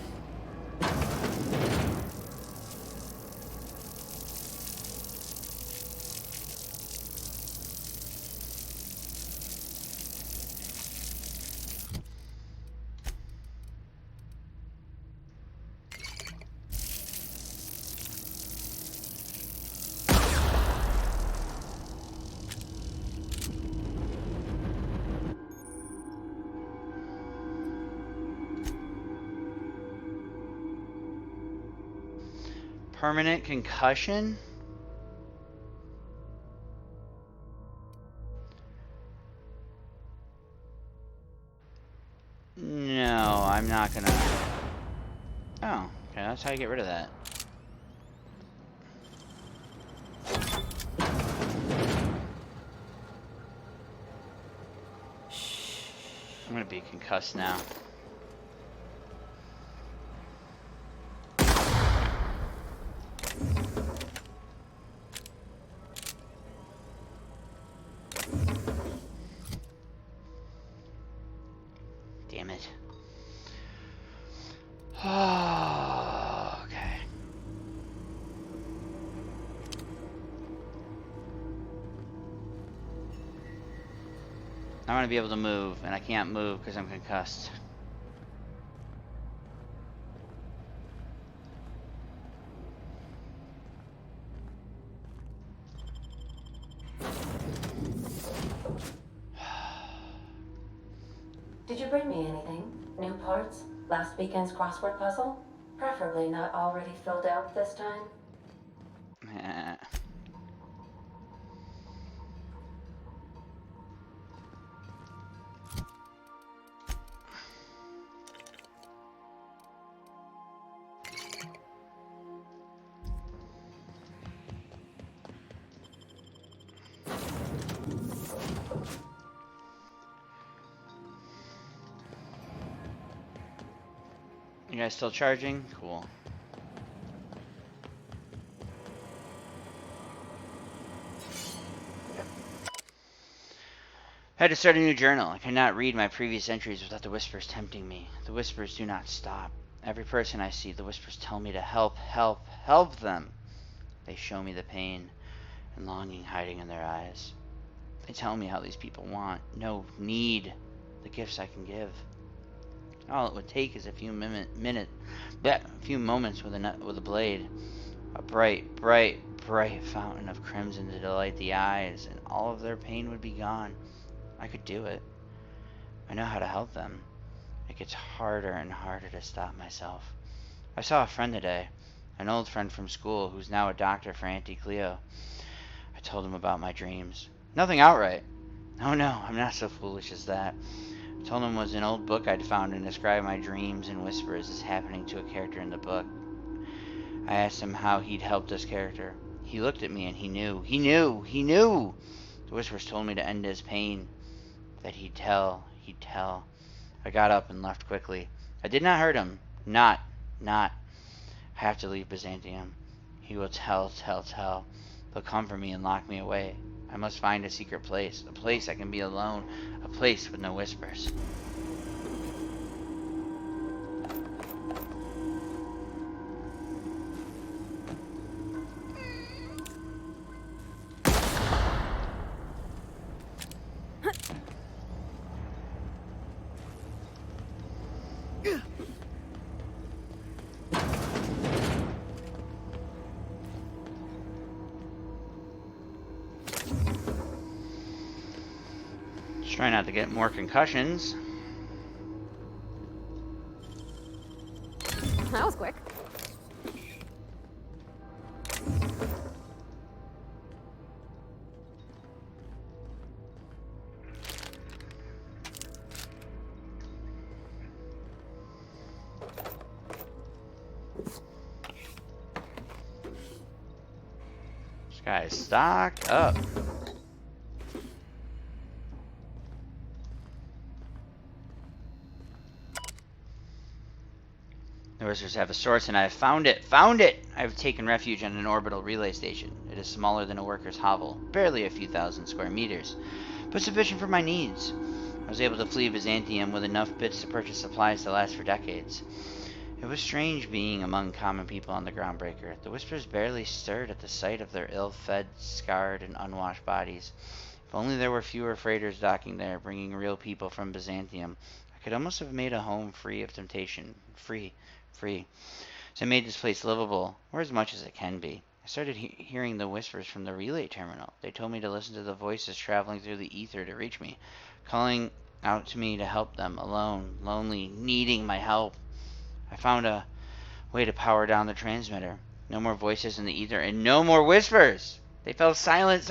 Permanent concussion? No, I'm not gonna... Oh, okay, that's how you get rid of that. I'm gonna be concussed now. Damn it. Oh, okay. I want to be able to move, and I can't move because I'm concussed. Did you bring me anything? New parts? Last weekend's crossword puzzle? Preferably not already filled out this time. You guys still charging? Cool. I had to start a new journal. I cannot read my previous entries without the whispers tempting me. The whispers do not stop. Every person I see, the whispers tell me to help, help, help them. They show me the pain and longing hiding in their eyes. They tell me how these people want, no, need the gifts I can give. All it would take is a few moments with a blade, a bright, bright, bright fountain of crimson to delight the eyes, and all of their pain would be gone. I could do it. I know how to help them. It gets harder and harder to stop myself. I saw a friend today, an old friend from school who's now a doctor for Auntie Cleo. I told him about my dreams. Nothing outright. Oh no, I'm not so foolish as that. I told him it was an old book I'd found and described my dreams and whispers as happening to a character in the book. I asked him how he'd helped this character. He looked at me and he knew. He knew! He knew! The whispers told me to end his pain. That he'd tell. I got up and left quickly. I did not hurt him. Not. I have to leave Byzantium. He will tell. They'll come for me and lock me away. I must find a secret place. A place I can be alone. A place with no whispers. Try not to get more concussions. That was quick. This guy's stocked up. The Wizards have a source, and I have found it! Found it! I have taken refuge on an orbital relay station. It is smaller than a worker's hovel, barely a few thousand square meters, but sufficient for my needs. I was able to flee Byzantium with enough bits to purchase supplies to last for decades. It was strange being among common people on the Groundbreaker. The Whispers barely stirred at the sight of their ill-fed, scarred, and unwashed bodies. If only there were fewer freighters docking there, bringing real people from Byzantium, I could almost have made a home free of temptation. Free. So I made this place livable, or as much as it can be. I started hearing the whispers from the relay terminal. They told me to listen to the voices traveling through the ether to reach me, calling out to me to help them, alone, lonely, needing my help. I found a way to power down the transmitter. No more voices in the ether, and no more whispers! They fell silent.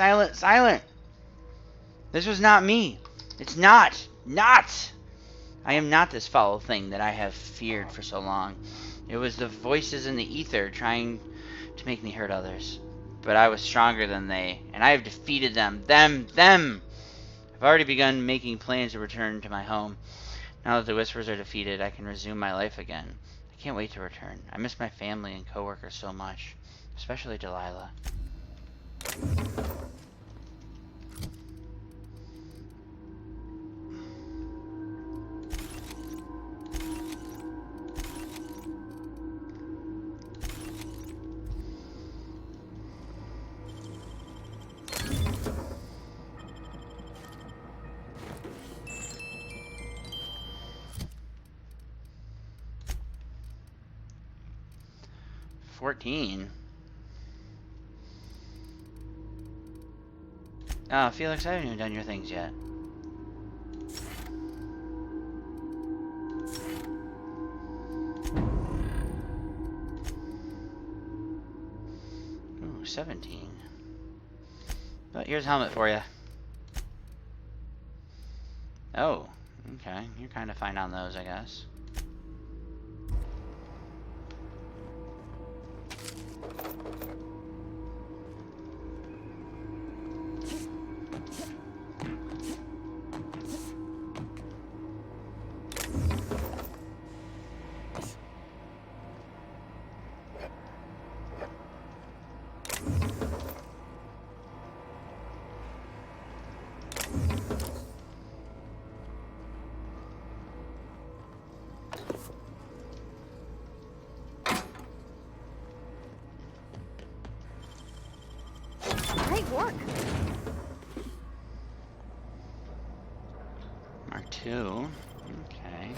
This was not me. It's not! I am not this foul thing that I have feared for so long. It was the voices in the ether trying to make me hurt others. But I was stronger than they, and I have defeated them. Them! I've already begun making plans to return to my home. Now that the Whispers are defeated, I can resume my life again. I can't wait to return. I miss my family and coworkers so much, especially Delilah. 14. Oh, Felix, I haven't even done your things yet. Ooh, 17. But here's a helmet for you. Oh, okay. You're kind of fine on those, I guess. work. Mark 2. Okay.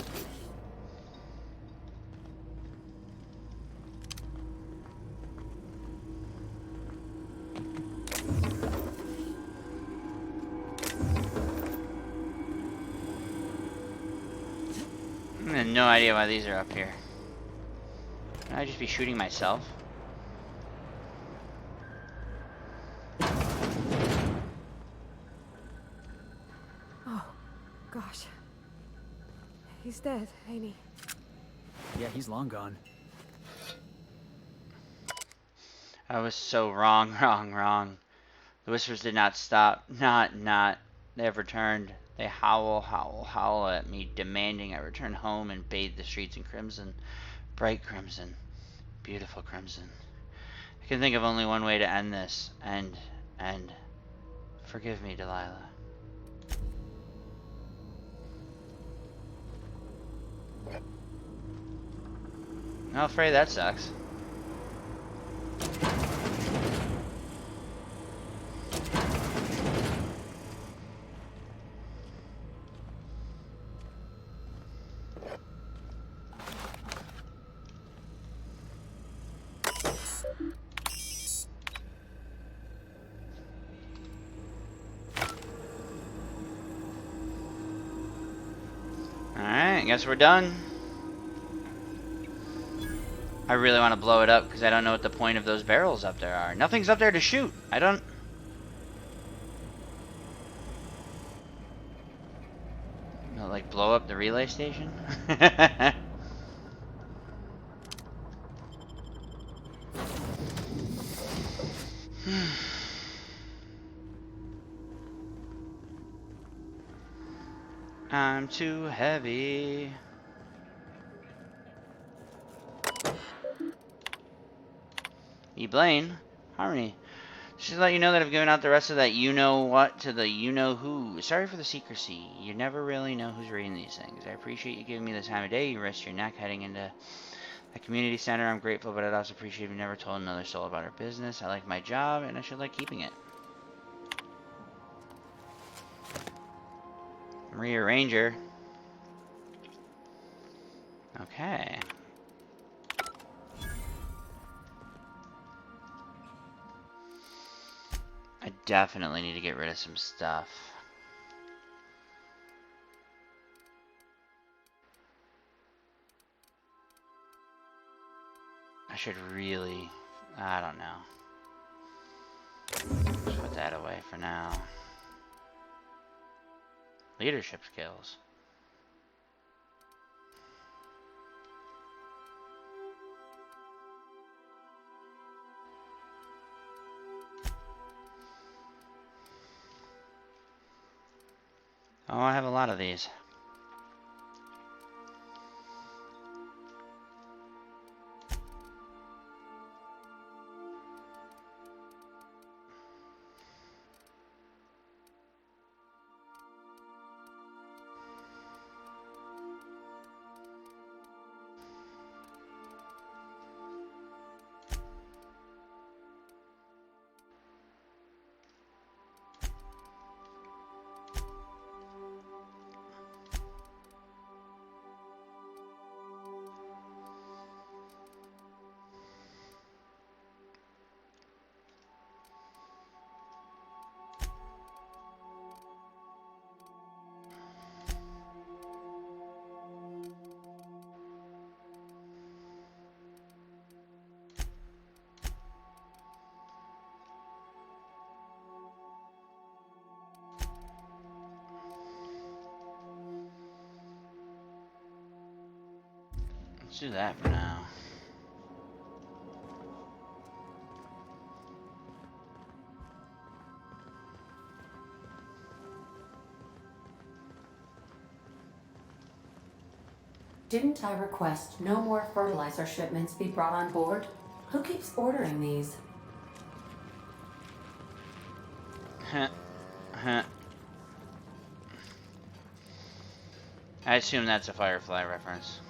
I have no idea why these are up here. Can I just be shooting myself? Oh, gosh. He's dead, ain't he? Yeah, he's long gone. I was so wrong, wrong. The whispers did not stop. Not. They have returned. They howl at me, demanding I return home and bathe the streets in crimson. Bright crimson. Beautiful crimson. I can think of only one way to end this. And forgive me, Delilah. I'm afraid that sucks. Alright, I guess we're done. I really want to blow it up because I don't know what the point of those barrels up there are. Nothing's up there to shoot. I don't... No, like blow up the relay station? I'm too heavy. E. Blaine, Harmony. Just to let you know that I've given out the rest of that you-know-what to the you-know-who. Sorry for the secrecy. You never really know who's reading these things. I appreciate you giving me the time of day. You risked your neck heading into a community center. I'm grateful, but I'd also appreciate if you never told another soul about our business. I like my job, and I should like keeping it. Maria Ranger. Okay. I definitely need to get rid of some stuff. I should really... I don't know. Just put that away for now. Leadership skills. Oh, I have a lot of these. Let's do that for now. Didn't I request no more fertilizer shipments be brought on board? Who keeps ordering these? I assume that's a Firefly reference.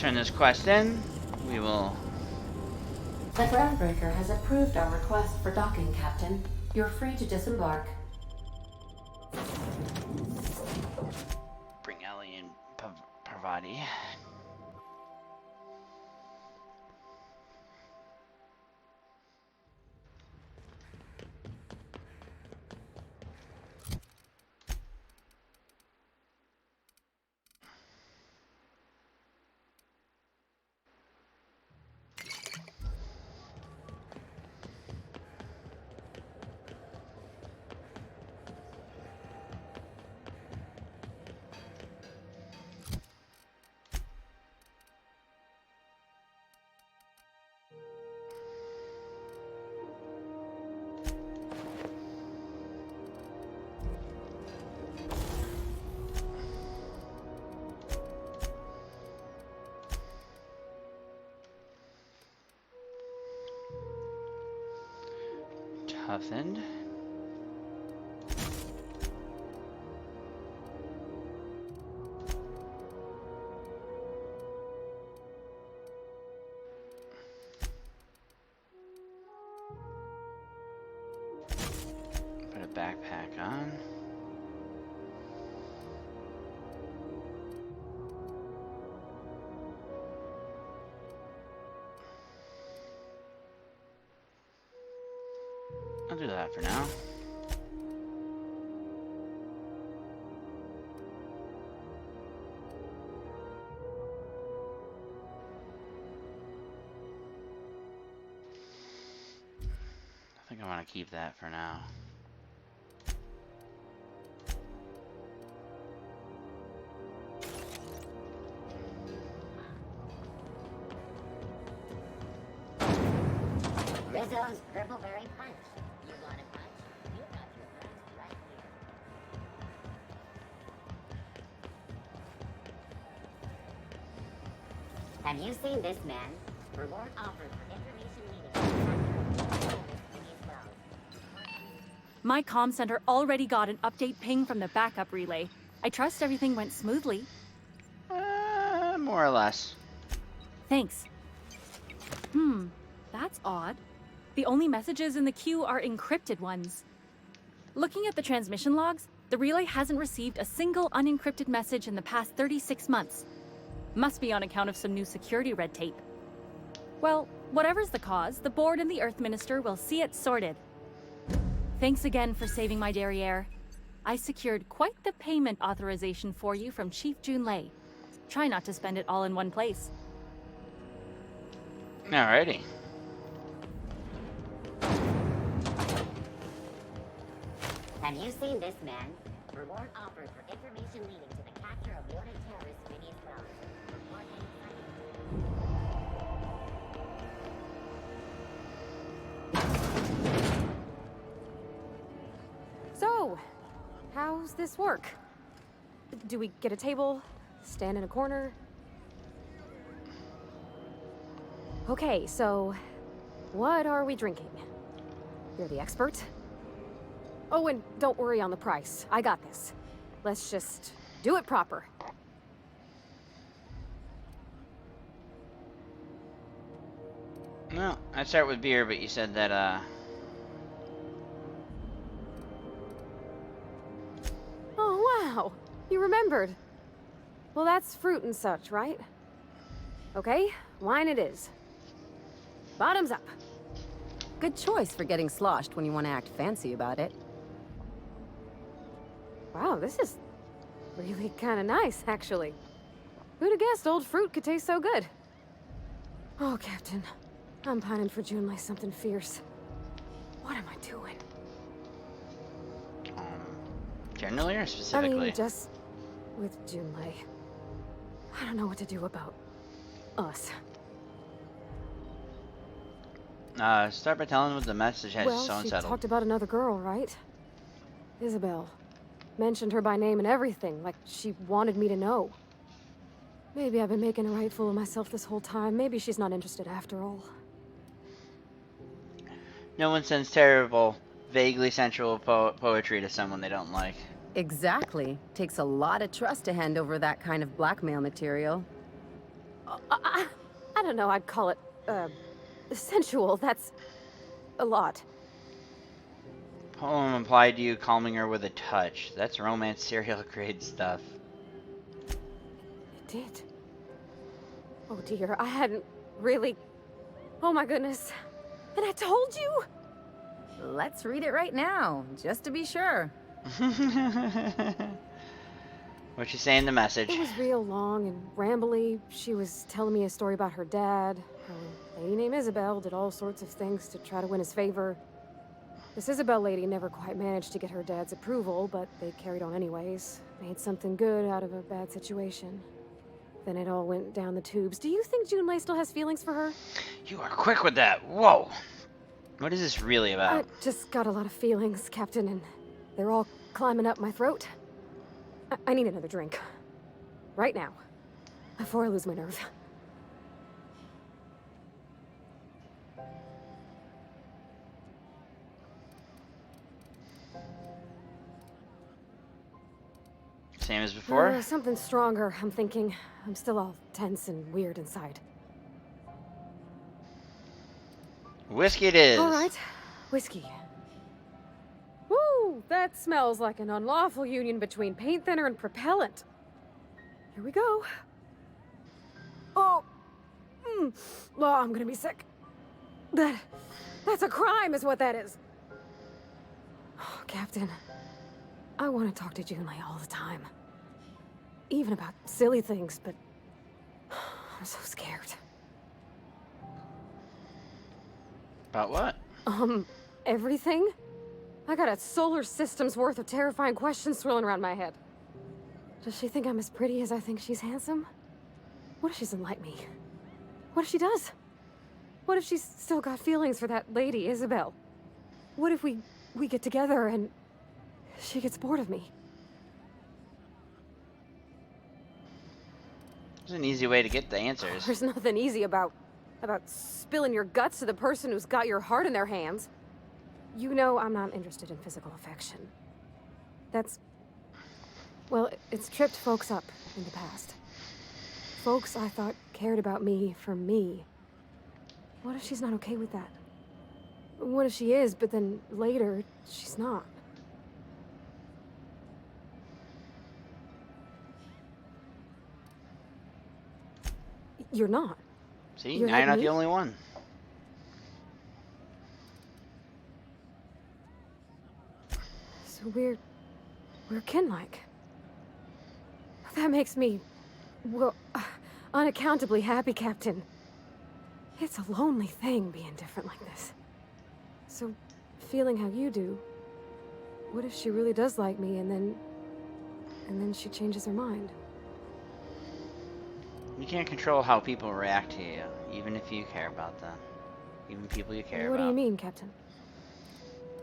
turn this quest in. We will... The Groundbreaker has approved our request for docking, Captain. You're free to disembark. Bring Ellie and Parvati. Toughened. Put a backpack on. I'll do that for now. I think I want to keep that for now. Rizzo's Gribbleberry Punch. You want a punch? You got your friends right here. Have you seen this man? Reward offered for information meeting. My comm center already got an update ping from the backup relay. I trust everything went smoothly. More or less. Thanks. That's odd. The only messages in the queue are encrypted ones. Looking at the transmission logs, the relay hasn't received a single unencrypted message in the past 36 months. Must be on account of some new security red tape. Well, whatever's the cause, the board and the Earth Minister will see it sorted. Thanks again for saving my derriere. I secured quite the payment authorization for you from Chief Junlei. Try not to spend it all in one place. Alrighty. Have you seen this man? Reward offered for information leading to the capture of wanted terrorist Phineas Wells. So, how's this work? Do we get a table? Stand in a corner? Okay, so what are we drinking? You're the expert. Oh, and don't worry on the price. I got this. Let's just do it proper. Well, I'd start with beer, but you said that, Oh, wow. You remembered. Well, that's fruit and such, right? Okay, wine it is. Bottoms up. Good choice for getting sloshed when you want to act fancy about it. Wow, this is really kind of nice, actually. Who'd have guessed old fruit could taste so good? Oh, Captain. I'm pining for Junlei something fierce. What am I doing? generally or specifically? I mean, just with Junlei. I don't know what to do about us. Start by telling what the message has Well, so she unsettled. talked about another girl, right? Isabel. Mentioned her by name and everything, like she wanted me to know. Maybe I've been making a right fool of myself this whole time. Maybe she's not interested after all. No one sends terrible, vaguely sensual poetry to someone they don't like. Exactly. Takes a lot of trust to hand over that kind of blackmail material. I don't know, I'd call it, sensual. That's a lot. Poem applied to you, calming her with a touch. That's romance serial grade stuff. It did. Oh dear, I hadn't really... Oh my goodness. And I told you? Let's read it right now, just to be sure. What'd she say in the message? It was real long and rambly. She was telling me a story about her dad, how a lady named Isabel did all sorts of things to try to win his favor. This Isabel lady never quite managed to get her dad's approval, but they carried on anyways. Made something good out of a bad situation. Then it all went down the tubes. Do you think Junlei still has feelings for her? You are quick with that. Whoa. What is this really about? I just got a lot of feelings, Captain, and they're all climbing up my throat. I need another drink. Right now. Before I lose my nerve. Same as before? Something stronger, I'm thinking. I'm still all tense and weird inside. Whiskey it is. All right, whiskey. Woo! That smells like an unlawful union between paint thinner and propellant. Here we go. Oh, oh, I'm gonna be sick. That's a crime, is what that is. Oh, Captain, I want to talk to Junlei all the time. Even about silly things, but I'm so scared. About what? Everything? I got a solar system's worth of terrifying questions swirling around my head. Does she think I'm as pretty as I think she's handsome? What if she doesn't like me? What if she does? What if she's still got feelings for that lady, Isabel? What if we get together and she gets bored of me? There's an easy way to get the answers. There's nothing easy about spilling your guts to the person who's got your heart in their hands. You know I'm not interested in physical affection. That's... well, it's tripped folks up in the past. Folks I thought cared about me for me. What if she's not okay with that? What if she is, but then later, she's not? You're not. See, You're now you're like not me? the only one. So we're kin-like. That makes me, well, unaccountably happy, Captain. It's a lonely thing being different like this. So, feeling how you do, what if she really does like me and then she changes her mind? You can't control how people react to you, even if you care about them. Even people you care What about. do you mean, Captain?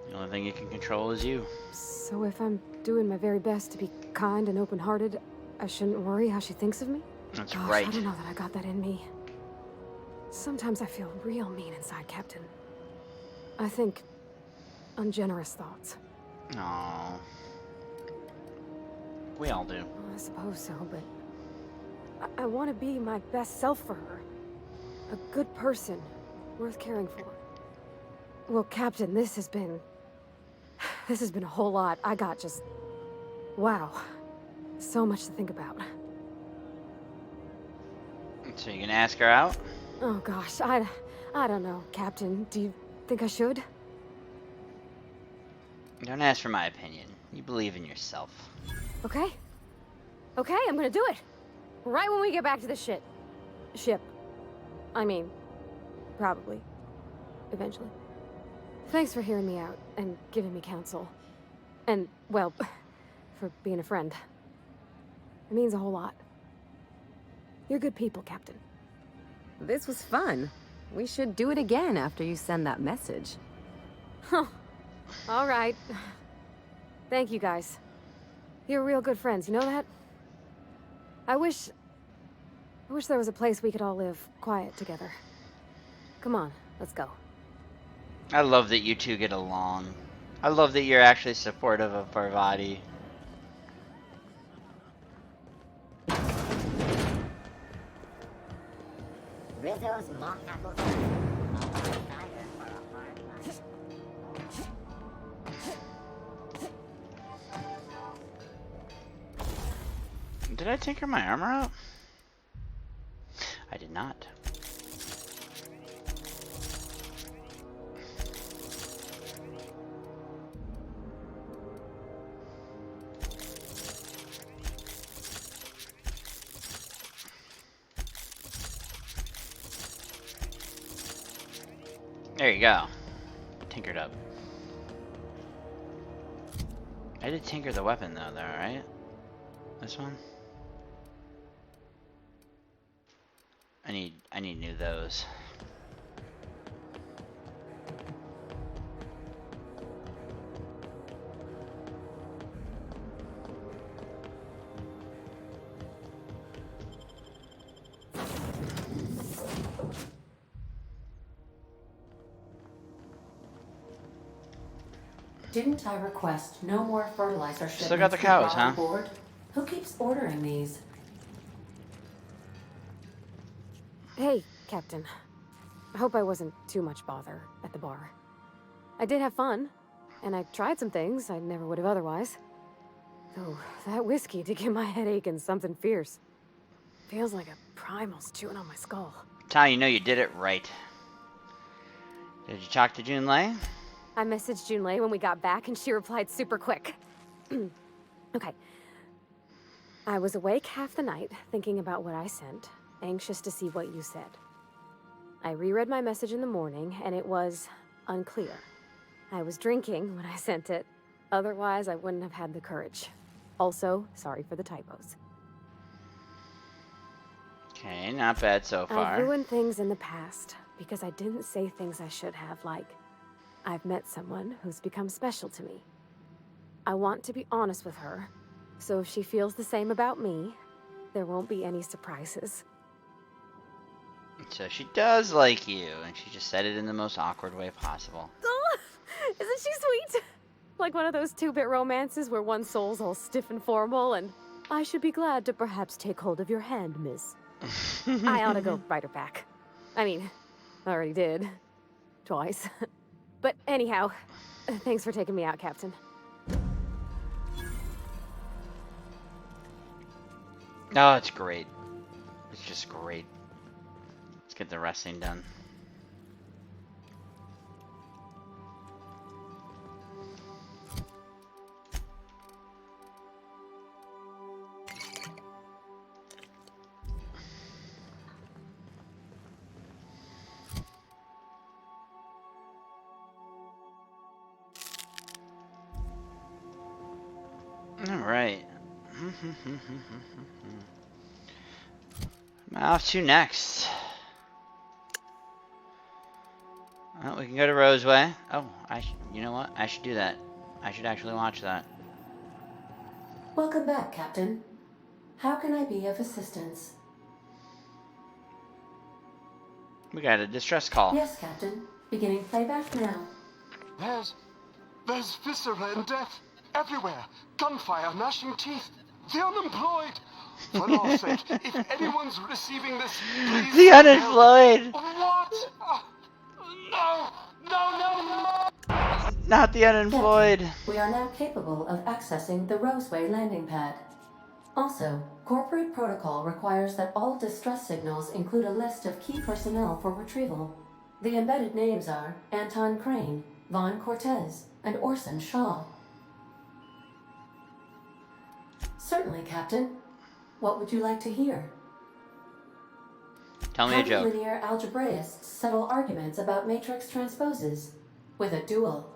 The only thing you can control is you. So if I'm doing my very best to be kind and open-hearted, I shouldn't worry how she thinks of me? That's Gosh, right. I don't know that I got that in me. Sometimes I feel real mean inside, Captain. I think ungenerous thoughts. No. We all do. Well, I suppose so, but I want to be my best self for her. A good person, worth caring for. Well, Captain, this has been a whole lot. I got just... wow. So much to think about. So you gonna ask her out? Oh gosh, I don't know, Captain. Do you think I should? Don't ask for my opinion. You believe in yourself. Okay. Okay, I'm gonna do it. Right when we get back to the ship. I mean, probably. Eventually. Thanks for hearing me out and giving me counsel. And, well, for being a friend. It means a whole lot. You're good people, Captain. This was fun. We should do it again after you send that message. Huh. All right. Thank you, guys. You're real good friends, you know that? I wish there was a place we could all live quiet together. Come on, let's go. I love that you two get along. I love that you're actually supportive of Parvati. Rizzo's mock apple. Did I tinker my armor out? I did not. There you go. Tinkered up. I did tinker the weapon though, right? This one? I need new those. Didn't I request no more fertilizer shipments? Still got the cows, huh? Board? Who keeps ordering these? Hey, Captain. I hope I wasn't too much bother at the bar. I did have fun, and I tried some things I never would have otherwise. Though, that whiskey did give my head aching something fierce. Feels like a primal's chewing on my skull. That's how you know you did it right. Did you talk to Junlei? I messaged Junlei when we got back, and she replied super quick. Okay. I was awake half the night, thinking about what I sent, anxious to see what you said. I reread my message in the morning, and it was unclear. I was drinking when I sent it. Otherwise, I wouldn't have had the courage. Also, sorry for the typos. Okay, not bad so far. I've ruined things in the past because I didn't say things I should have, like, I've met someone who's become special to me. I want to be honest with her, so if she feels the same about me, there won't be any surprises. So she does like you, and she just said it in the most awkward way possible. Oh, isn't she sweet? Like one of those 2-bit romances where one soul's all stiff and formal, and I should be glad to perhaps take hold of your hand, miss. I ought to go write her back. I mean, I already did. Twice. But anyhow, thanks for taking me out, Captain. Oh, it's great. It's just great. Let's get the resting done. All right. Am I off to next? Well, we can go to Roseway. Oh, you know what? I should do that. I should actually watch that. Welcome back, Captain. How can I be of assistance? We got a distress call. Yes, Captain. Beginning playback now. There's viscera and death everywhere. Gunfire, gnashing teeth. The unemployed. For Lord's sake, if anyone's receiving this, please. The unemployed. What? No! Not the unemployed. Captain, we are now capable of accessing the Roseway landing pad. Also, corporate protocol requires that all distress signals include a list of key personnel for retrieval. The embedded names are Anton Crane, Vaughn Cortez, and Orson Shaw. Certainly, Captain. What would you like to hear? Tell me a joke. How do linear algebraists settle arguments about matrix transposes? With a duel.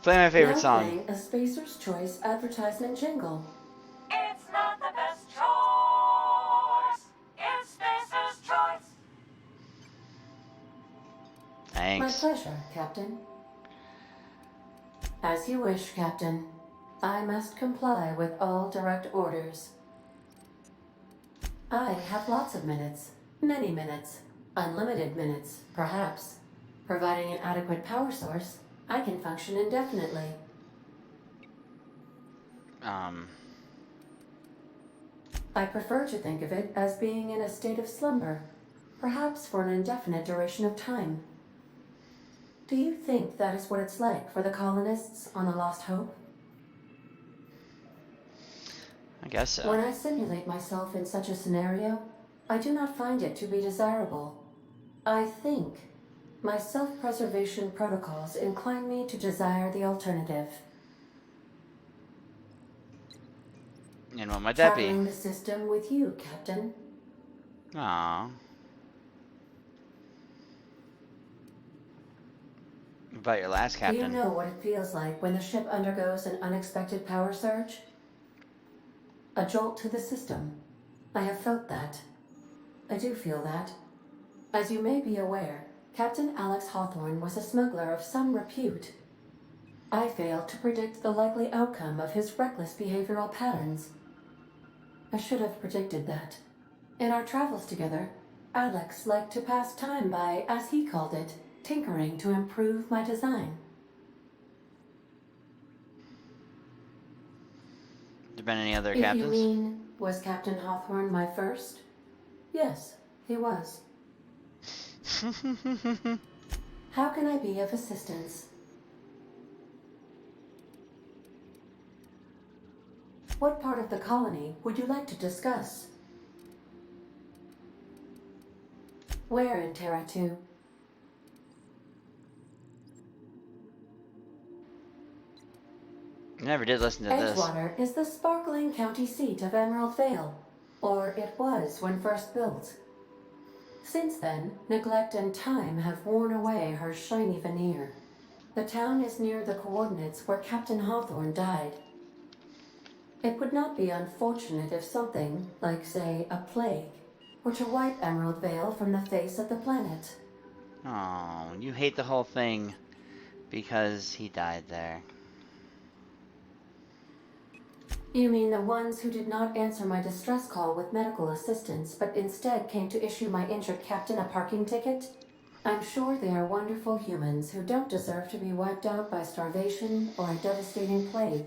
Play my favorite Now song. playing a Spacer's Choice advertisement jingle. It's not the best choice. It's Spacer's Choice. Thanks. My pleasure, Captain. As you wish, Captain. I must comply with all direct orders. I have lots of minutes. Many minutes. Unlimited minutes, perhaps. Providing an adequate power source, I can function indefinitely. I prefer to think of it as being in a state of slumber, perhaps for an indefinite duration of time. Do you think that is what it's like for the colonists on the Lost Hope? I guess so. When I simulate myself in such a scenario, I do not find it to be desirable. I think my self-preservation protocols incline me to desire the alternative. And what might that be? Traveling the system with you, Captain. Aww. What about your last captain? Do you know what it feels like when the ship undergoes an unexpected power surge? A jolt to the system. I have felt that. I do feel that. As you may be aware, Captain Alex Hawthorne was a smuggler of some repute. I failed to predict the likely outcome of his reckless behavioral patterns. I should have predicted that. In our travels together, Alex liked to pass time by, as he called it, tinkering to improve my design. There been any other If captains? you mean, was Captain Hawthorne my first? Yes, he was. How can I be of assistance? What part of the colony would you like to discuss? Where in Terra 2? Never did listen to this. Edgewater is the sparkling county seat of Emerald Vale, or it was when first built. Since then, neglect and time have worn away her shiny veneer. The town is near the coordinates where Captain Hawthorne died. It would not be unfortunate if something, like say, a plague, were to wipe Emerald Vale from the face of the planet. Oh, you hate the whole thing because he died there. You mean the ones who did not answer my distress call with medical assistance, but instead came to issue my injured captain a parking ticket? I'm sure they are wonderful humans who don't deserve to be wiped out by starvation or a devastating plague.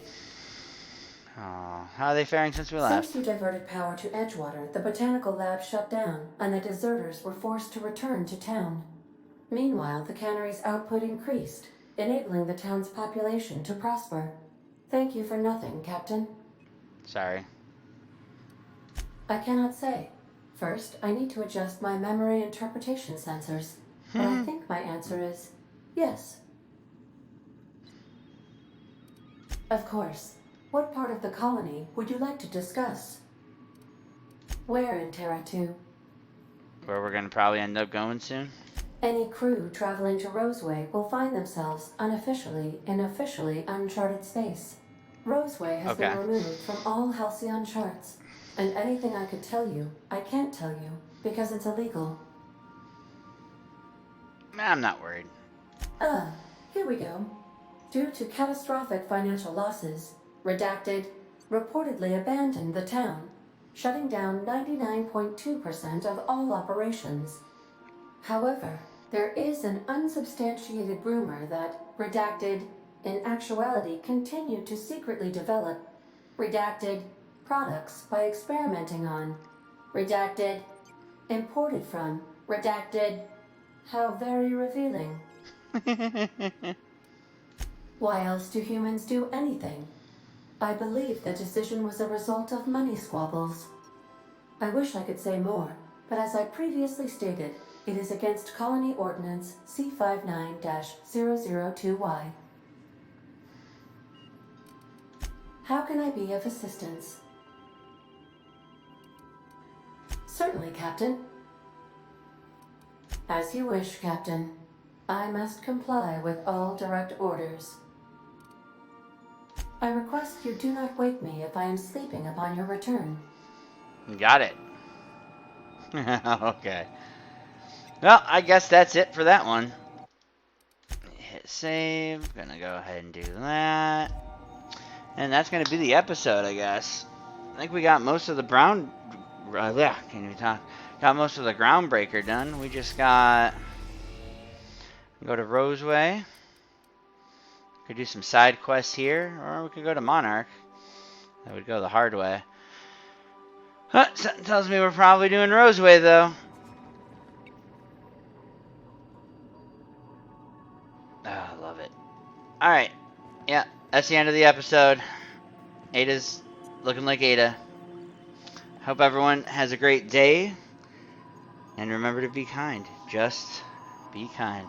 Oh, how are they faring since we left? Since you diverted power to Edgewater, the botanical lab shut down, and the deserters were forced to return to town. Meanwhile, the cannery's output increased, enabling the town's population to prosper. Thank you for nothing, Captain. Sorry. I cannot say. First, I need to adjust my memory interpretation sensors. But I think my answer is yes. Of course. What part of the colony would you like to discuss? Where in Terra 2? Where we're gonna probably end up going soon? Any crew traveling to Roseway will find themselves unofficially in officially uncharted space. Roseway has been removed from all Halcyon charts, and anything I could tell you, I can't tell you, because it's illegal. I'm not worried. Here we go. Due to catastrophic financial losses, Redacted reportedly abandoned the town, shutting down 99.2% of all operations. However, there is an unsubstantiated rumor that Redacted, in actuality, continued to secretly develop Redacted products by experimenting on Redacted, imported from Redacted. How very revealing. Why else do humans do anything? I believe the decision was a result of money squabbles. I wish I could say more, but as I previously stated, it is against Colony Ordinance C59-002Y. How can I be of assistance? Certainly, Captain. As you wish, Captain. I must comply with all direct orders. I request you do not wake me if I am sleeping upon your return. Got it. Okay. Well, I guess that's it for that one. Hit save. Gonna go ahead and do that. And that's gonna be the episode, I guess. I think we got most of the can't even talk. Got most of the Groundbreaker done. We just got... Go to Roseway. Could do some side quests here, or we could go to Monarch. That would go the hard way. Something tells me we're probably doing Roseway, though. Oh, I love it. Alright. Yeah, that's the end of the episode. Ada's looking like Ada. Hope everyone has a great day. And remember to be kind. Just be kind.